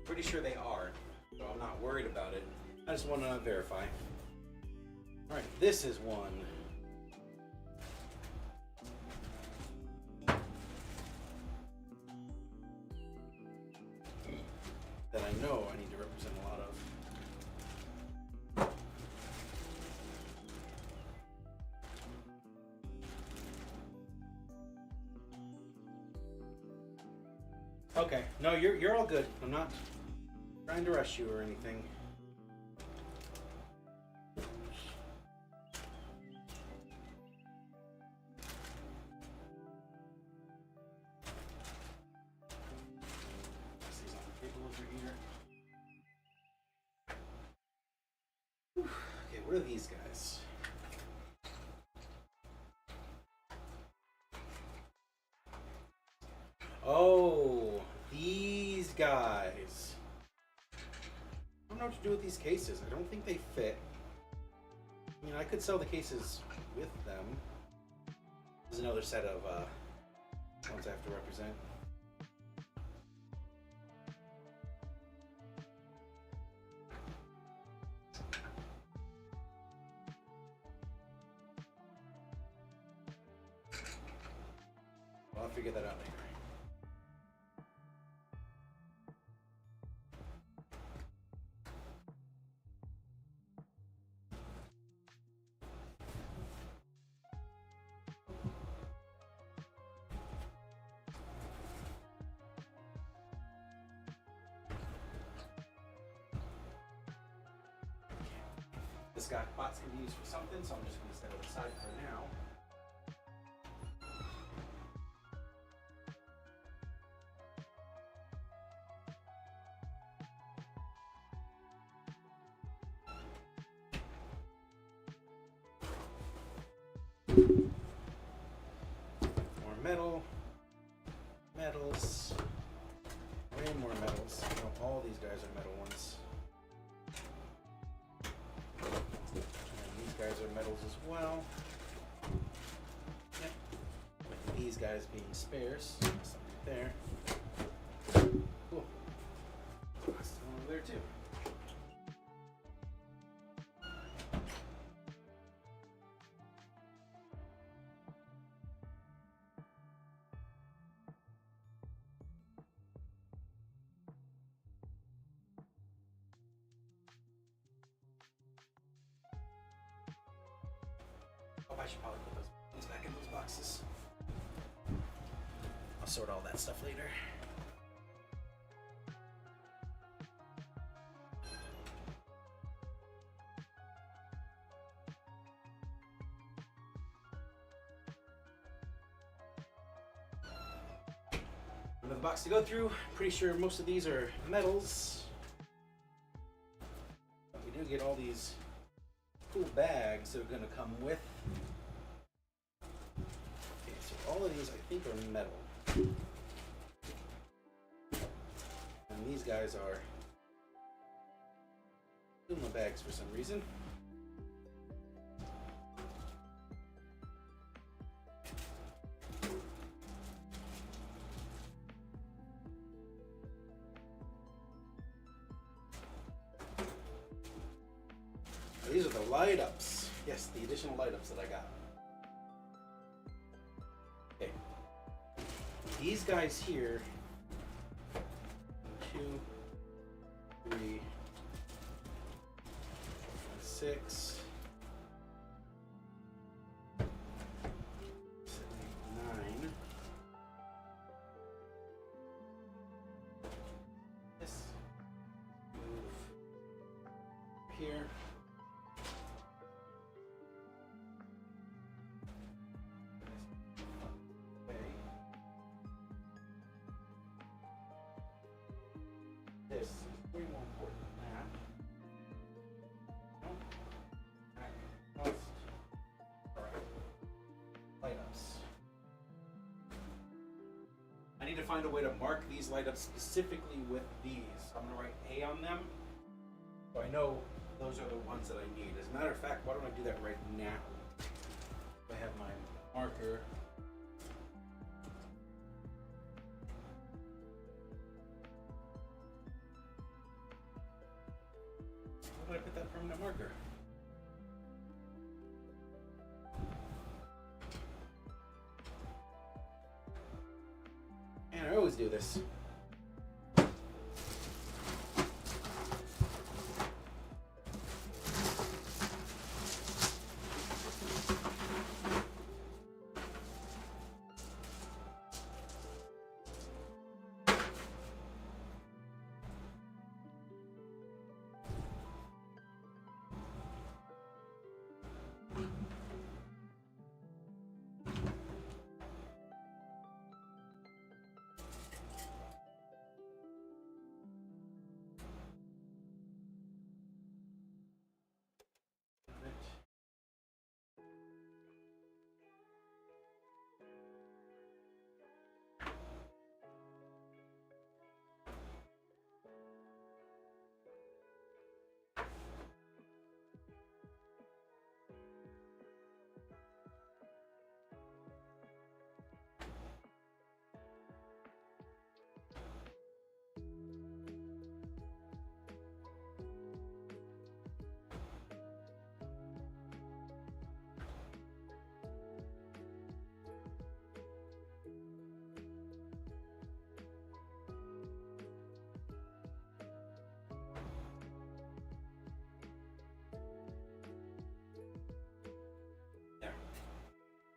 pretty sure they are, so I'm not worried about it. I just want to verify. Alright, this is one. That I know I need to represent a lot of. Okay, no, you're all good. I'm not trying to rush you or anything. These on the table over here. Whew. Okay, what are these guys? Oh, these guys. I don't know what to do with these cases. I don't think they fit. I mean, I could sell the cases with them. There's another set of ones I have to represent. Well, I'll figure that out later. This guy bots can be used for something, so I'm just going to set it aside for now. More metal, metals, way more metals. You know, all these guys are metal ones. Guys are metals as well. Yep. With these guys being spares. Something there. Cool. Last one over there too. I should probably put those back in those boxes. I'll sort all that stuff later. Another box to go through. Pretty sure most of these are metals. But we do get all these cool bags that are going to come with. Okay, so all of these I think are metal. And these guys are in my bags for some reason. These are the light ups. Yes, the additional light ups that I got. Okay. These guys here. 2, 3, 6, 7, 8, 9. This move here. This is way more important than that. No. That must. Alright. Light ups. I need to find a way to mark these light ups specifically with these. I'm going to write A on them. So I know those are the ones that I need. As a matter of fact, why don't I do that right now? I have my marker. How did I put that permanent marker? And I always do this.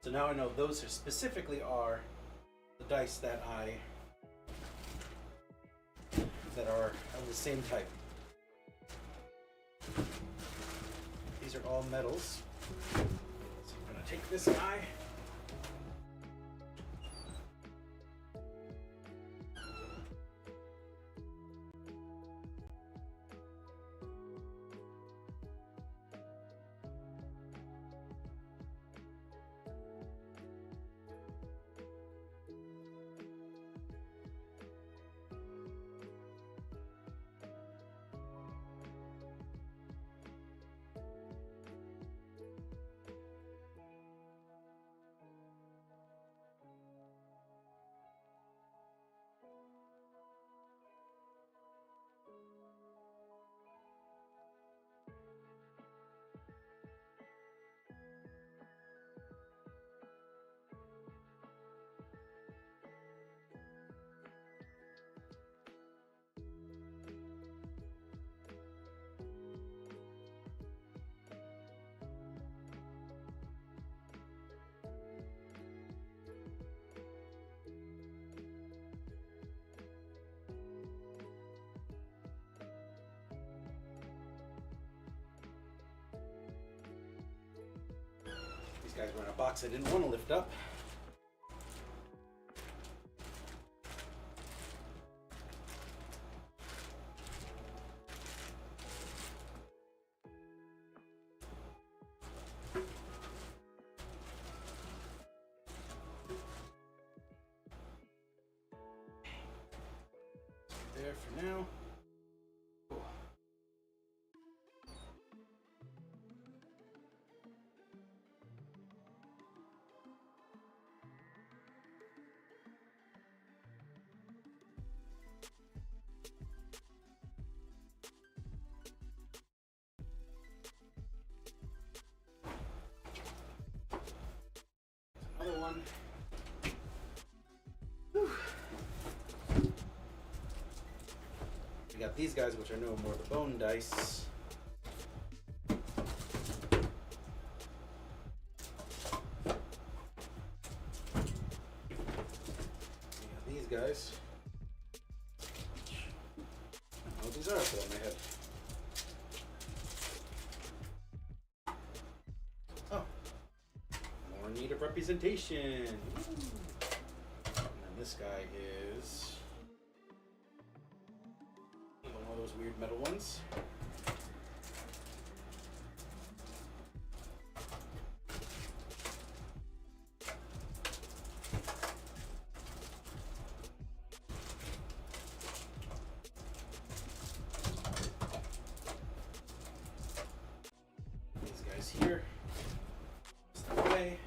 So now I know those specifically are the dice that are of the same type. These are all metals. So I'm gonna take this guy. These guys were in a box I didn't want to lift up. There for now. Cool. Another one. Whew. We got these guys, which I know more the bone dice. We got these guys. I don't know what these are off the top of my head. Oh. More need of representation. And then this guy is one of those weird metal ones. These guys here. Step away.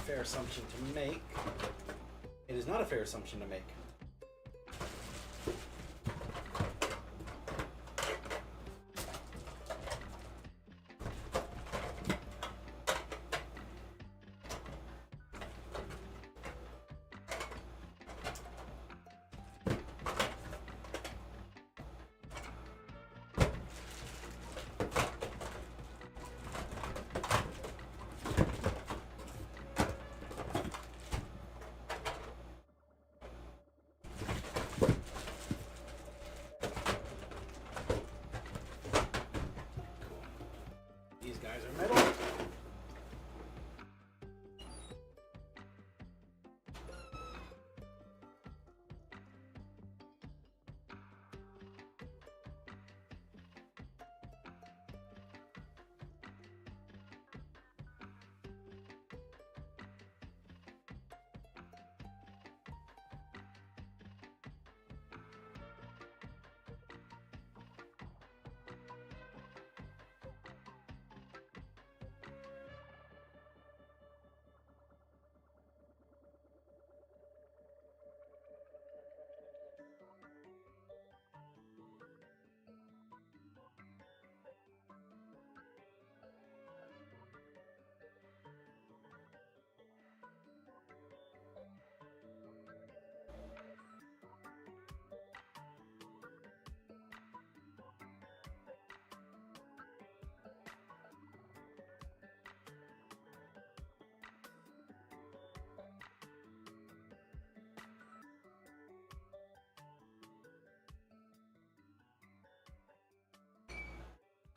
fair assumption to make. It is not a fair assumption to make. These guys are metal.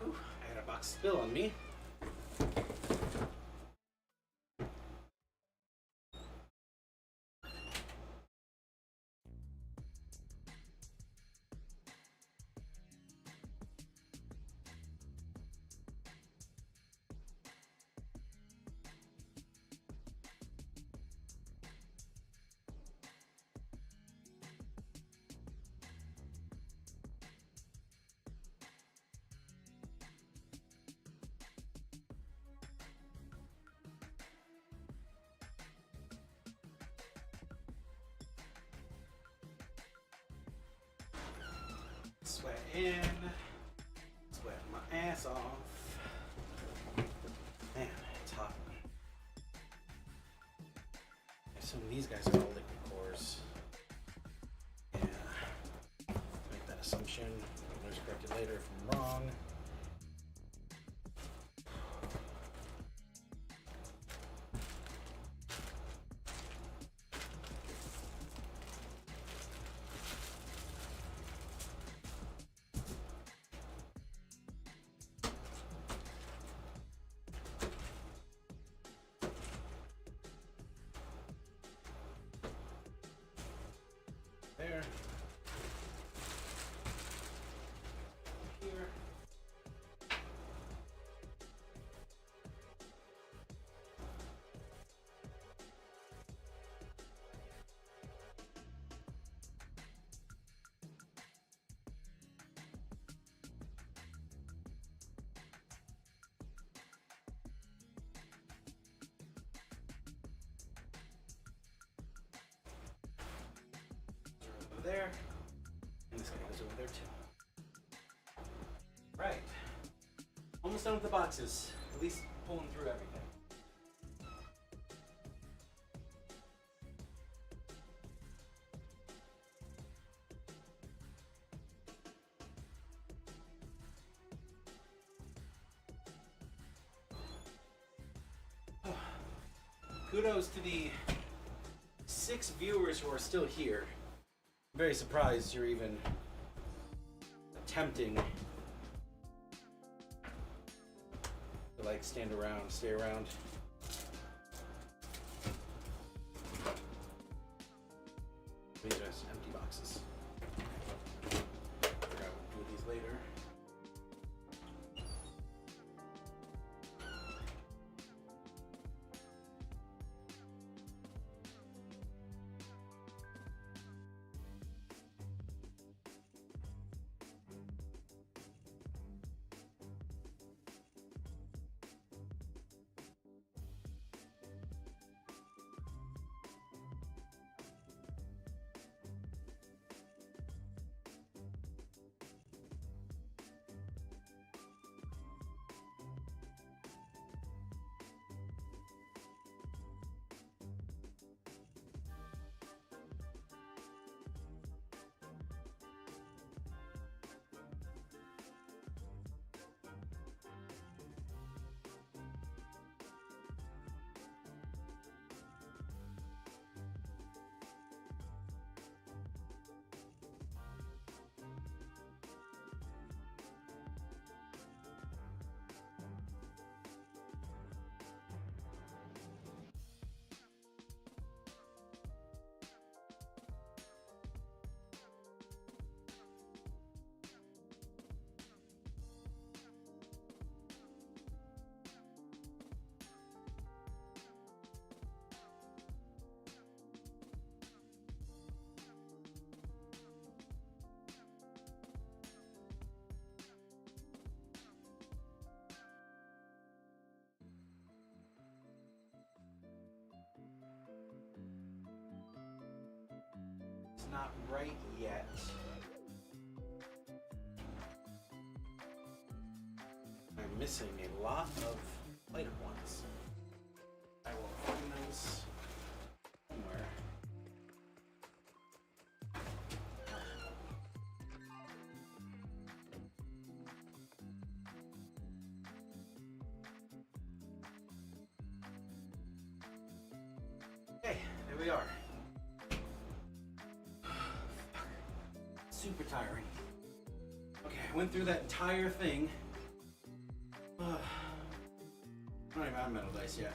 Ooh, I had a box spill on me. Sweat in, sweat my ass off. Man, it's hot. I assume these guys are all liquid cores. Yeah, make that assumption. I'll just correct it later if I'm wrong. There. Here. Over there. And this guy goes over there too. Right. Almost done with the boxes. At least pulling through everything. Kudos to the 6 viewers who are still here. I'm very surprised you're even attempting to like stand around, stay around. These are just empty boxes. Forgot we'll do these later. not right yet. I'm missing a lot of lighter ones. I will find those somewhere. Okay, there we are. Super tiring. Okay, I went through that entire thing. I don't even have metal dice yet.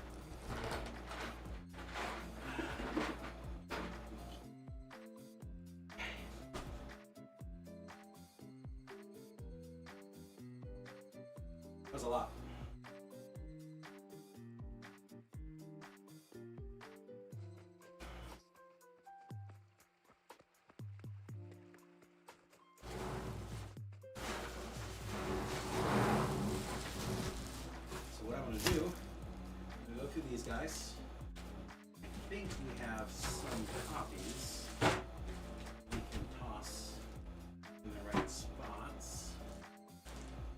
That was a lot. These guys. I think we have some copies we can toss in the right spots.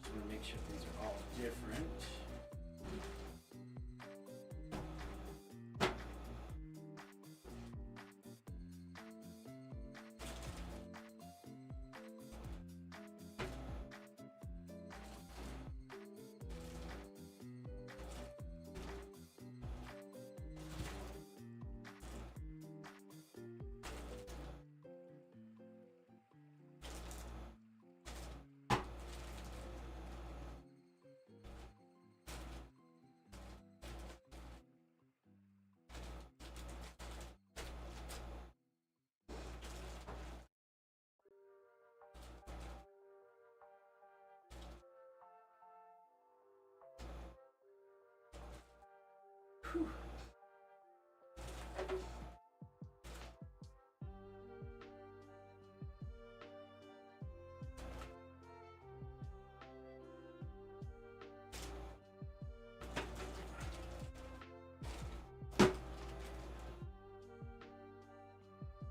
Just want to make sure these are all different. Whew.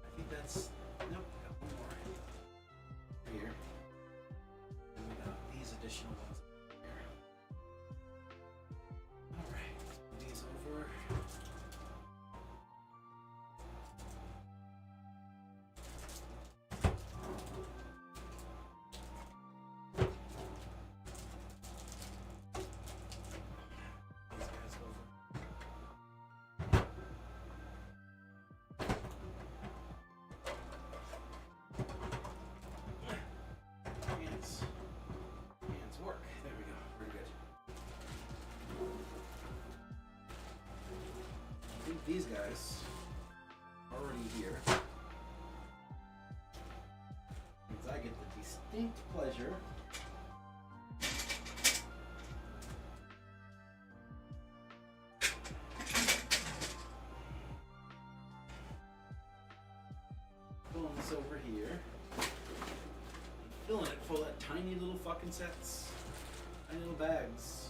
I think that's, nope, we got one more here. And we got these additional ones here. Alright, move these over. These guys over. Hands work. There we go. Pretty good. I think these guys are already here. Because I get the distinct pleasure pulling this over here. Filling it full of tiny little fucking sets. Tiny little bags.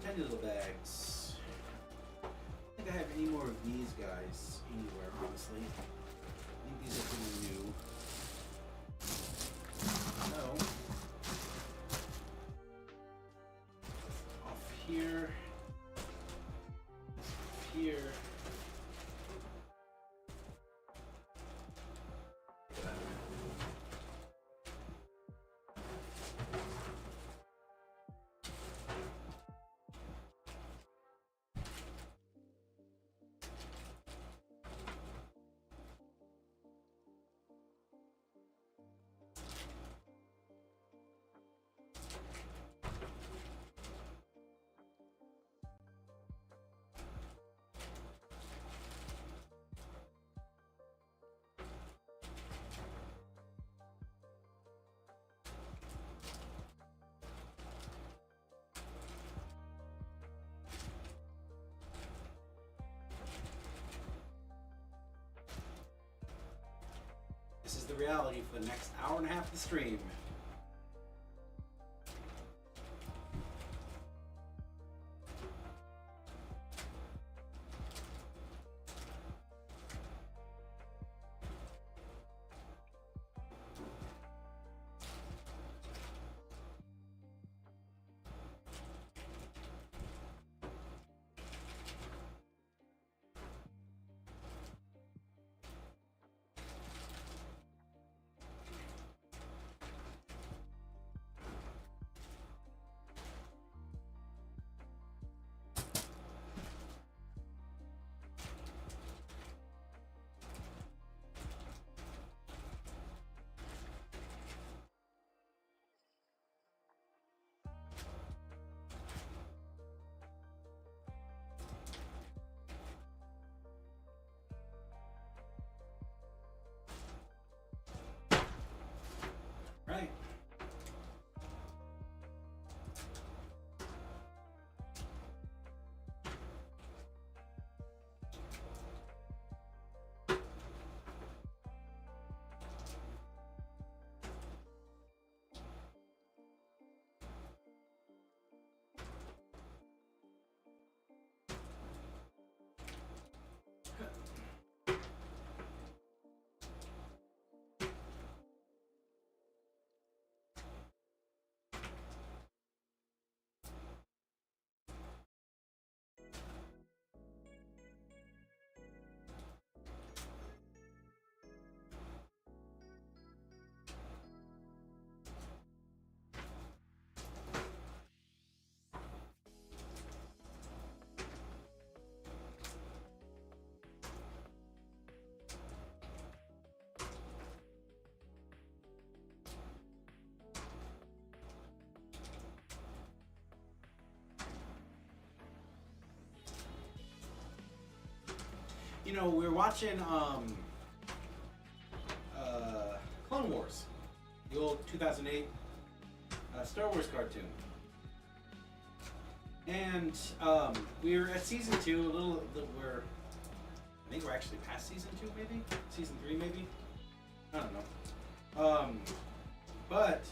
Tiny little bags. I don't think I have any more of these guys anywhere, honestly. I think these are pretty new. So, off here. Here. This is the reality for the next hour and a half of the stream. you know, we're watching Clone Wars, the old 2008 Star Wars cartoon. And we're at season 2, I think we're actually past season 2, maybe? Season 3, maybe? I don't know. But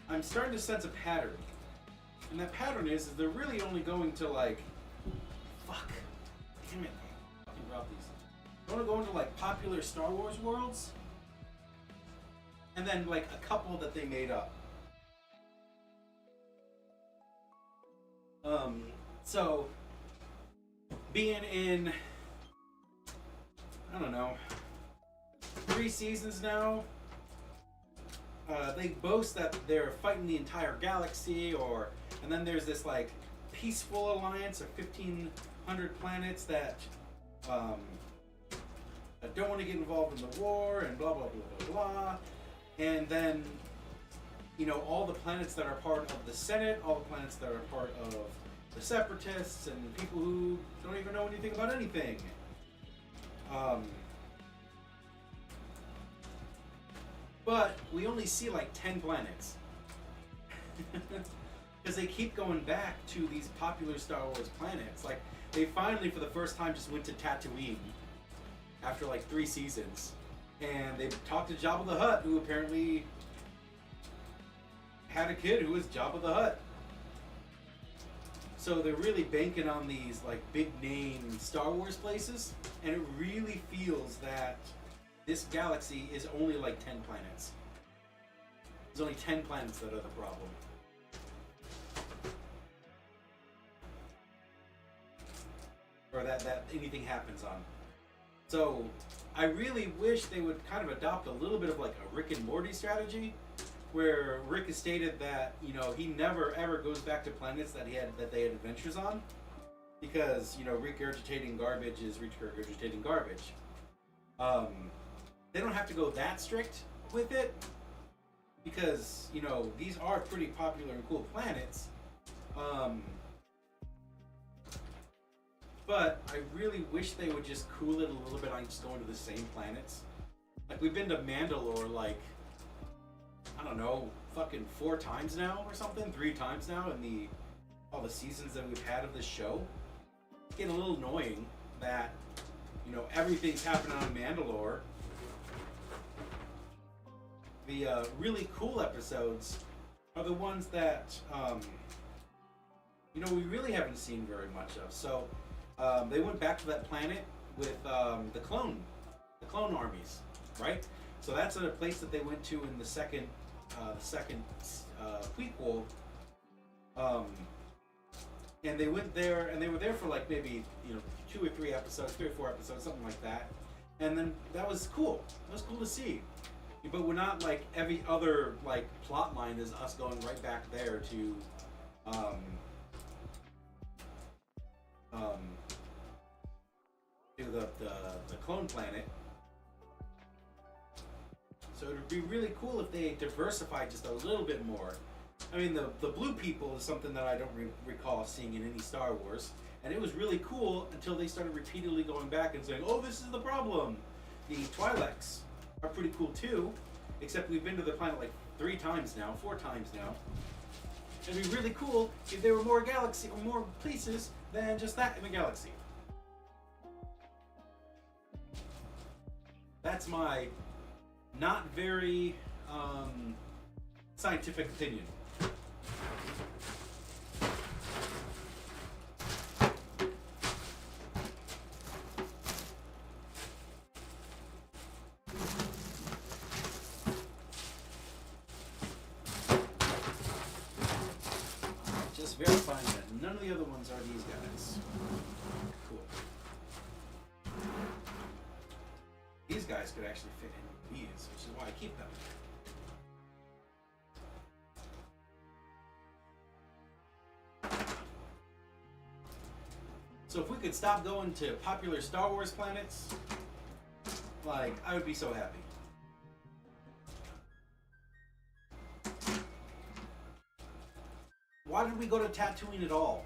I'm starting to sense a pattern. And that pattern is they're really only going to, like, fuck. Damn it. I fucking robbed these. They're only going to, like, popular Star Wars worlds. And then, like, a couple that they made up. So, being in, I don't know, 3 seasons now, they boast that they're fighting the entire galaxy, and then there's this, like, peaceful alliance of 1,500 planets that don't want to get involved in the war, and blah, blah, blah, blah, blah. And then, you know, all the planets that are part of the Senate, all the planets that are part of the Separatists, and people who don't even know anything about anything. But we only see like 10 planets. Because they keep going back to these popular Star Wars planets. Like, they finally, for the first time, just went to Tatooine after like 3 seasons. And they talked to Jabba the Hutt, who apparently had a kid who was Jabba the Hutt. So they're really banking on these like big name Star Wars places, and it really feels that this galaxy is only like 10 planets. There's only 10 planets that are the problem. Or that anything happens on. So I really wish they would kind of adopt a little bit of like a Rick and Morty strategy, where Rick has stated that, you know, he never ever goes back to planets that they had adventures on, because, you know, regurgitating garbage is regurgitating garbage. They don't have to go that strict with it, because, you know, these are pretty popular and cool planets. But I really wish they would just cool it a little bit on just going to the same planets. Like, we've been to Mandalore, like, I don't know, fucking 4 times now or something, 3 times now in all the seasons that we've had of this show. It's getting a little annoying that, you know, everything's happening on Mandalore. The really cool episodes are the ones that, you know, we really haven't seen very much of. So, they went back to that planet with the clone armies, right? So that's a place that they went to in the second prequel, and they went there, and they were there for like maybe, you know, 2 or 3 episodes, 3 or 4 episodes, something like that. And then that was cool. It was cool to see. But we're not like every other like plot line is us going right back there to the clone planet. So it would be really cool if they diversified just a little bit more. I mean, the blue people is something that I don't recall seeing in any Star Wars, and it was really cool until they started repeatedly going back and saying, "Oh, this is the problem." The Twi'leks are pretty cool too, except we've been to the planet like 3 times now, 4 times now. It'd be really cool if there were more galaxy or more places than just that in the galaxy. That's my not very scientific opinion. Just verifying that none of the other ones are these guys. Cool. These guys could actually fit in these, which is why I keep them. So if we could stop going to popular Star Wars planets, like, I would be so happy. Why did we go to Tatooine at all?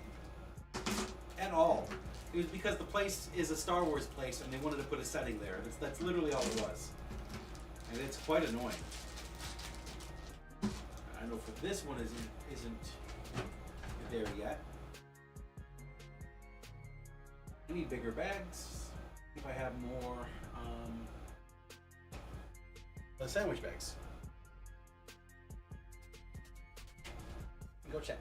At all. It was because the place is a Star Wars place and they wanted to put a setting there. That's literally all it was. And it's quite annoying. I know for this one isn't there yet. I need bigger bags. If I have more sandwich bags. Go check.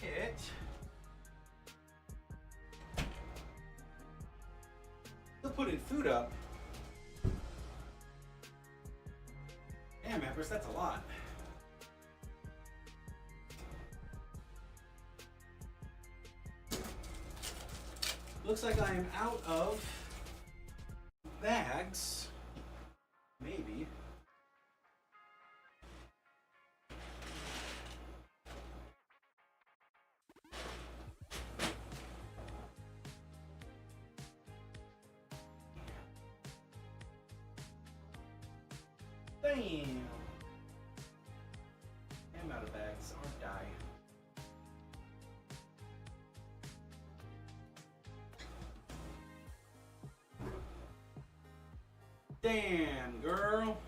It still putting food up. Damn, Empress, that's a lot. Looks like I am out of bags. Maybe. Damn! I'm out of bags, aren't I? Damn, girl!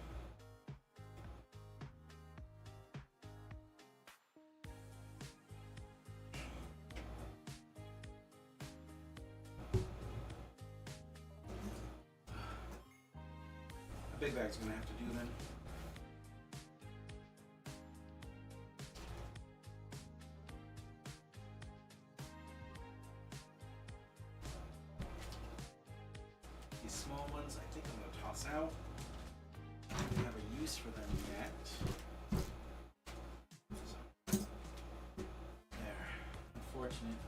A big bag's gonna have to do then. These small ones, I think I'm gonna toss out. I don't have a use for them yet. There. Unfortunate.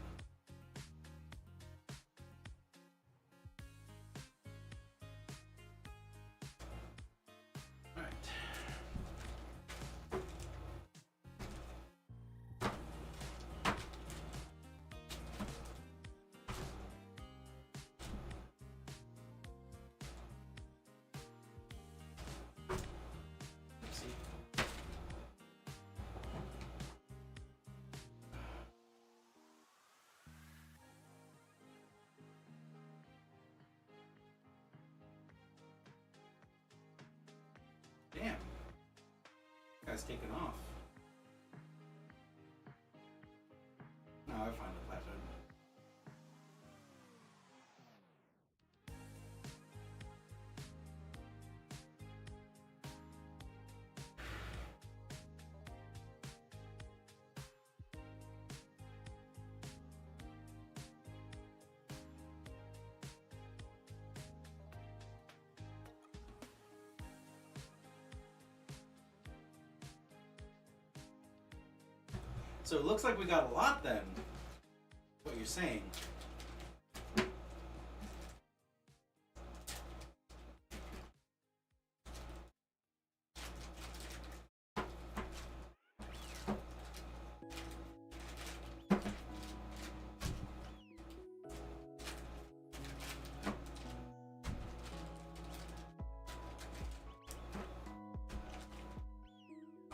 Alright. Let's see. Damn. Guy's taking off. No, I find the plateau. So it looks like we got a lot then. What you're saying.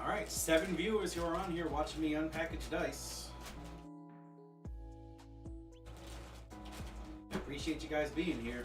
Alright, 7 viewers who are on here watching me unpackage dice. I appreciate you guys being here.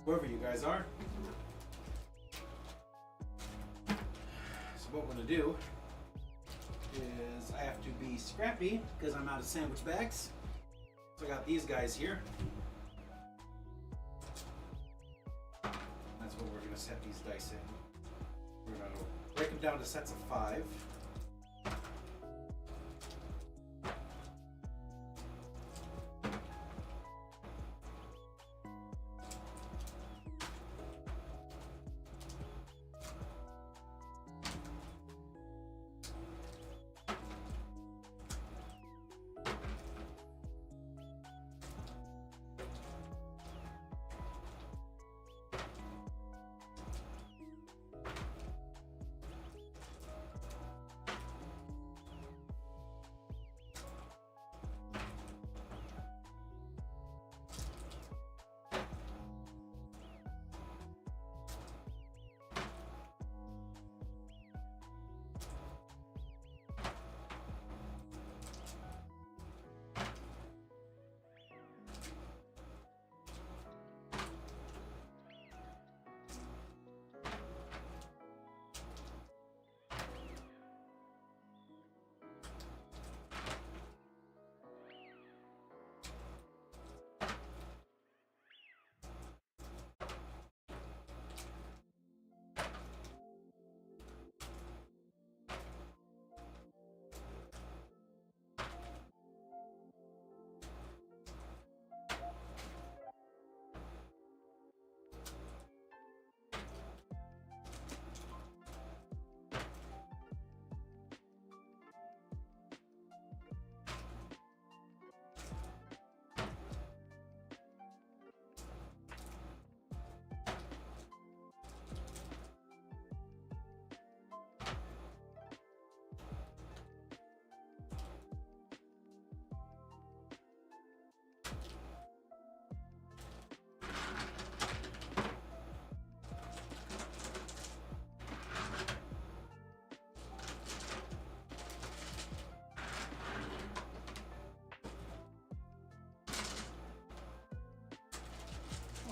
Whoever you guys are. So what we're gonna do is I have to be scrappy because I'm out of sandwich bags. So I got these guys here. That's what we're gonna set these dice in. We're gonna break them down to sets of 5.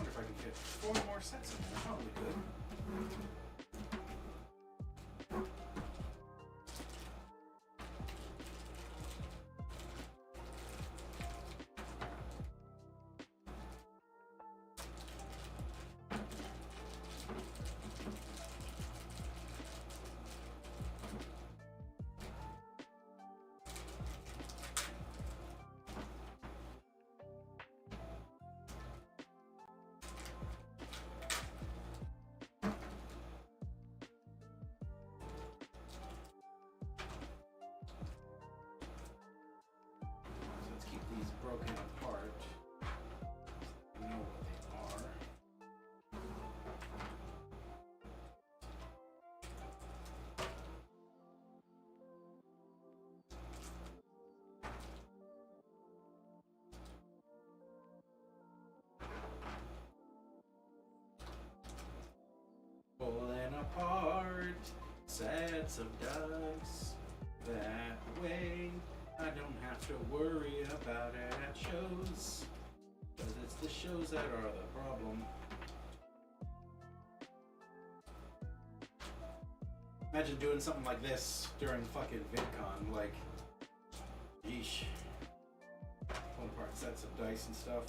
If I can fit 4 more sets in there, probably could. Broken apart. We know what they are. Pulling apart sets of dice. That way I don't have to worry about it at shows, because it's the shows that are the problem. Imagine doing something like this during fucking VidCon, like, yeesh. the dice and stuff.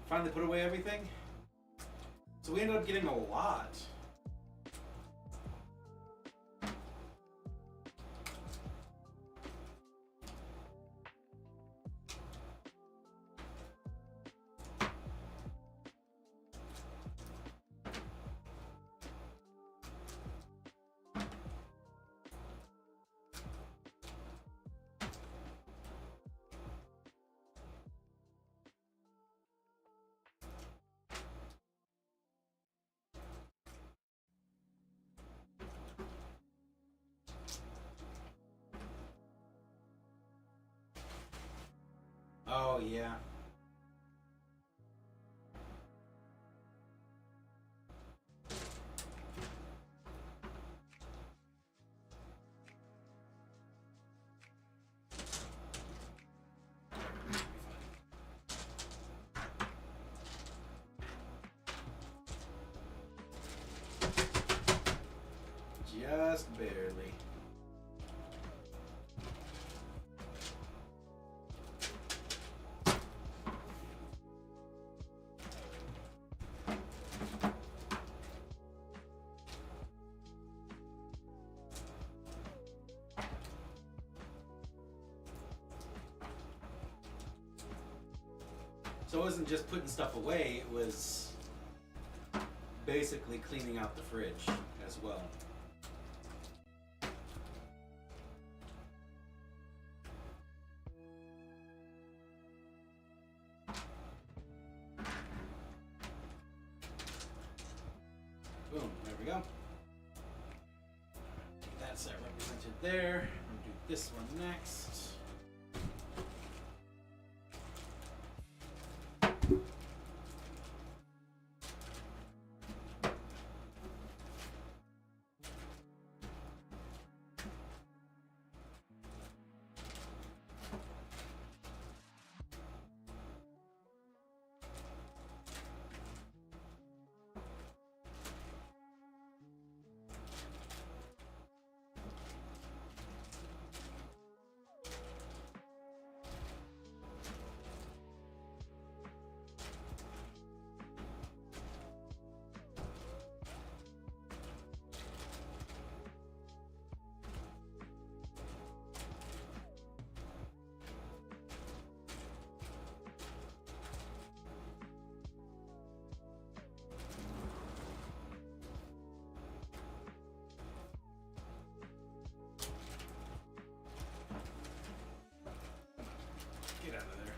Finally put away everything. So we ended up getting a lot. Oh, yeah. Just barely. So it wasn't just putting stuff away, it was basically cleaning out the fridge as well. Boom, there we go. That's that represented there. We'll do this one next. Get out of there.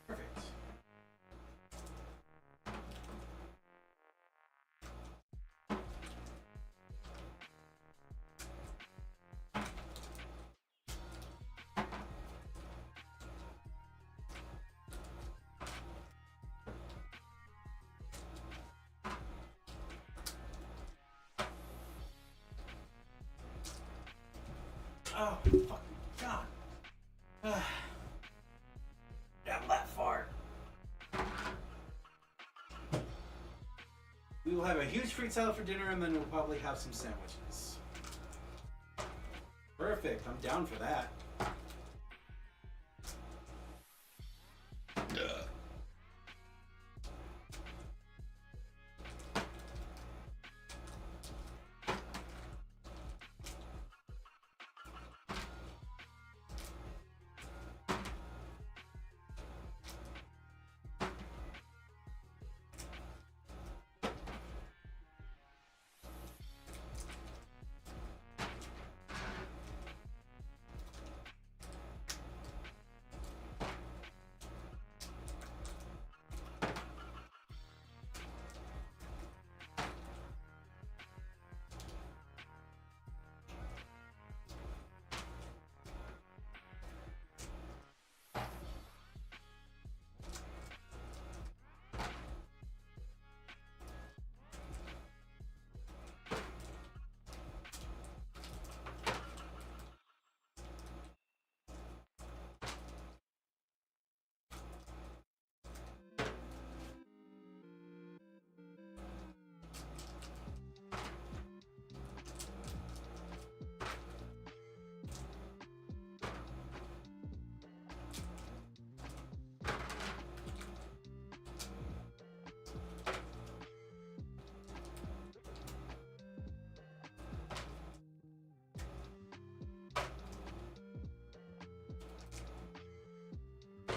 Perfect. Oh, fucking God. Down that far. we will have a huge fruit salad for dinner, and then we'll probably have some sandwiches. Perfect. I'm down for that.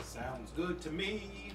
Sounds good to me.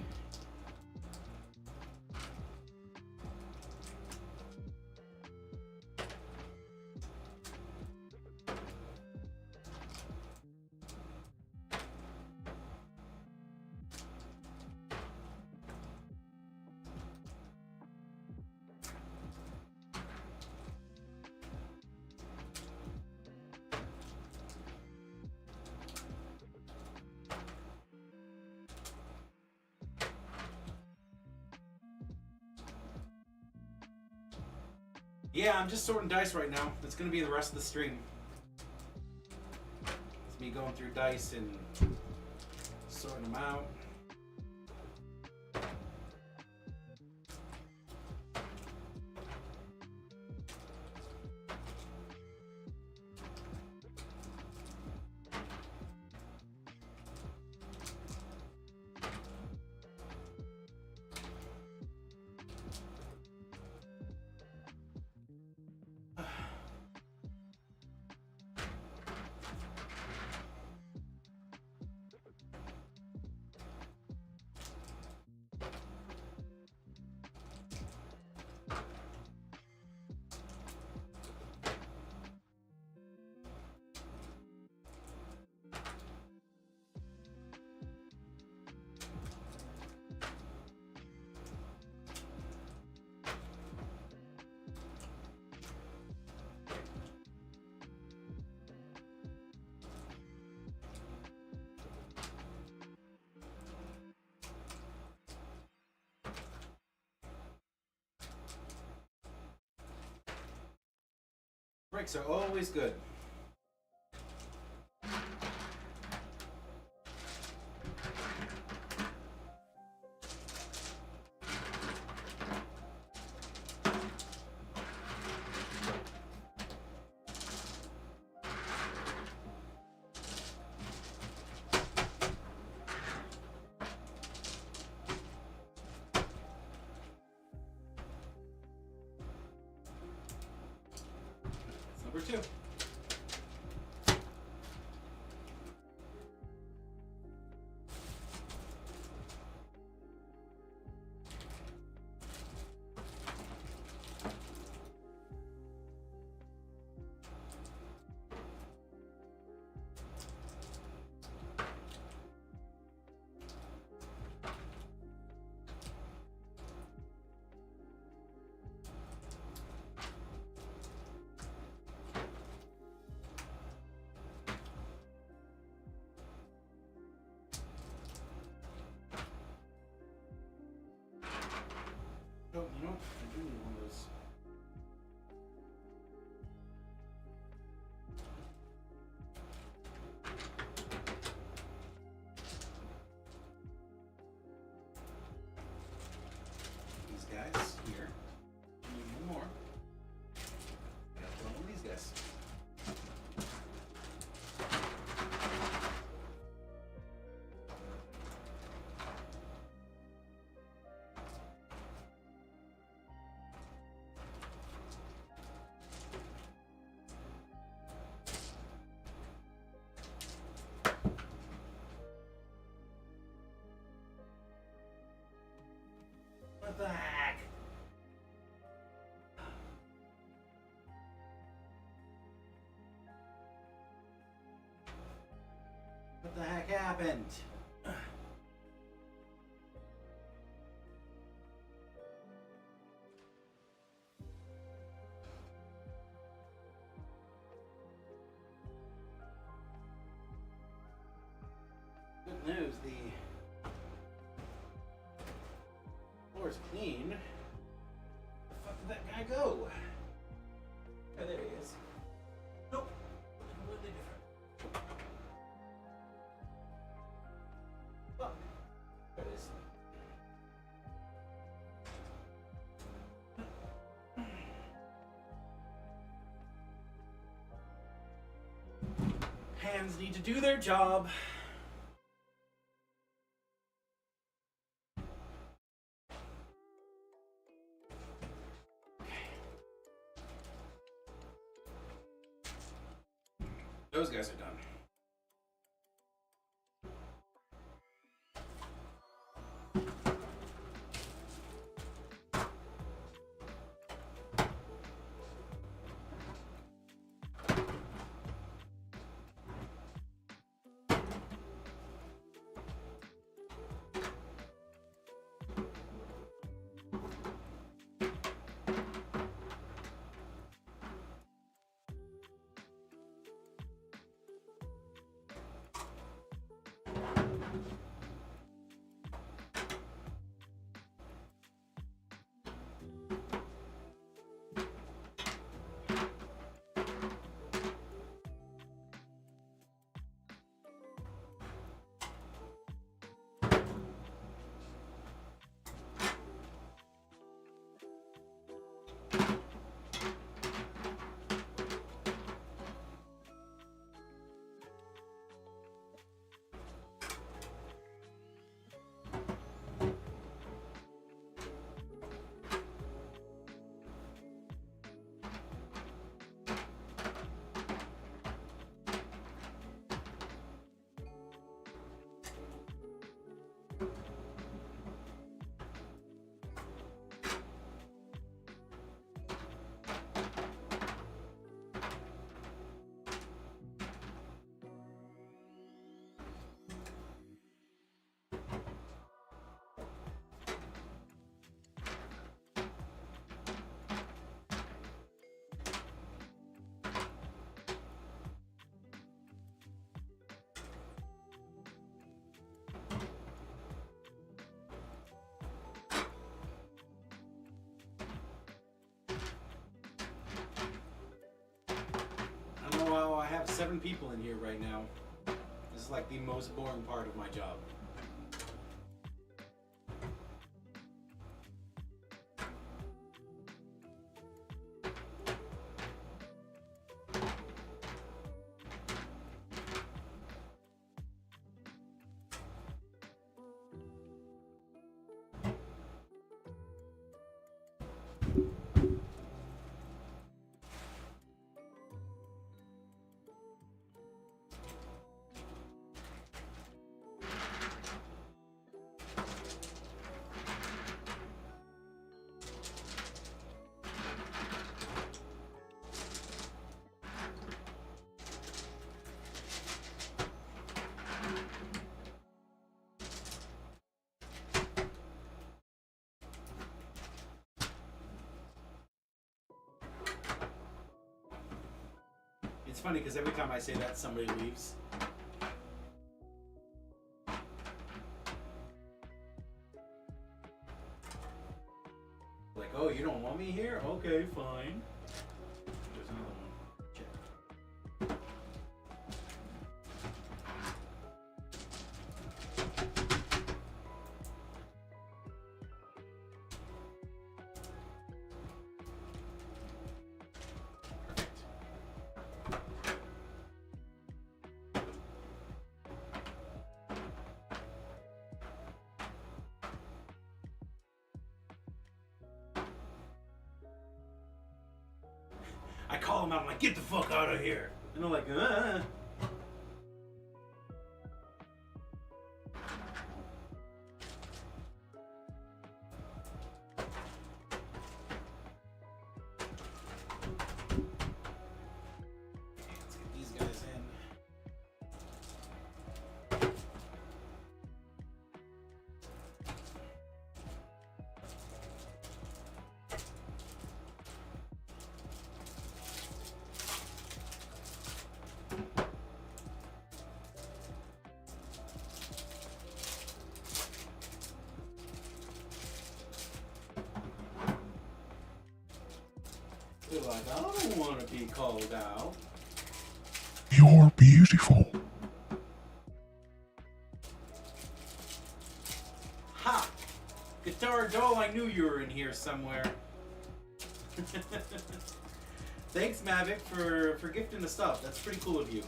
Yeah, I'm just sorting dice right now. It's gonna be the rest of the stream. It's me going through dice and sorting them out. Breaks are always good. Number 2. What the heck? What the heck happened? Good news, the floor is clean. Where the fuck did that guy go? Oh, there he is. Nope. Completely different. Fuck. There it is. Hands need to do their job. Those guys are done. I don't know how I have 7 people in here right now. This is like the most boring part of my job. It's funny because every time I say that, somebody leaves. Like, oh, you don't want me here? Okay, fine. There's another one. Check. I call them out, I'm like, get the fuck out of here. And they're like, They're like, I don't want to be called out. You're beautiful. Ha! Guitar Doll, I knew you were in here somewhere. Thanks, Mavic, for gifting the stuff. That's pretty cool of you.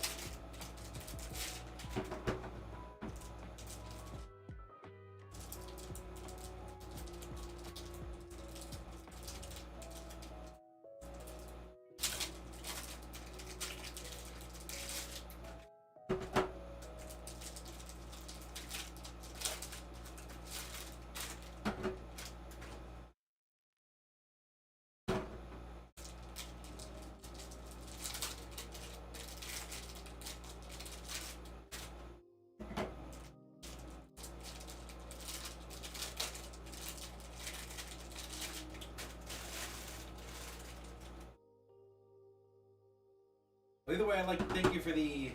Well, either way, I'd like to thank you for the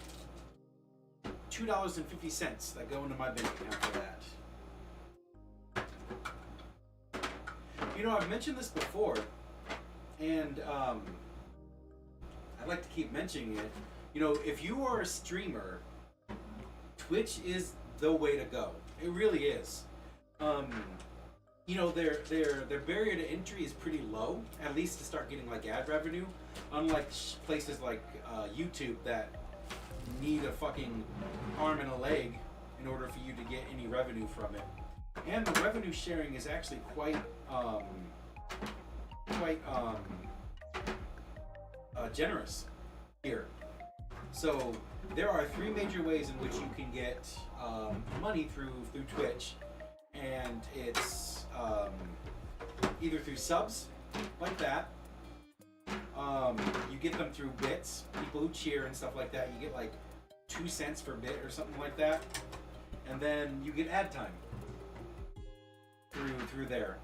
$2.50 that go into my bank account for that. You know, I've mentioned this before, and I'd like to keep mentioning it. You know, if you are a streamer, Twitch is the way to go. It really is. You know, their barrier to entry is pretty low, at least to start getting like ad revenue. Unlike places like YouTube that need a fucking arm and a leg in order for you to get any revenue from it. And the revenue sharing is actually quite generous here. So there are 3 major ways in which you can get money through Twitch, and it's either through subs like that. You get them through bits, people who cheer and stuff like that. You get like 2 cents per bit or something like that, and then you get ad time through there.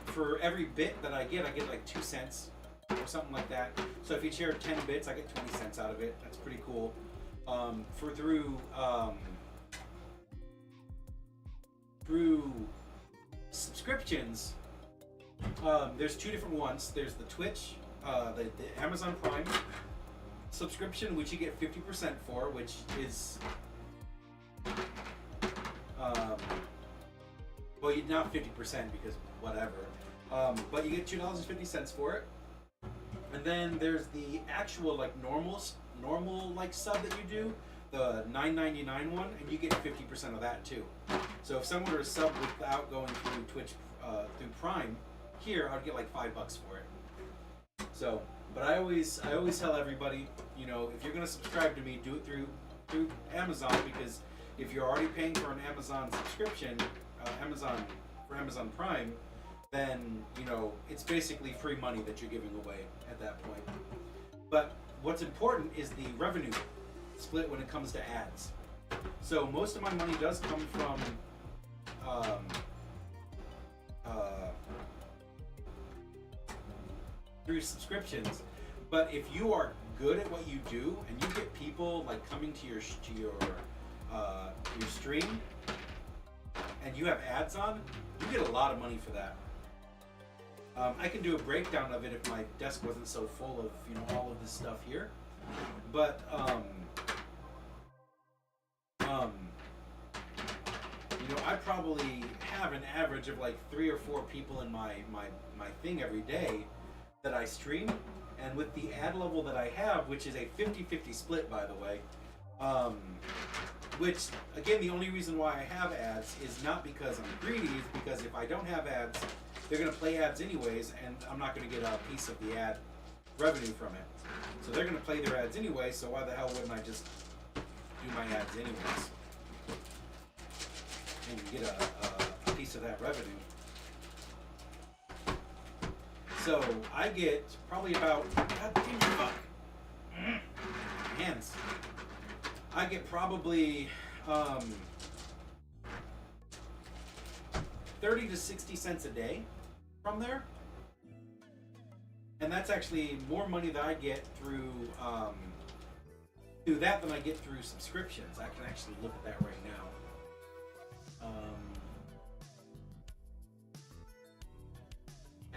For every bit that I get like 2 cents or something like that. So if you share 10 bits, I get 20 cents out of it. That's pretty cool. Through subscriptions, there's 2 different ones. There's the Twitch, the Amazon Prime subscription, which you get 50% for, which is well, you're not 50% because whatever. But you get $2.50 for it. And then there's the actual like normal like sub that you do, the $9.99 one, and you get 50% of that too. So if someone were to sub without going through Twitch through Prime, here I'd get like $5 for it. So, but I always tell everybody, you know, if you're gonna subscribe to me, do it through Amazon, because if you're already paying for an Amazon subscription, Amazon Prime, then you know it's basically free money that you're giving away at that point. But what's important is the revenue split when it comes to ads. So most of my money does come from through subscriptions. But if you are good at what you do and you get people like coming to your stream and you have ads on, you get a lot of money for that. I can do a breakdown of it if my desk wasn't so full of, you know, all of this stuff here. But you know, I probably have an average of like 3 or 4 people in my thing every day that I stream, and with the ad level that I have, which is a 50-50 split, by the way, which again, the only reason why I have ads is not because I'm greedy, it's because if I don't have ads, they're going to play ads anyways, and I'm not going to get a piece of the ad revenue from it. So they're going to play their ads anyway, so why the hell wouldn't I just do my ads anyways and get a piece of that revenue? So I get probably about, God damn, fuck, hands. I get probably 30 to 60 cents a day from there, and that's actually more money that I get through that than I get through subscriptions. I can actually look at that right now.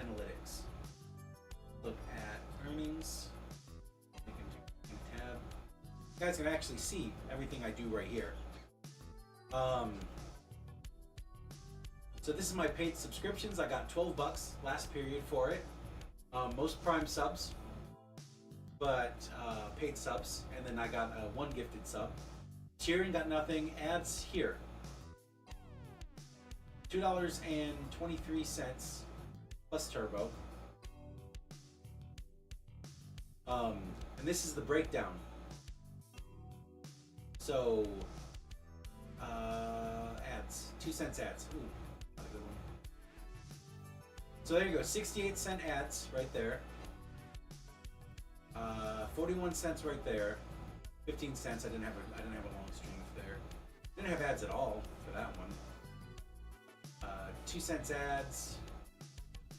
analytics. Look at earnings. We can do tab. You guys can actually see everything I do right here. So this is my paid subscriptions. I got $12 last period for it. Most Prime subs, but paid subs, and then I got one gifted sub. Cheering got nothing. Ads here. $2.23 plus turbo. And this is the breakdown. So ads, 2 cents ads. Ooh, not a good one. So there you go, 68-cent ads right there. 41 cents right there. 15 cents. I didn't have a long string there. Didn't have ads at all for that one. 2 cents ads.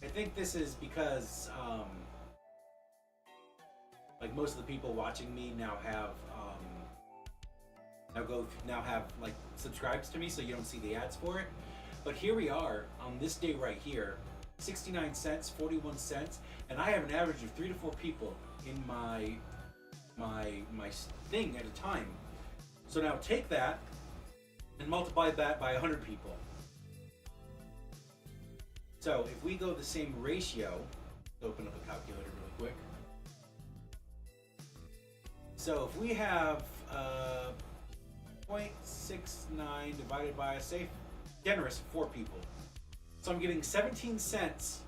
I think this is because like most of the people watching me now have now have like subscribes to me, so you don't see the ads for it. But here we are on this day right here, 69 cents, 41 cents, and I have an average of 3 to 4 people in my thing at a time. So now take that and multiply that by 100 people. So if we go the same ratio, open up a calculator really quick. So if we have 0.69 divided by, say, generous 4 people. So I'm getting 17 cents,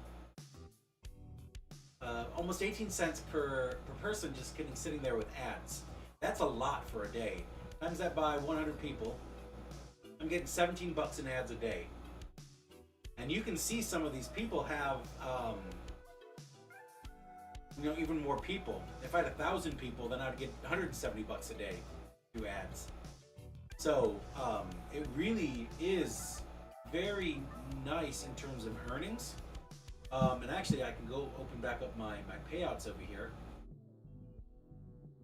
almost 18 cents per person just sitting there with ads. That's a lot for a day. Times that by 100 people, I'm getting $17 in ads a day. And you can see some of these people have, even more people. If I had 1,000 people, then I'd get $170 a day through ads. So it really is very nice in terms of earnings. And actually, I can go open back up my payouts over here.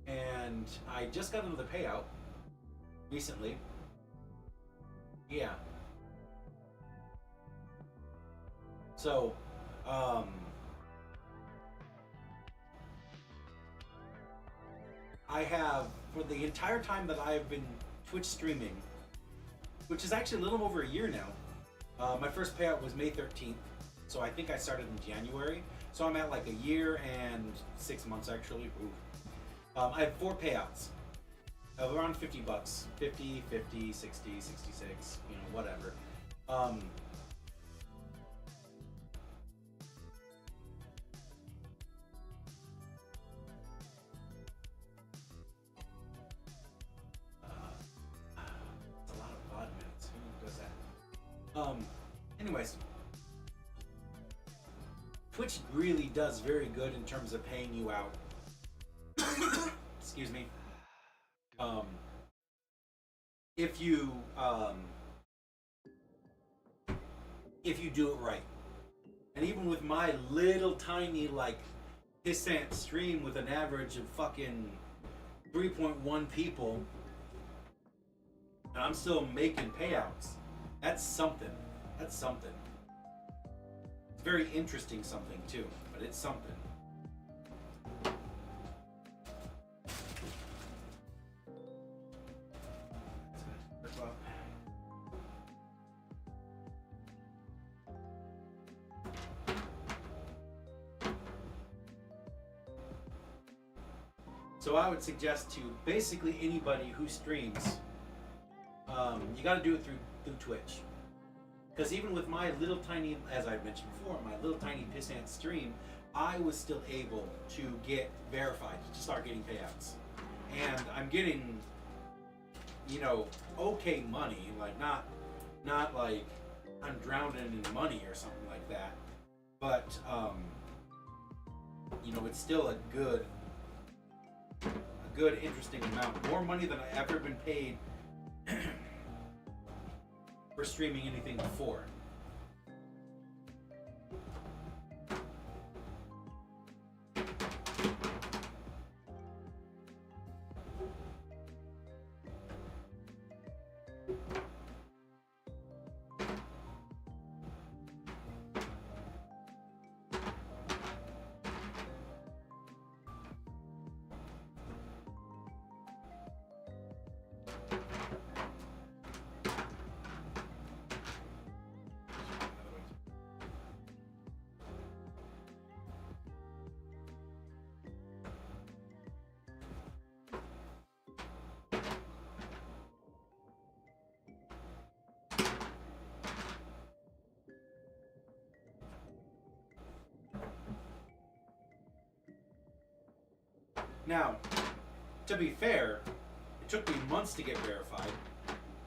And I just got another payout recently. Yeah. So, I have, for the entire time that I've been Twitch streaming, which is actually a little over a year now, my first payout was May 13th, so I think I started in January. So I'm at like a year and 6 months actually. Ooh. I have 4 payouts of around $50, 50, 50, 60, 66, whatever. Anyways, Twitch really does very good in terms of paying you out. Excuse me. If you do it right. And even with my little tiny like pissant stream with an average of fucking 3.1 people, and I'm still making payouts. That's something. That's something. It's very interesting something too, but it's something. So I would suggest to basically anybody who streams, you got to do it through Twitch. Because even with my little tiny, as I mentioned before, my little tiny pissant stream, I was still able to get verified, to start getting payouts. And I'm getting, okay money, like not like I'm drowning in money or something like that. But, it's still a good, interesting amount. More money than I've ever been paid for streaming anything before. Now, to be fair, it took me months to get verified,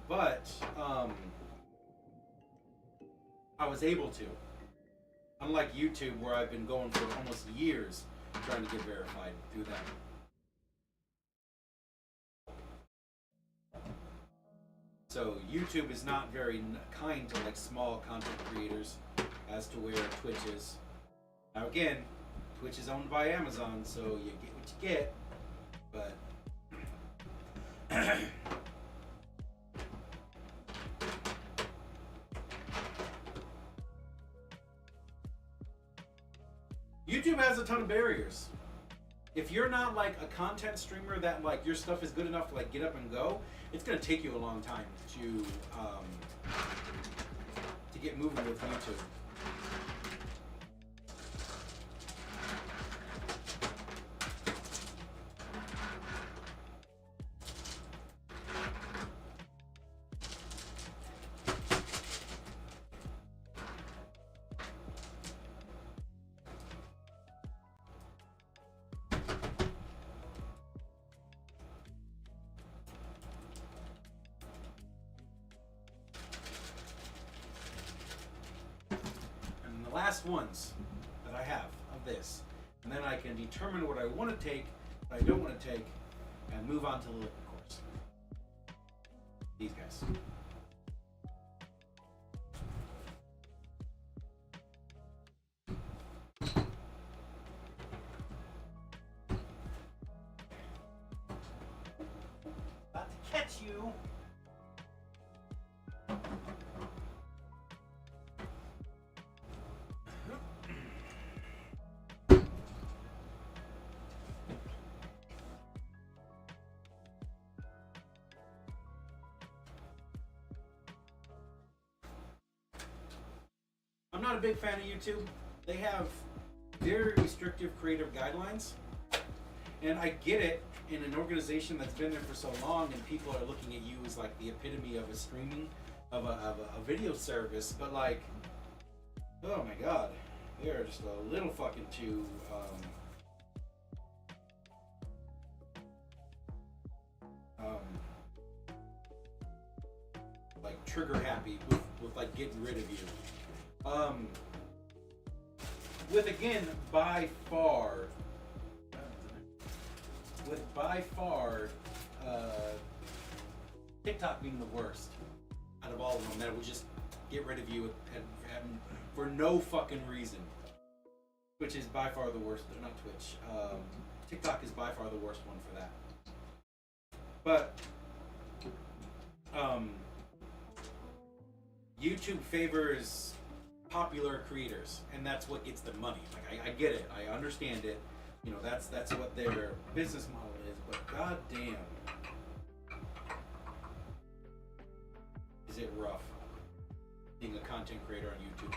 but I was able to. Unlike YouTube, where I've been going for almost years trying to get verified through them. So YouTube is not very kind to like small content creators as to where Twitch is. Now again, Twitch is owned by Amazon, so you get what you get, but YouTube has a ton of barriers. If you're not like a content streamer that like your stuff is good enough to like get up and go, it's gonna take you a long time to get moving with YouTube. Last ones that I have of this, and then I can determine what I want to take, what I don't want to take, and move on to the liquid course. These guys. About to catch you. I'm not a big fan of YouTube. They have very restrictive creative guidelines. And I get it in an organization that's been there for so long and people are looking at you as like the epitome of a streaming, of a video service. But like, oh my God, they're just a little fucking too, like trigger happy with like getting rid of you. With again, by far, TikTok being the worst out of all of them, that would just get rid of you and for no fucking reason. Which is by far the worst, but not Twitch. TikTok is by far the worst one for that. But YouTube favors popular creators, and that's what gets them money. Like I get it, I understand it. You know, that's what their business model is. But goddamn, is it rough being a content creator on YouTube?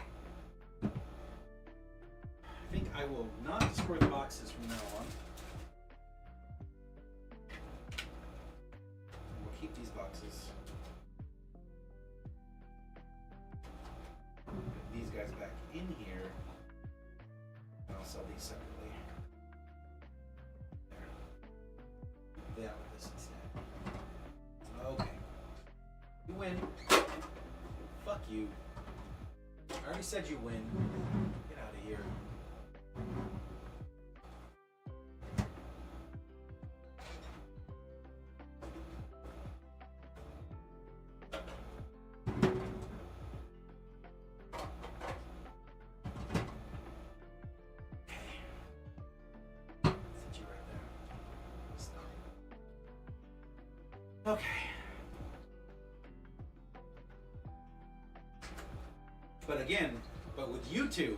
I think I will not destroy the boxes from now on. We'll keep these boxes. Put these guys back in here. And I'll sell these separately. There. That with this instead. Okay. You win. Fuck you. I already said you win. Get out of here. Okay. But with YouTube,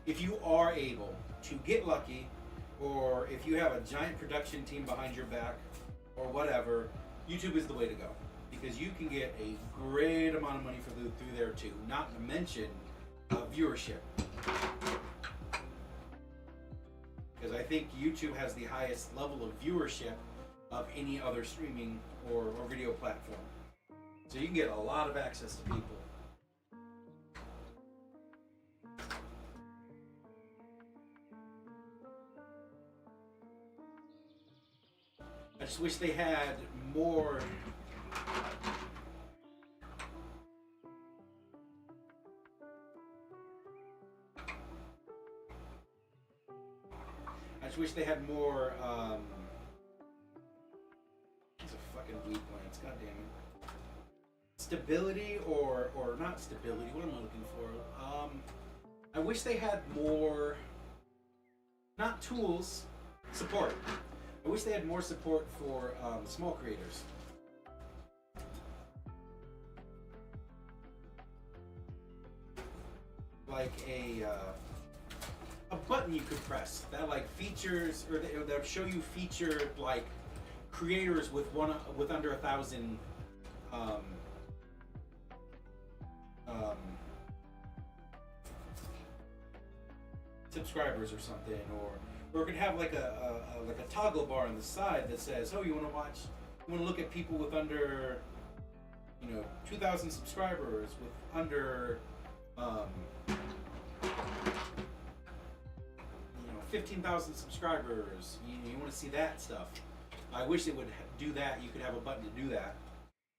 if you are able to get lucky, or if you have a giant production team behind your back, or whatever, YouTube is the way to go because you can get a great amount of money through there too. Not to mention viewership. Because I think YouTube has the highest level of viewership of any other streaming or video platform. So you can get a lot of access to people. I just wish they had more. I just wish they had more. It's a fucking weed plants. God damn it. Stability or not stability. What am I looking for? I wish they had more. Not tools, support. I wish they had more support for small creators. Like a button you could press that like features or that would show you featured like creators with under 1,000 subscribers or something, or it could have like a toggle bar on the side that says, oh, you want to look at people with under 2,000 subscribers, with under 15,000 subscribers. You want to see that stuff. I wish they would do that. You could have a button to do that.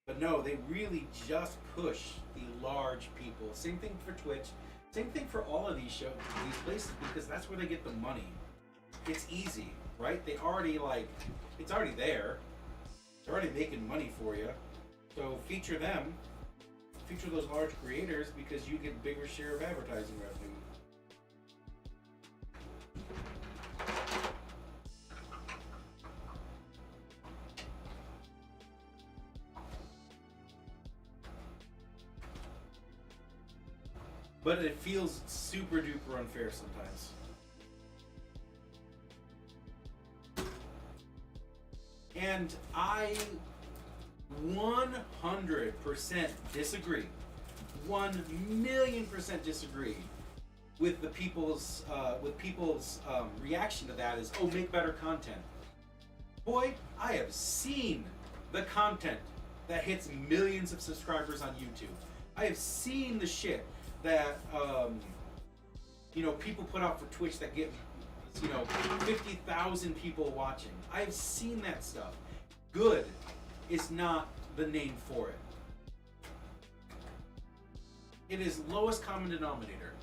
But no, they really just push the large people. Same thing for Twitch. Same thing for all of these shows, these places, because that's where they get the money. It's easy, right? It's already there. They're already making money for you. So feature them. Feature those large creators because you get bigger share of advertising revenue. But it feels super duper unfair sometimes. And I 100% disagree. 1,000,000% disagree with the people's reaction to that is, oh, make better content. Boy, I have seen the content that hits millions of subscribers on YouTube. I have seen the shit that people put out for Twitch that get 50,000 people watching. I've seen that stuff. Good is not the name for it. It is lowest common denominator.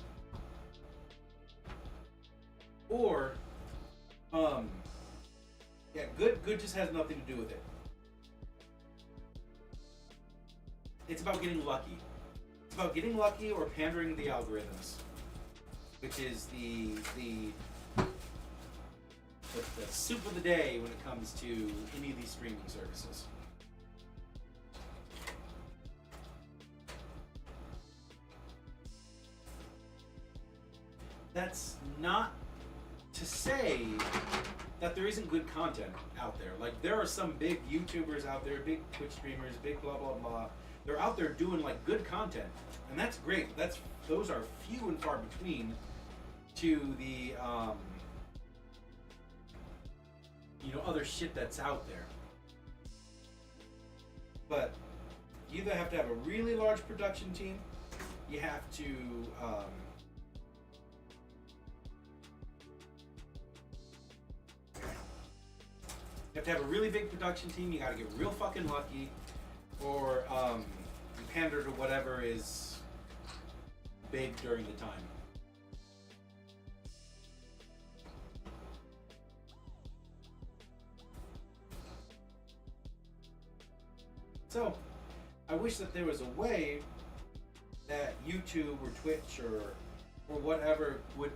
Or good just has nothing to do with it. It's about getting lucky. It's about getting lucky or pandering the algorithms, which is the soup of the day when it comes to any of these streaming services. That's not to say that there isn't good content out there. Like, there are some big YouTubers out there, big Twitch streamers, big blah blah blah. They're out there doing like good content, and that's great. Those are few and far between to the other shit that's out there. But you either have to have a really large production team, you have to have a really big production team, you gotta get real fucking lucky, or you pander to whatever is big during the time. So, I wish that there was a way that YouTube or Twitch or whatever would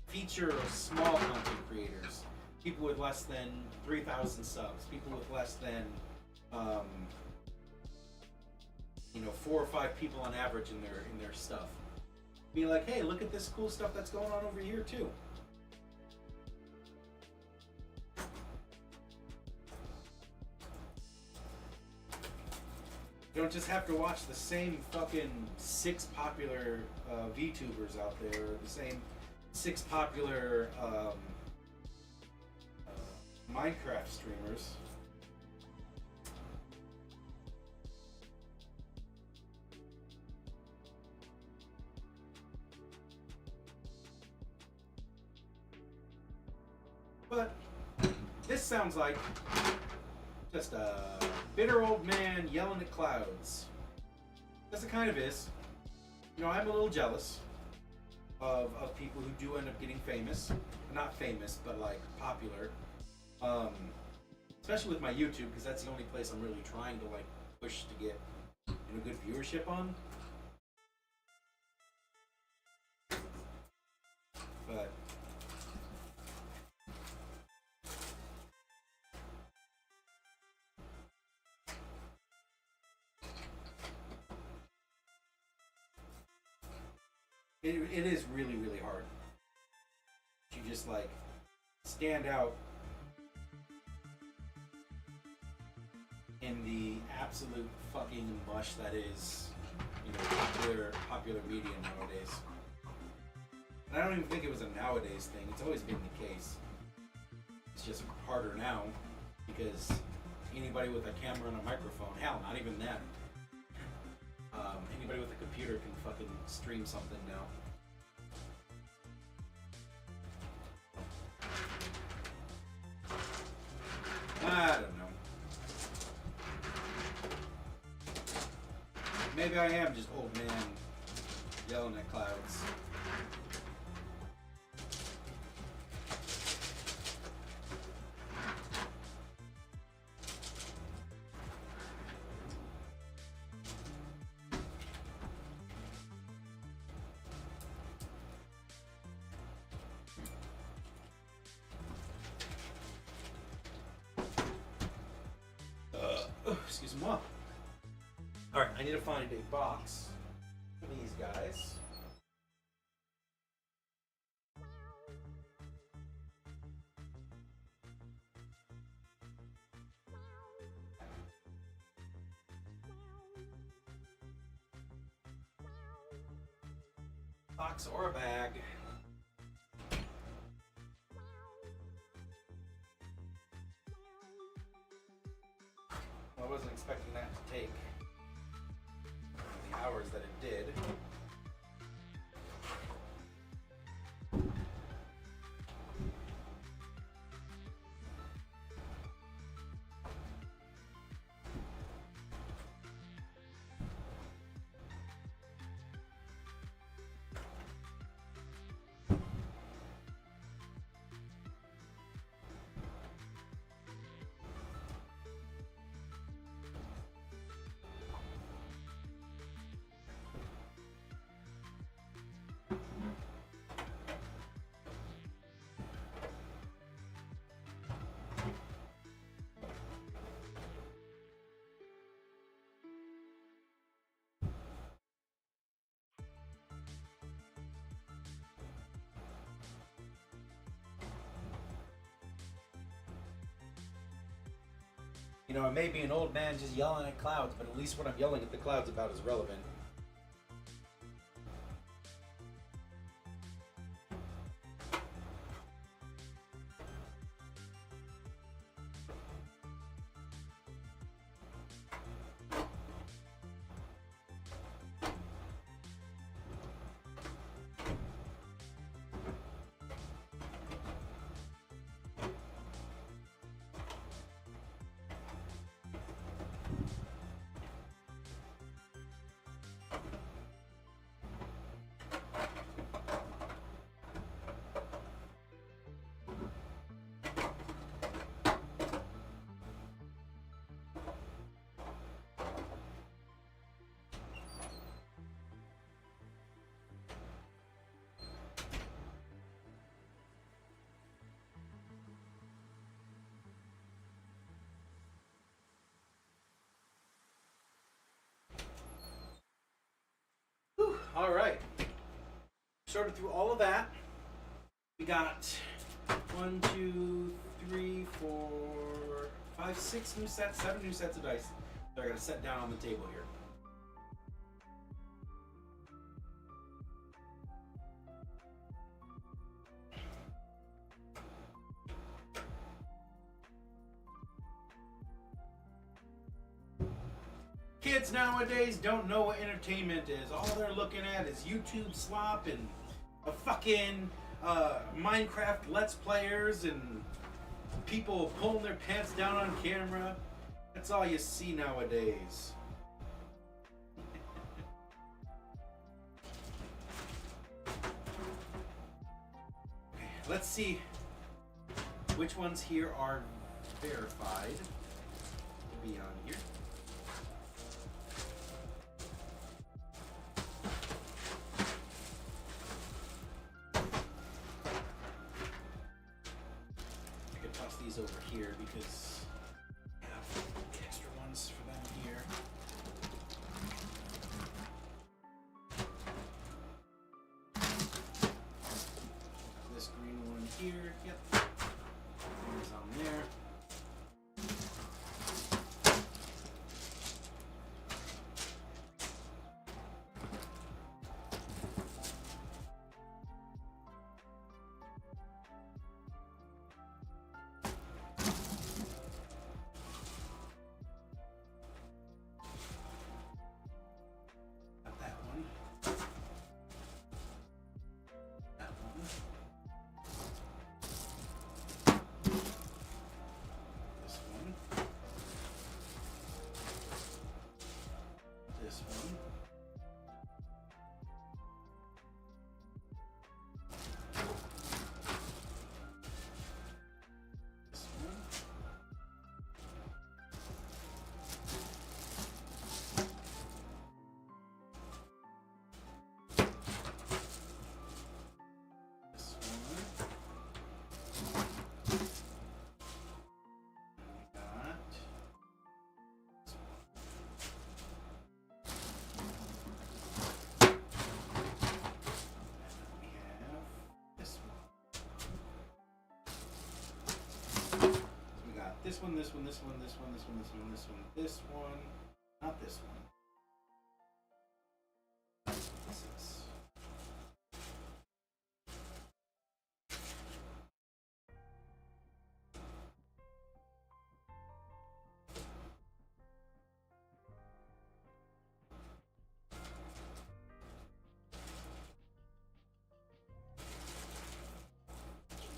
feature small content creators, people with less than 3,000 subs, people with less than 4 or 5 people on average in their stuff. Be like, hey, look at this cool stuff that's going on over here too. You don't just have to watch the same fucking 6 popular VTubers out there, or the same 6 popular Minecraft streamers. But this sounds like just a bitter old man yelling at clouds. That's it kind of is. You know, I'm a little jealous of people who do end up getting famous. Not famous, but like popular. Especially with my YouTube, because that's the only place I'm really trying to like push to get good viewership on. But it is really, really hard. You just like stand out in the absolute fucking mush that is, popular media nowadays. And I don't even think it was a nowadays thing. It's always been the case. It's just harder now because anybody with a camera and a microphone, hell, not even that. Anybody with a computer can fucking stream something now. I don't know. Maybe I am just old man yelling at clouds. Excuse me. Alright, I need to find a box for these guys. Box or a bag. I wasn't expecting that to take the hours that it did. You know, I may be an old man just yelling at clouds, but at least what I'm yelling at the clouds about is relevant. All right. Sorted through all of that. We got 1, 2, 3, 4, 5, 6 new sets, 7 new sets of dice that I gotta set down on the table here. Kids nowadays don't know what entertainment is. All they're looking at is YouTube slop and a fucking Minecraft Let's Players and people pulling their pants down on camera. That's all you see nowadays. Okay, let's see which ones here are verified to be on here. I could toss these over here because I have extra ones for them here. This green one here, yep. There's on there. Got that one. That one. This one. This one. This one. This one. We got this one. And we have this one. So we got this one, this one, this one, this one, this one, this one, this one, this one. Not this one. This is.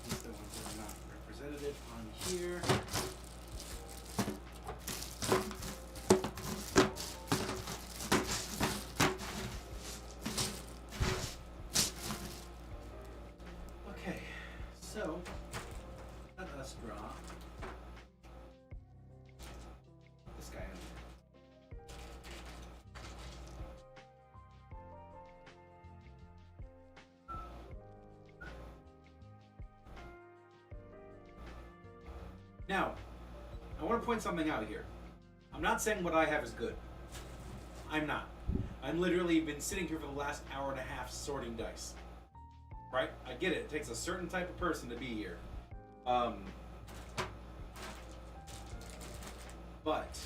These are the ones that are not represented on here. Okay, so let us draw this guy in here. Now, I want to point something out here. I'm not saying what I have is good. I'm not. I'm literally been sitting here for the last hour and a half sorting dice. Right? I get it. It takes a certain type of person to be here. But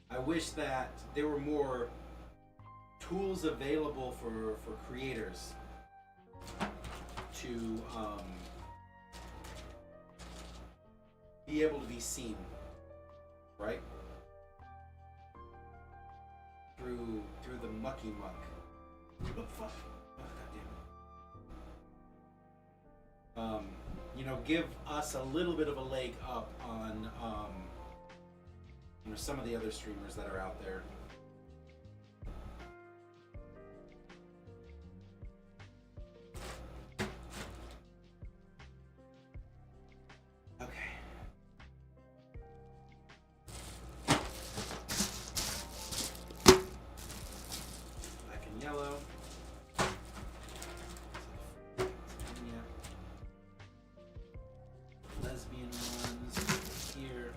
I wish that there were more tools available for creators to be able to be seen, right? Through the mucky muck. Oh, fuck. Oh, goddamn. You know, give us a little bit of a leg up on you know, some of the other streamers that are out there. Okay. Black and yellow. Yeah. Lesbian ones here.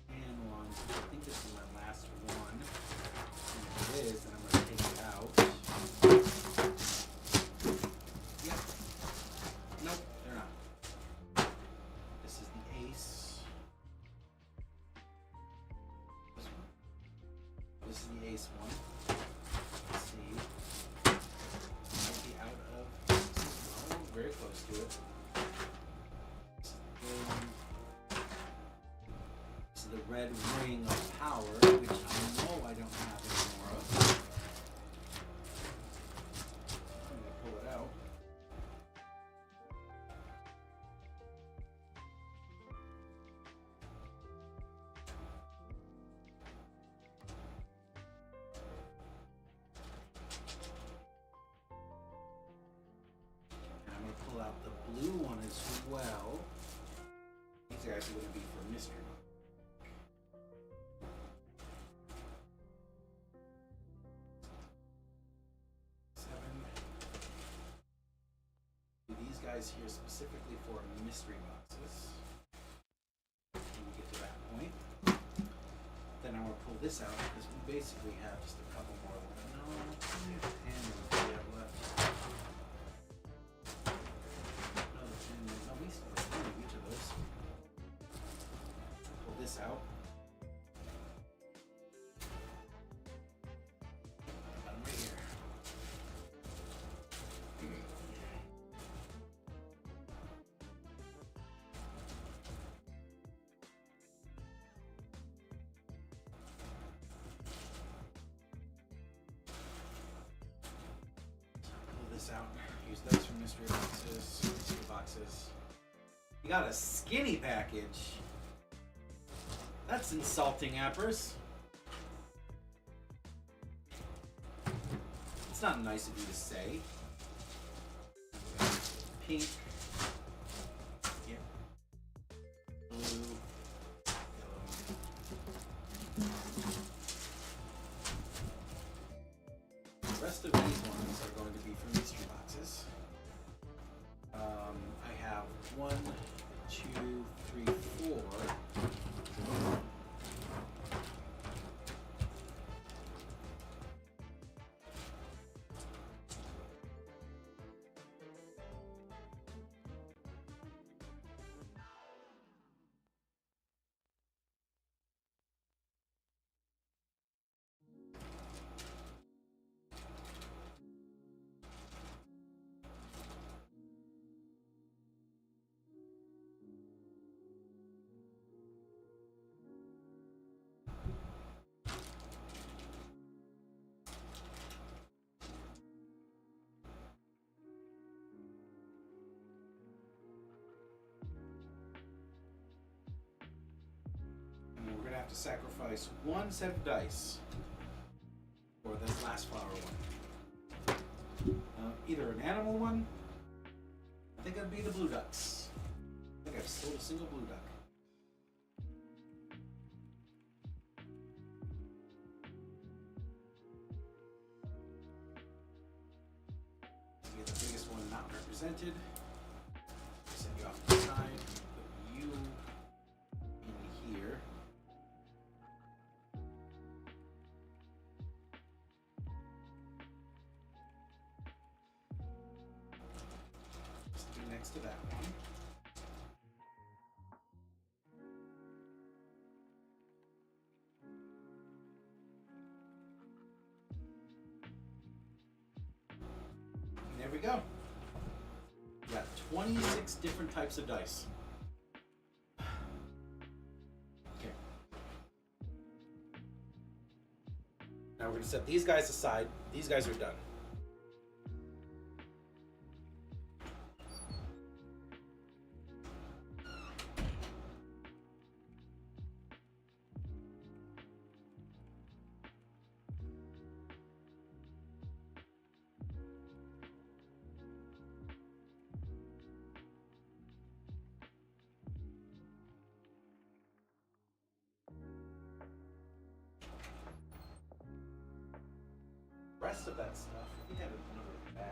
And one. I think this is my last one. And if it is, then I'm going to take it out. Yep. Nope, they're not. This is the ace. This one. This is the ace one. close to it. This is the red ring of power, which I know I don't have any more of. I'm gonna pull it out. Pull out the blue one as well. These guys are going to be for mystery. These guys here specifically for mystery boxes. When we get to that point, then I'm going to pull this out because we basically have just a couple more. No, and we have left. Each of those. Pull this out. Got 'em right here. Pull this out. Use those for mystery boxes. You got a skinny package. That's insulting, Appers. It's not nice of you to say. Pink. Yep. Blue. Yellow. The rest of these ones are going to be for mystery boxes. I have 1, 2, 3, 4. We're gonna have to sacrifice one set of dice for this last flower one. Either an animal one. I think it'd be the blue ducks. I think I've sold a single blue duck. Get the biggest one not represented. Set you off to the side. Put you in here. Next to that one. And there we go. We got 26 different types of dice. Okay. Now we're going to set these guys aside. These guys are done. Rest of that stuff, we have another bag.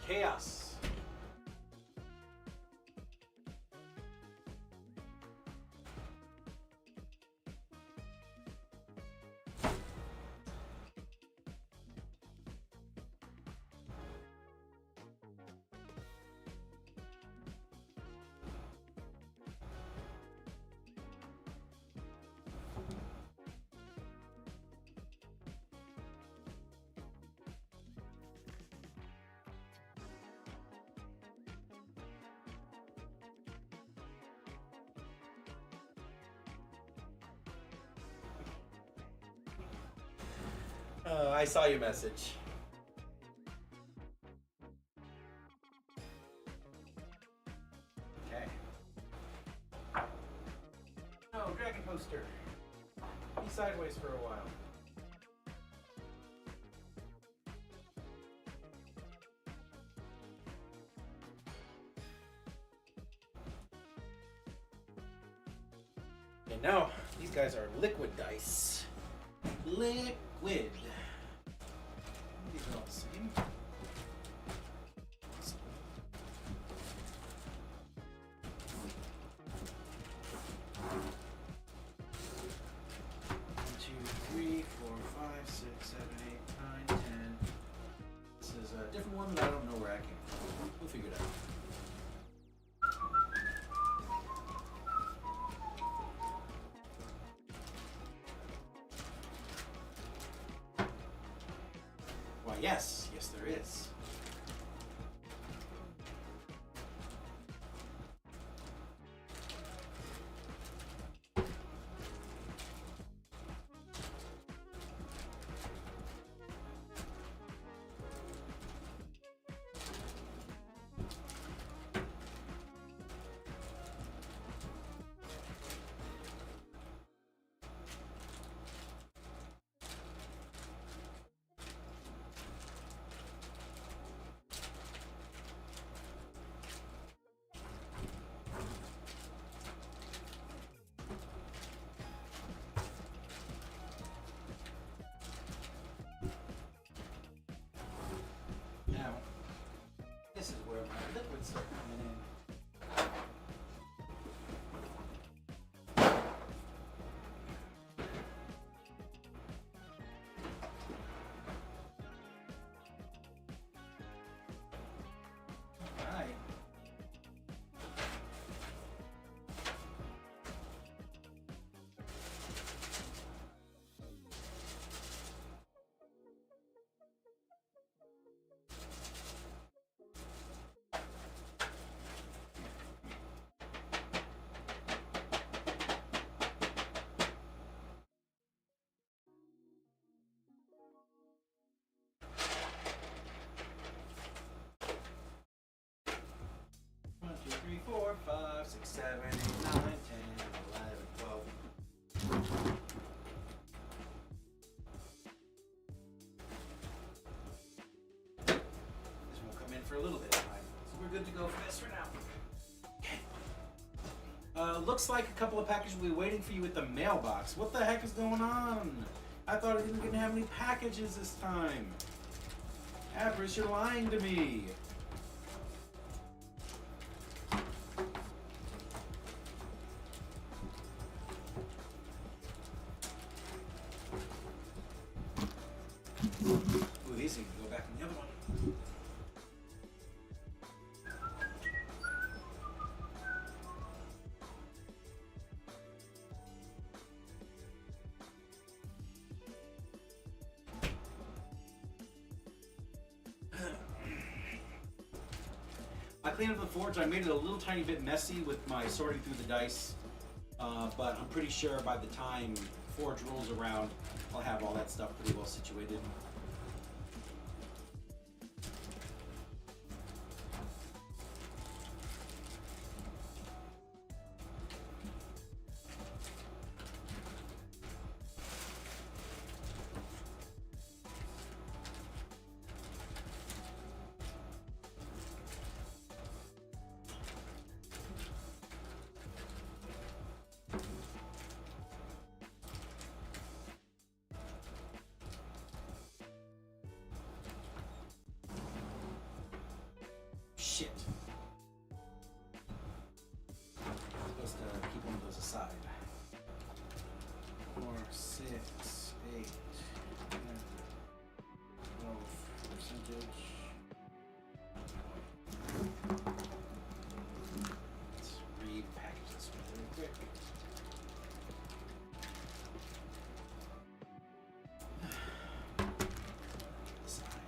chaos. I saw your message. Okay. Oh, Dragon Poster. Be sideways for a while. And now, these guys are liquid dice. Liquid. These are all the same. One, two, three, 4, 5, 6, 7, 8, 9, 10. This is a different one that I don't know where I came from. We'll figure it out. Why, yes, there is. Now, this is where my liquids are coming in. Alright. One, two, three, 4, 5, 6, 7, 8, 9, 10, 11, 12. This won't come in for a little bit of time, so we're good to go for this for now. Okay. Looks like a couple of packages will be waiting for you at the mailbox. What the heck is going on? I thought I didn't gonna have any packages this time. Avarice, you're lying to me. Ooh, these can go back in the other one. I cleaned up the forge. I made it a little tiny bit messy with my sorting through the dice, but I'm pretty sure by the time forge rolls around, I'll have all that stuff pretty well situated. Shit. I'm supposed to keep one of those aside. 4, 6, 8, 10, 12 percentage. Let's repackage this one really quick. Aside.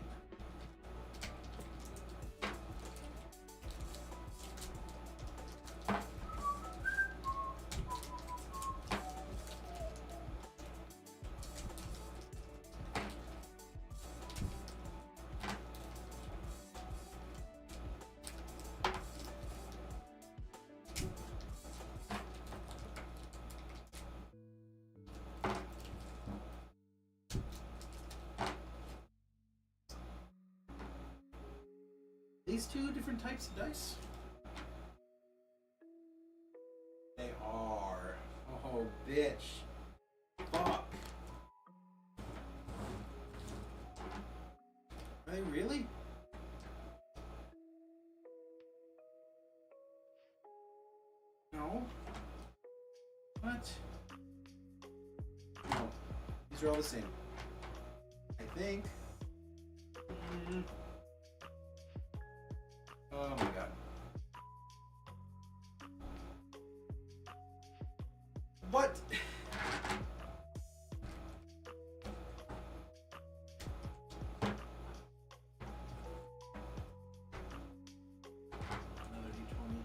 These two different types of dice? They are. Oh, bitch. Fuck. Are they really? No. What? No. These are all the same. I think. Oh my god. What? Another D20.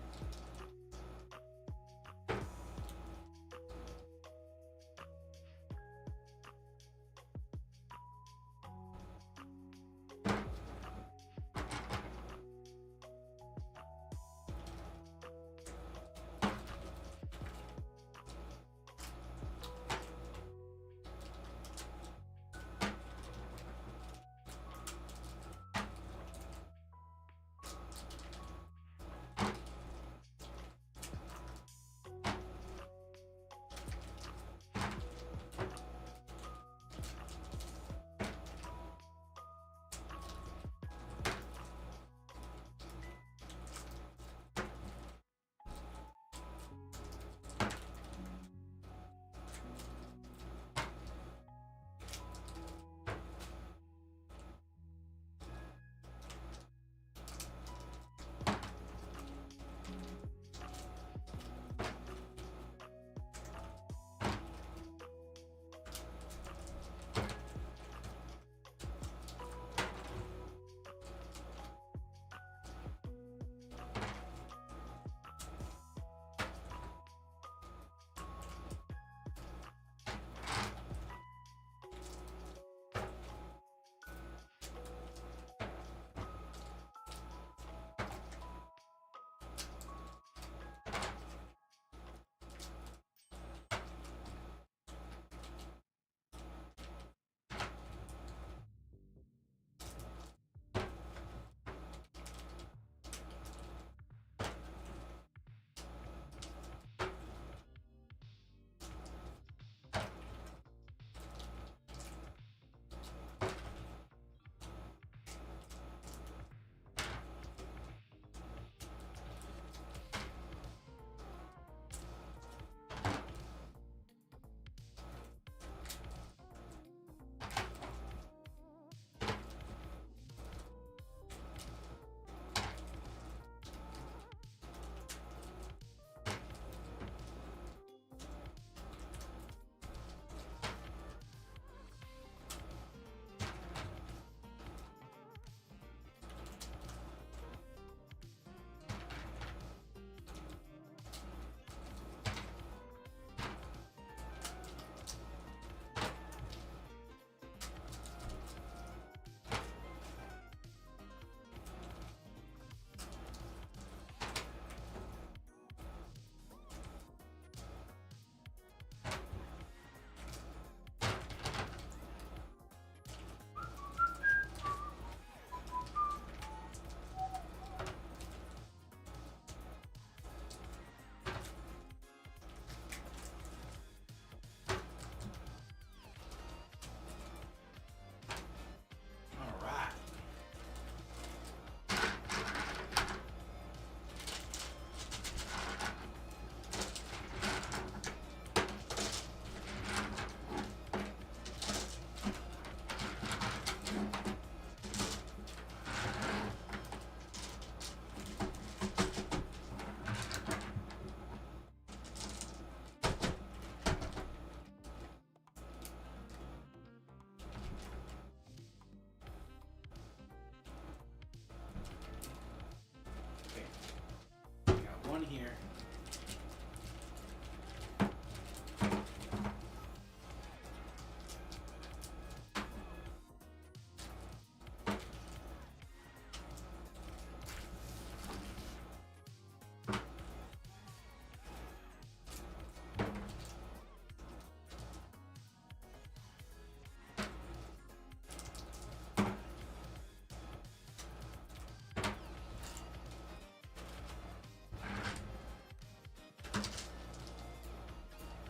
here.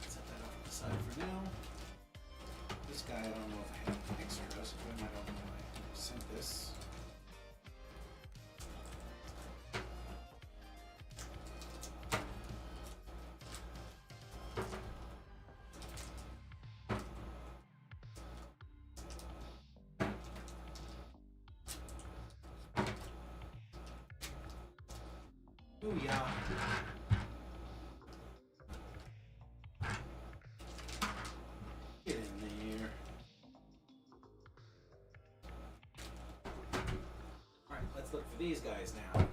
Set that off to the side for now. This guy, I don't know if I have any extras. I don't know if I sent this. Ooh, yeah. Get in there. Alright, let's look for these guys now.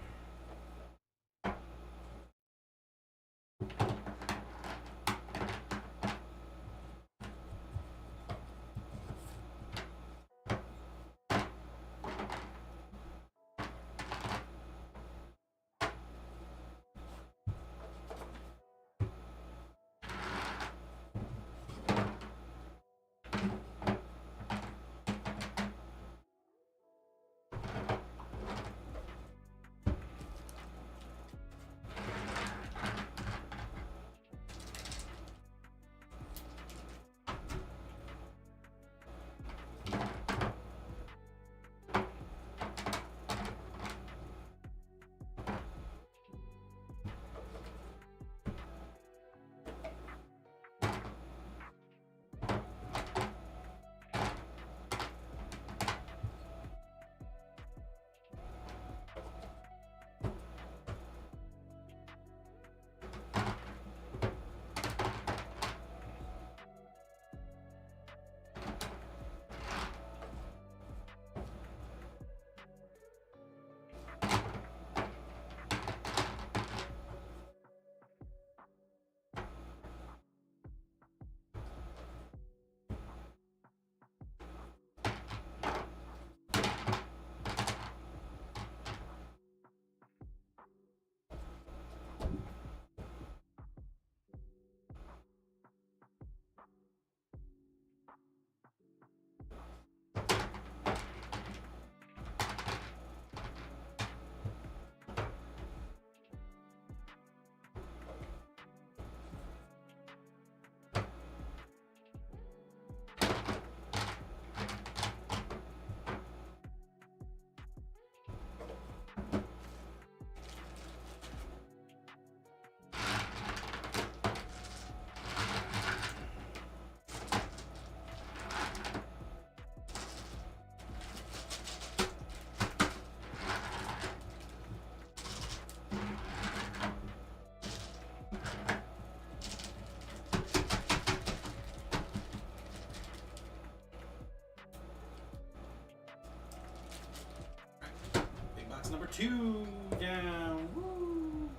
Number 2 down. Woo!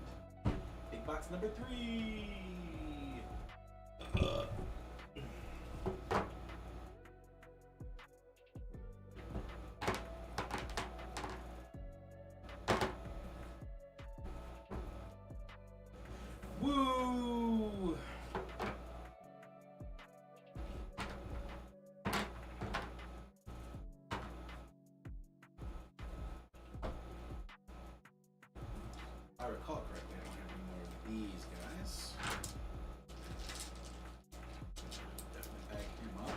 Big box number 3. Woo! If I recall correctly, I don't have any more of these guys. Definitely bag him up.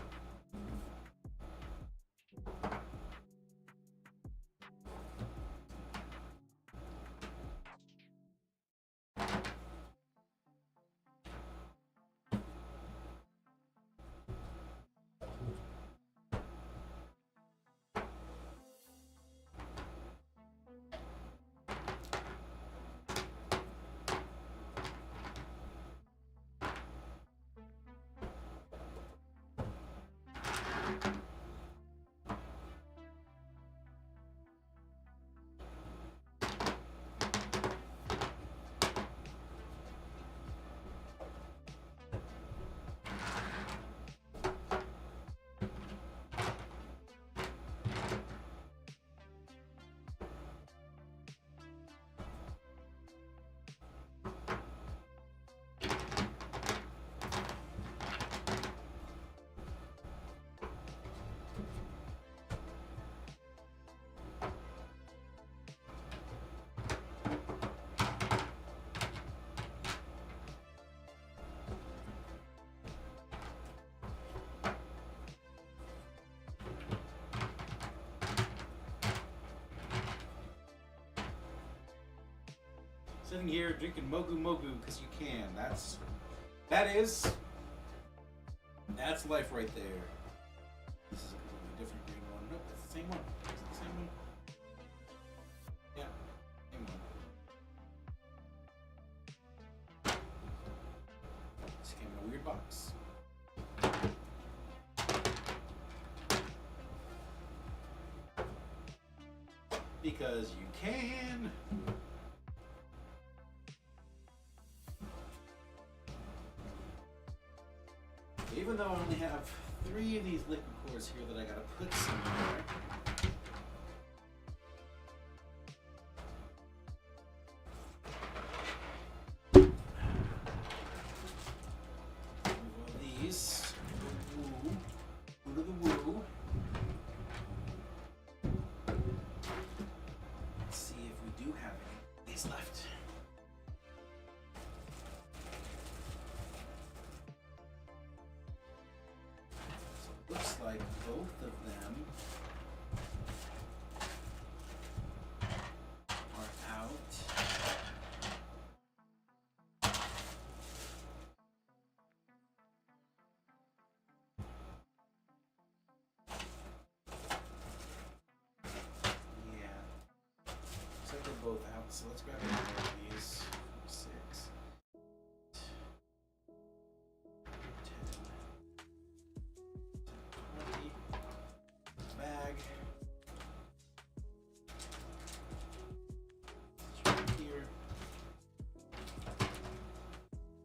Sitting here drinking Mogu Mogu because you can. That's life right there. This is a completely different green one. Nope, it's the same one. Is it the same one? Yeah, same one. This came in a weird box. Because you can. Even though I only have 3 of these liquid cores here that I gotta put somewhere. Move all these. Woo. Go to the woo. Let's see if we do have any of these left. Looks like both of them are out. Yeah. Looks like they're both out, so let's grab one of these. 6. 20 bag. Right here.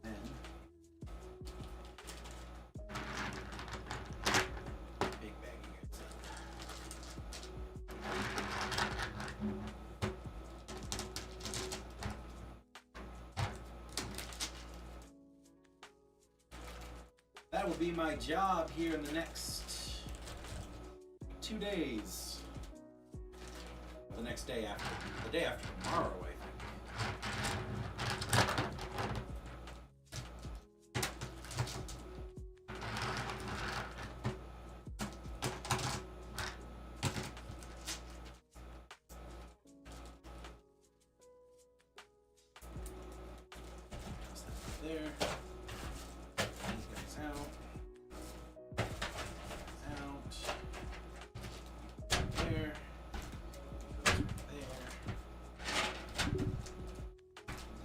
And big bag you guys up. That will be my job here in the next 2 days. The next day after. The day after tomorrow, I think. That's that there. These guys out. Out. There. Goes right there.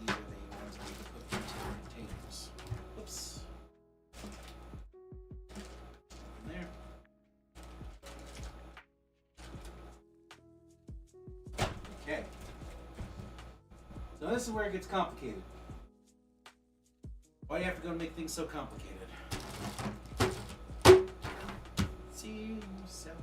These are the ones I need to put into containers. Oops. In there. Okay. So this is where it gets complicated. Why do you have to go make things so complicated? See yourself.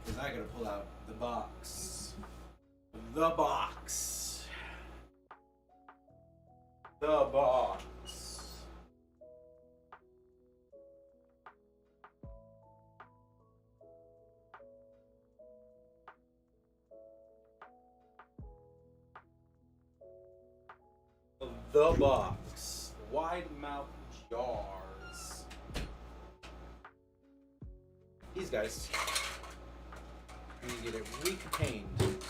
Because I gotta pull out the box. The box. The box. The box. Wide mouth jars. These guys. I need to get it recontained.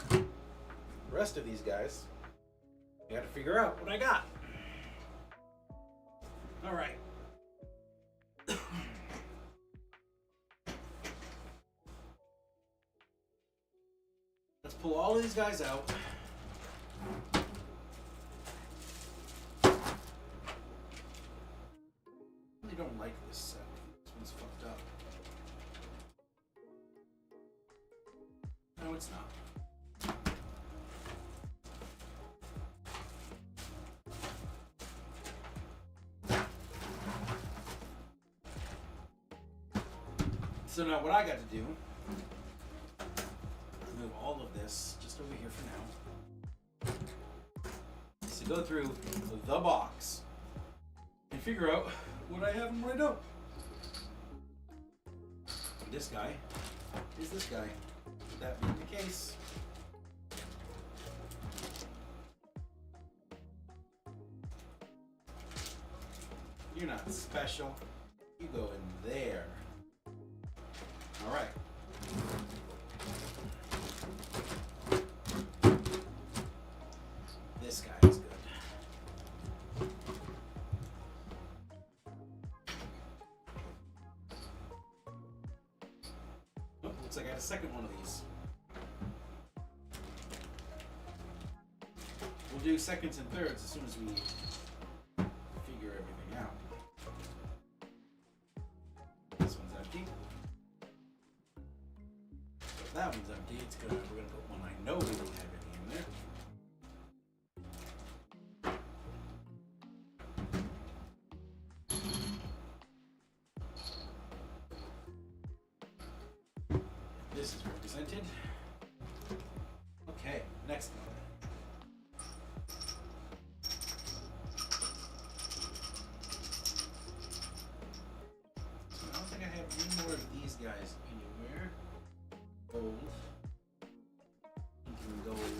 The rest of these guys, I gotta figure out what I got. Alright. Let's pull all of these guys out. I really don't like this set. This one's fucked up. No, it's not. So now what I got to do, move all of this just over here for now, is to go through the box and figure out what I have and what I don't. This guy is this guy. That being the case, you're not special. You go in there. All right. This guy is good. Oh, looks like I got a second one of these. We'll do seconds and thirds as soon as we figure everything out. This one's empty. So if that one's empty, we're gonna put one I know we don't have any in there. This is represented. Okay, next one. I don't think I have any more of these guys anywhere. Gold. Pink and gold.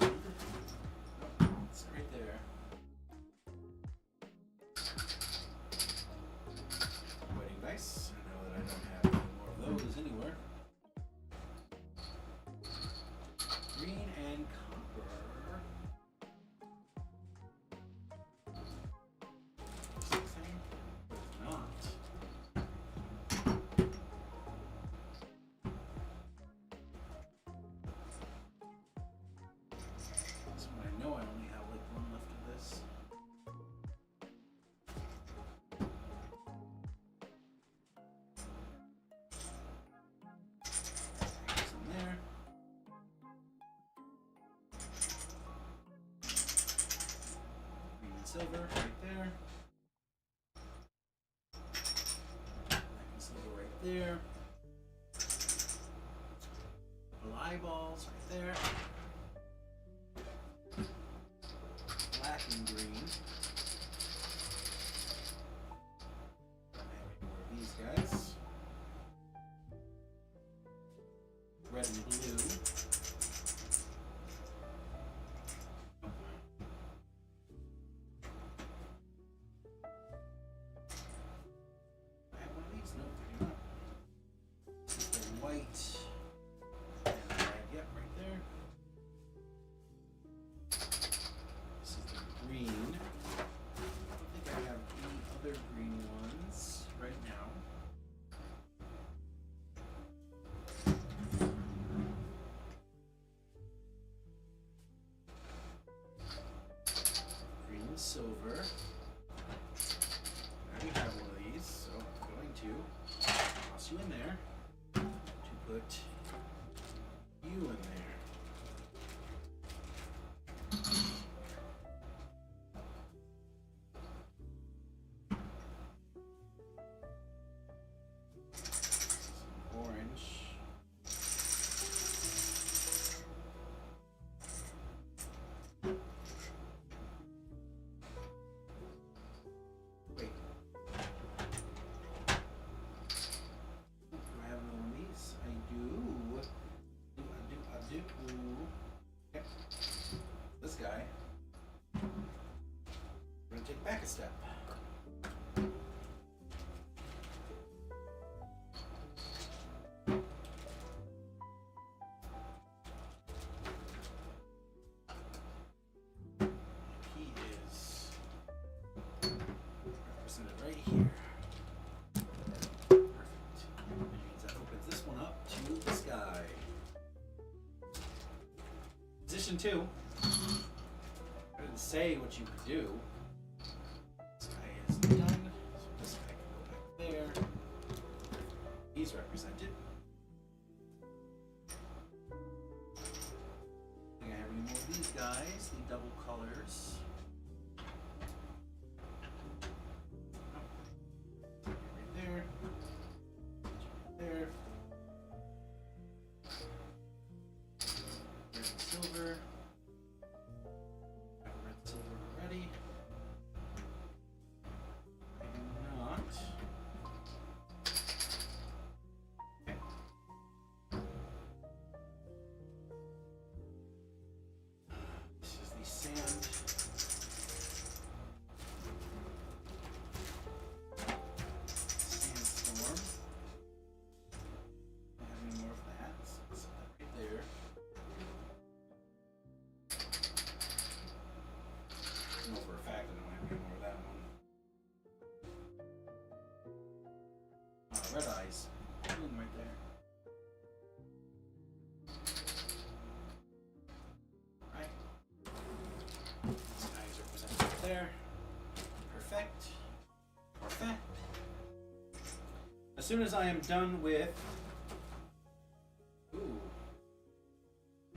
Oh, it's right there. Wedding dice. I know that I don't have any more of those anywhere. Green and copper. Something? Not. So I know I only have like one left of this. Some there. Green and silver right there. Black and silver right there. Little eyeballs right there. Black and green. Don't have any more of these guys. Red and blue. I have one of these? No, I do not. This is the white and red. Yep, right there. This is the green. I don't think I have any other green ones right now. Green and silver. I already have one of these, so I'm going to toss you in there to put you in there. Some orange. Wait. Do I have another one of these? I do. I do. Okay. This guy. We're gonna take back a step. He is represented right here. Perfect. That means that opens this one up to the sky. Position 2. I didn't say what you could do. This guy is done. So this guy can go back there. He's represented. I think I have any more of these guys, the double colors. Right there. Right there. Red and silver. Have red and silver already. I do not. Okay. This is the sand Boom, right there. Right. These guys are presented right there. Perfect. Perfect. As soon as I am done with... Ooh.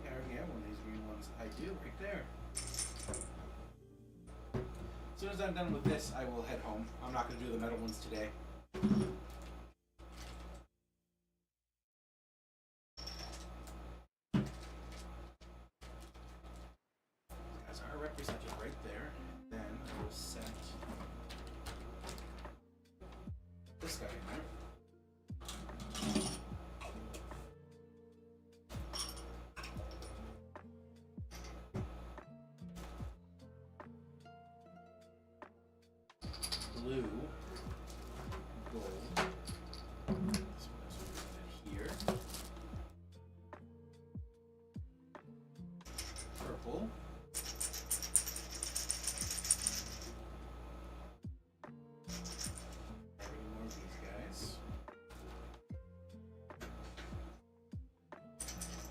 I already have one of these green ones. I do, right there. As soon as I'm done with this, I will head home. I'm not going to do the metal ones today. These guys are represented right there. Then I will set this guy in there. Blue, gold, this one is represented here, purple, adding more of these guys,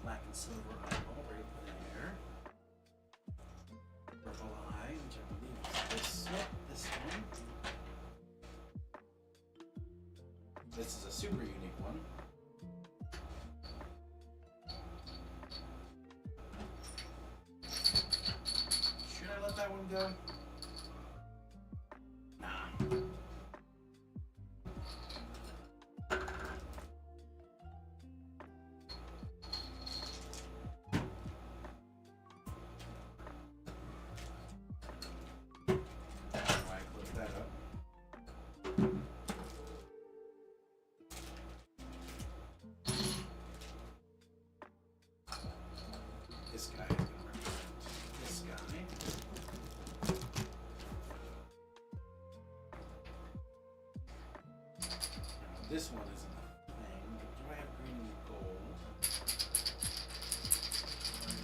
black and silver eyeball right there, purple eye, which I believe is this, nope, this one. This is a super unique one. Should I let that one go? Nah. Alright, close that up. This guy is going to represent this guy. Now, this one isn't a thing. Do I have green and gold?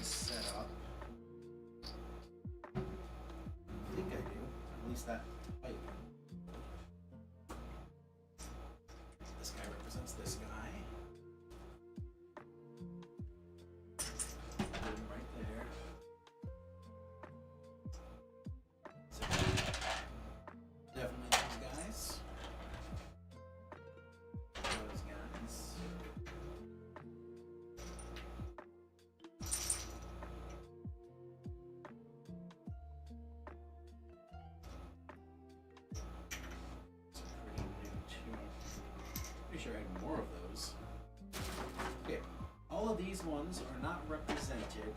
Set up. I think I do. At least that pipe. This guy represents this guy. Right there. So, definitely those guys. Those guys. It's pretty new too. Pretty sure I had more of those. Okay. All of these ones are not represented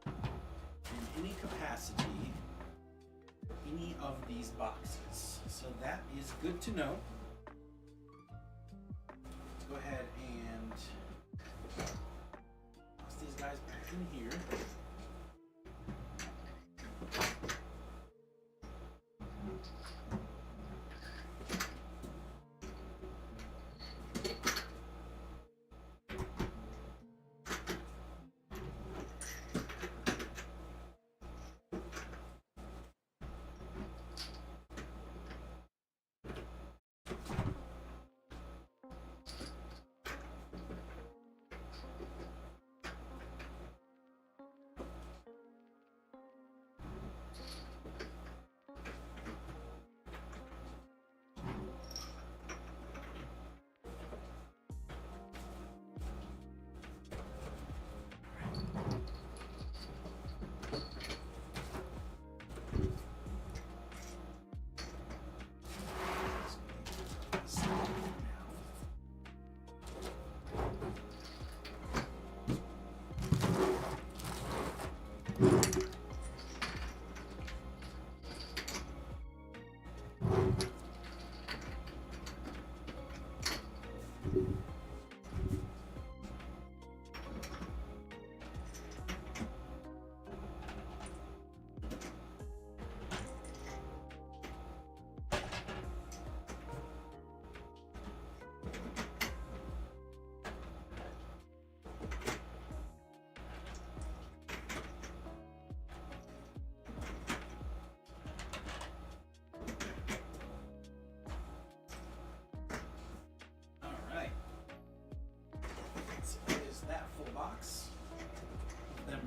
in any capacity for any of these boxes. So that is good to know. Let's go ahead and toss these guys back in here.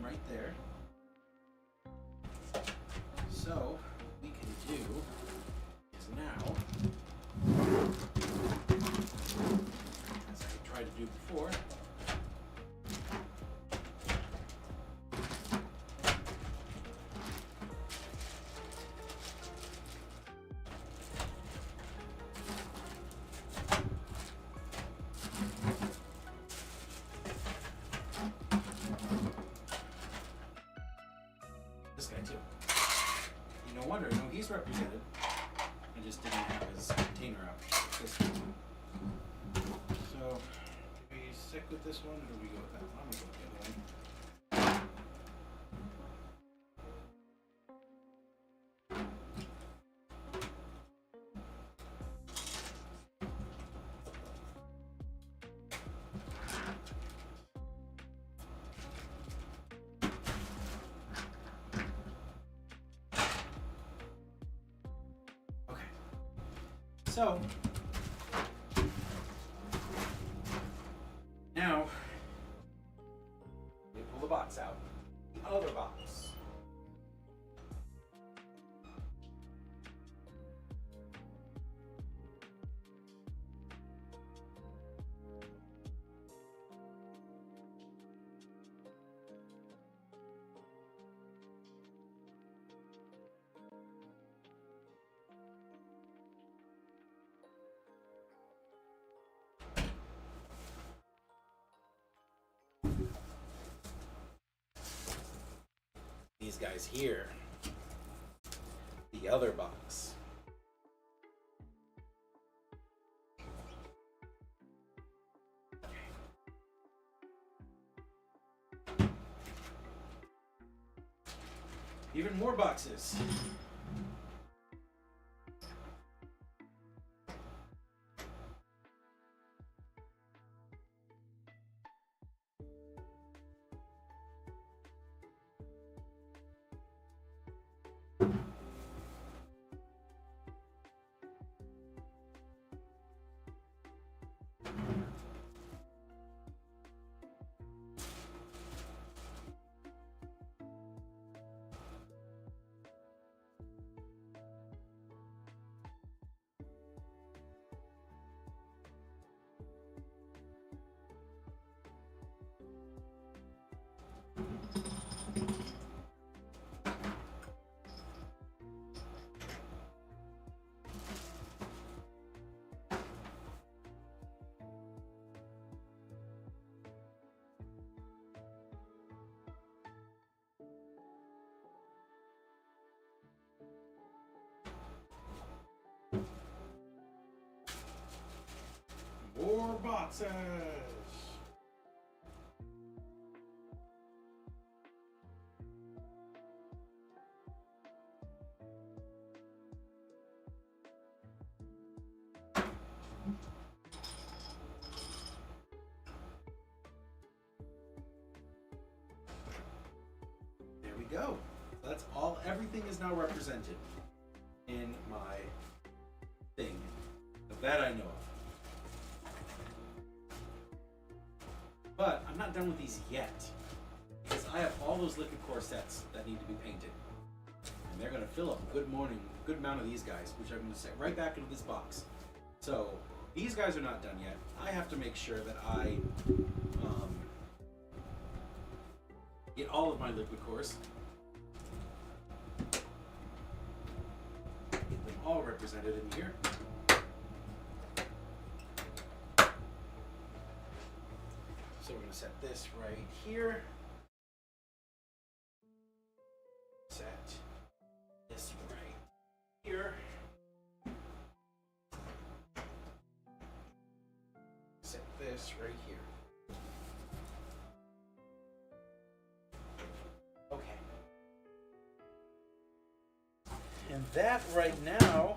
right there. So, what we can do is now, as I tried to do before, this guy too. No wonder, no, he's represented. I just didn't have his container out. This one. So, do we stick with this one or do we go with that one? I'm gonna go with the other one. Okay. So, now, we pull the box out. The other box. These guys here. The other box. Even more boxes. More boxes. There we go. So that's all. Everything is now represented in my thing. That I know of. But I'm not done with these yet, because I have all those liquid core sets that need to be painted, and they're going to fill up a good amount of these guys, which I'm going to set right back into this box. So these guys are not done yet. I have to make sure that I get all of my liquid cores, get them all represented in here. So we're going to set this right here. Set this right here. Set this right here. Okay. And that right now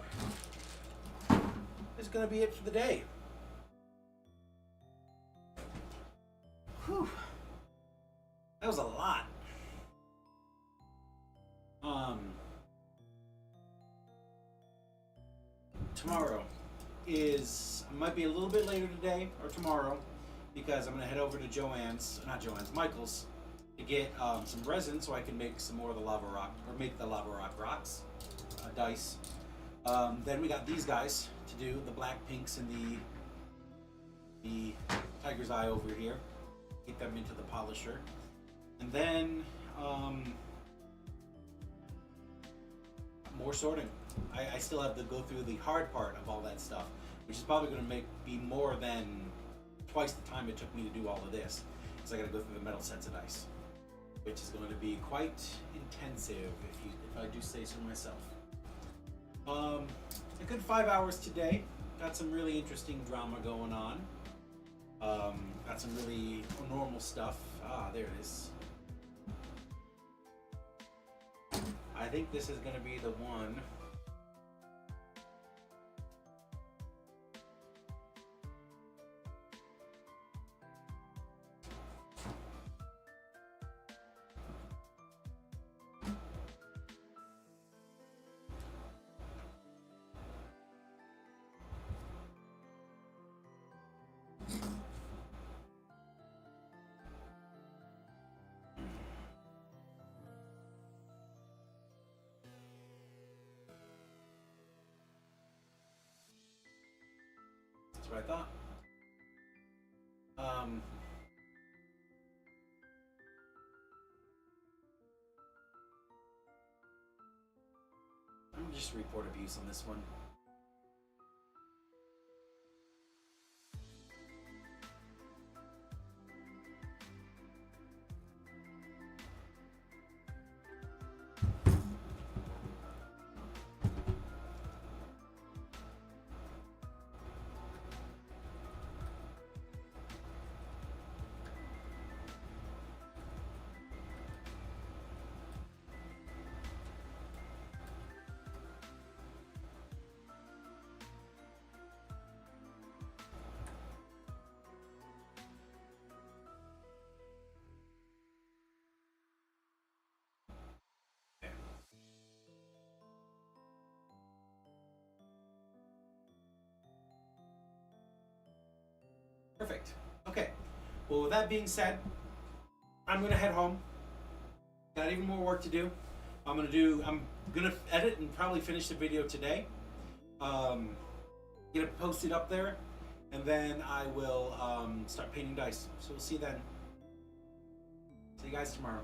is going to be it for the day. Whew. That was a lot. Tomorrow might be a little bit later today or tomorrow, because I'm gonna head over to Michael's to get some resin so I can make some more of the lava rock, or make the lava rock rocks, dice. Then we got these guys to do the black pinks and the tiger's eye over here. Get them into the polisher, and then more sorting. I still have to go through the hard part of all that stuff, which is probably going to be more than twice the time it took me to do all of this. So I got to go through the metal sets of dice, which is going to be quite intensive, if I do say so myself. A good 5 hours today. Got some really interesting drama going on. Got some really normal stuff. Ah, there it is. I think this is going to be the one. That's what I thought. I'm gonna just report abuse on this one. Perfect. Okay. Well, with that being said, I'm gonna head home. Got even more work to do. I'm gonna edit and probably finish the video today. Get it posted up there, and then I will start painting dice. So we'll see you then. See you guys tomorrow.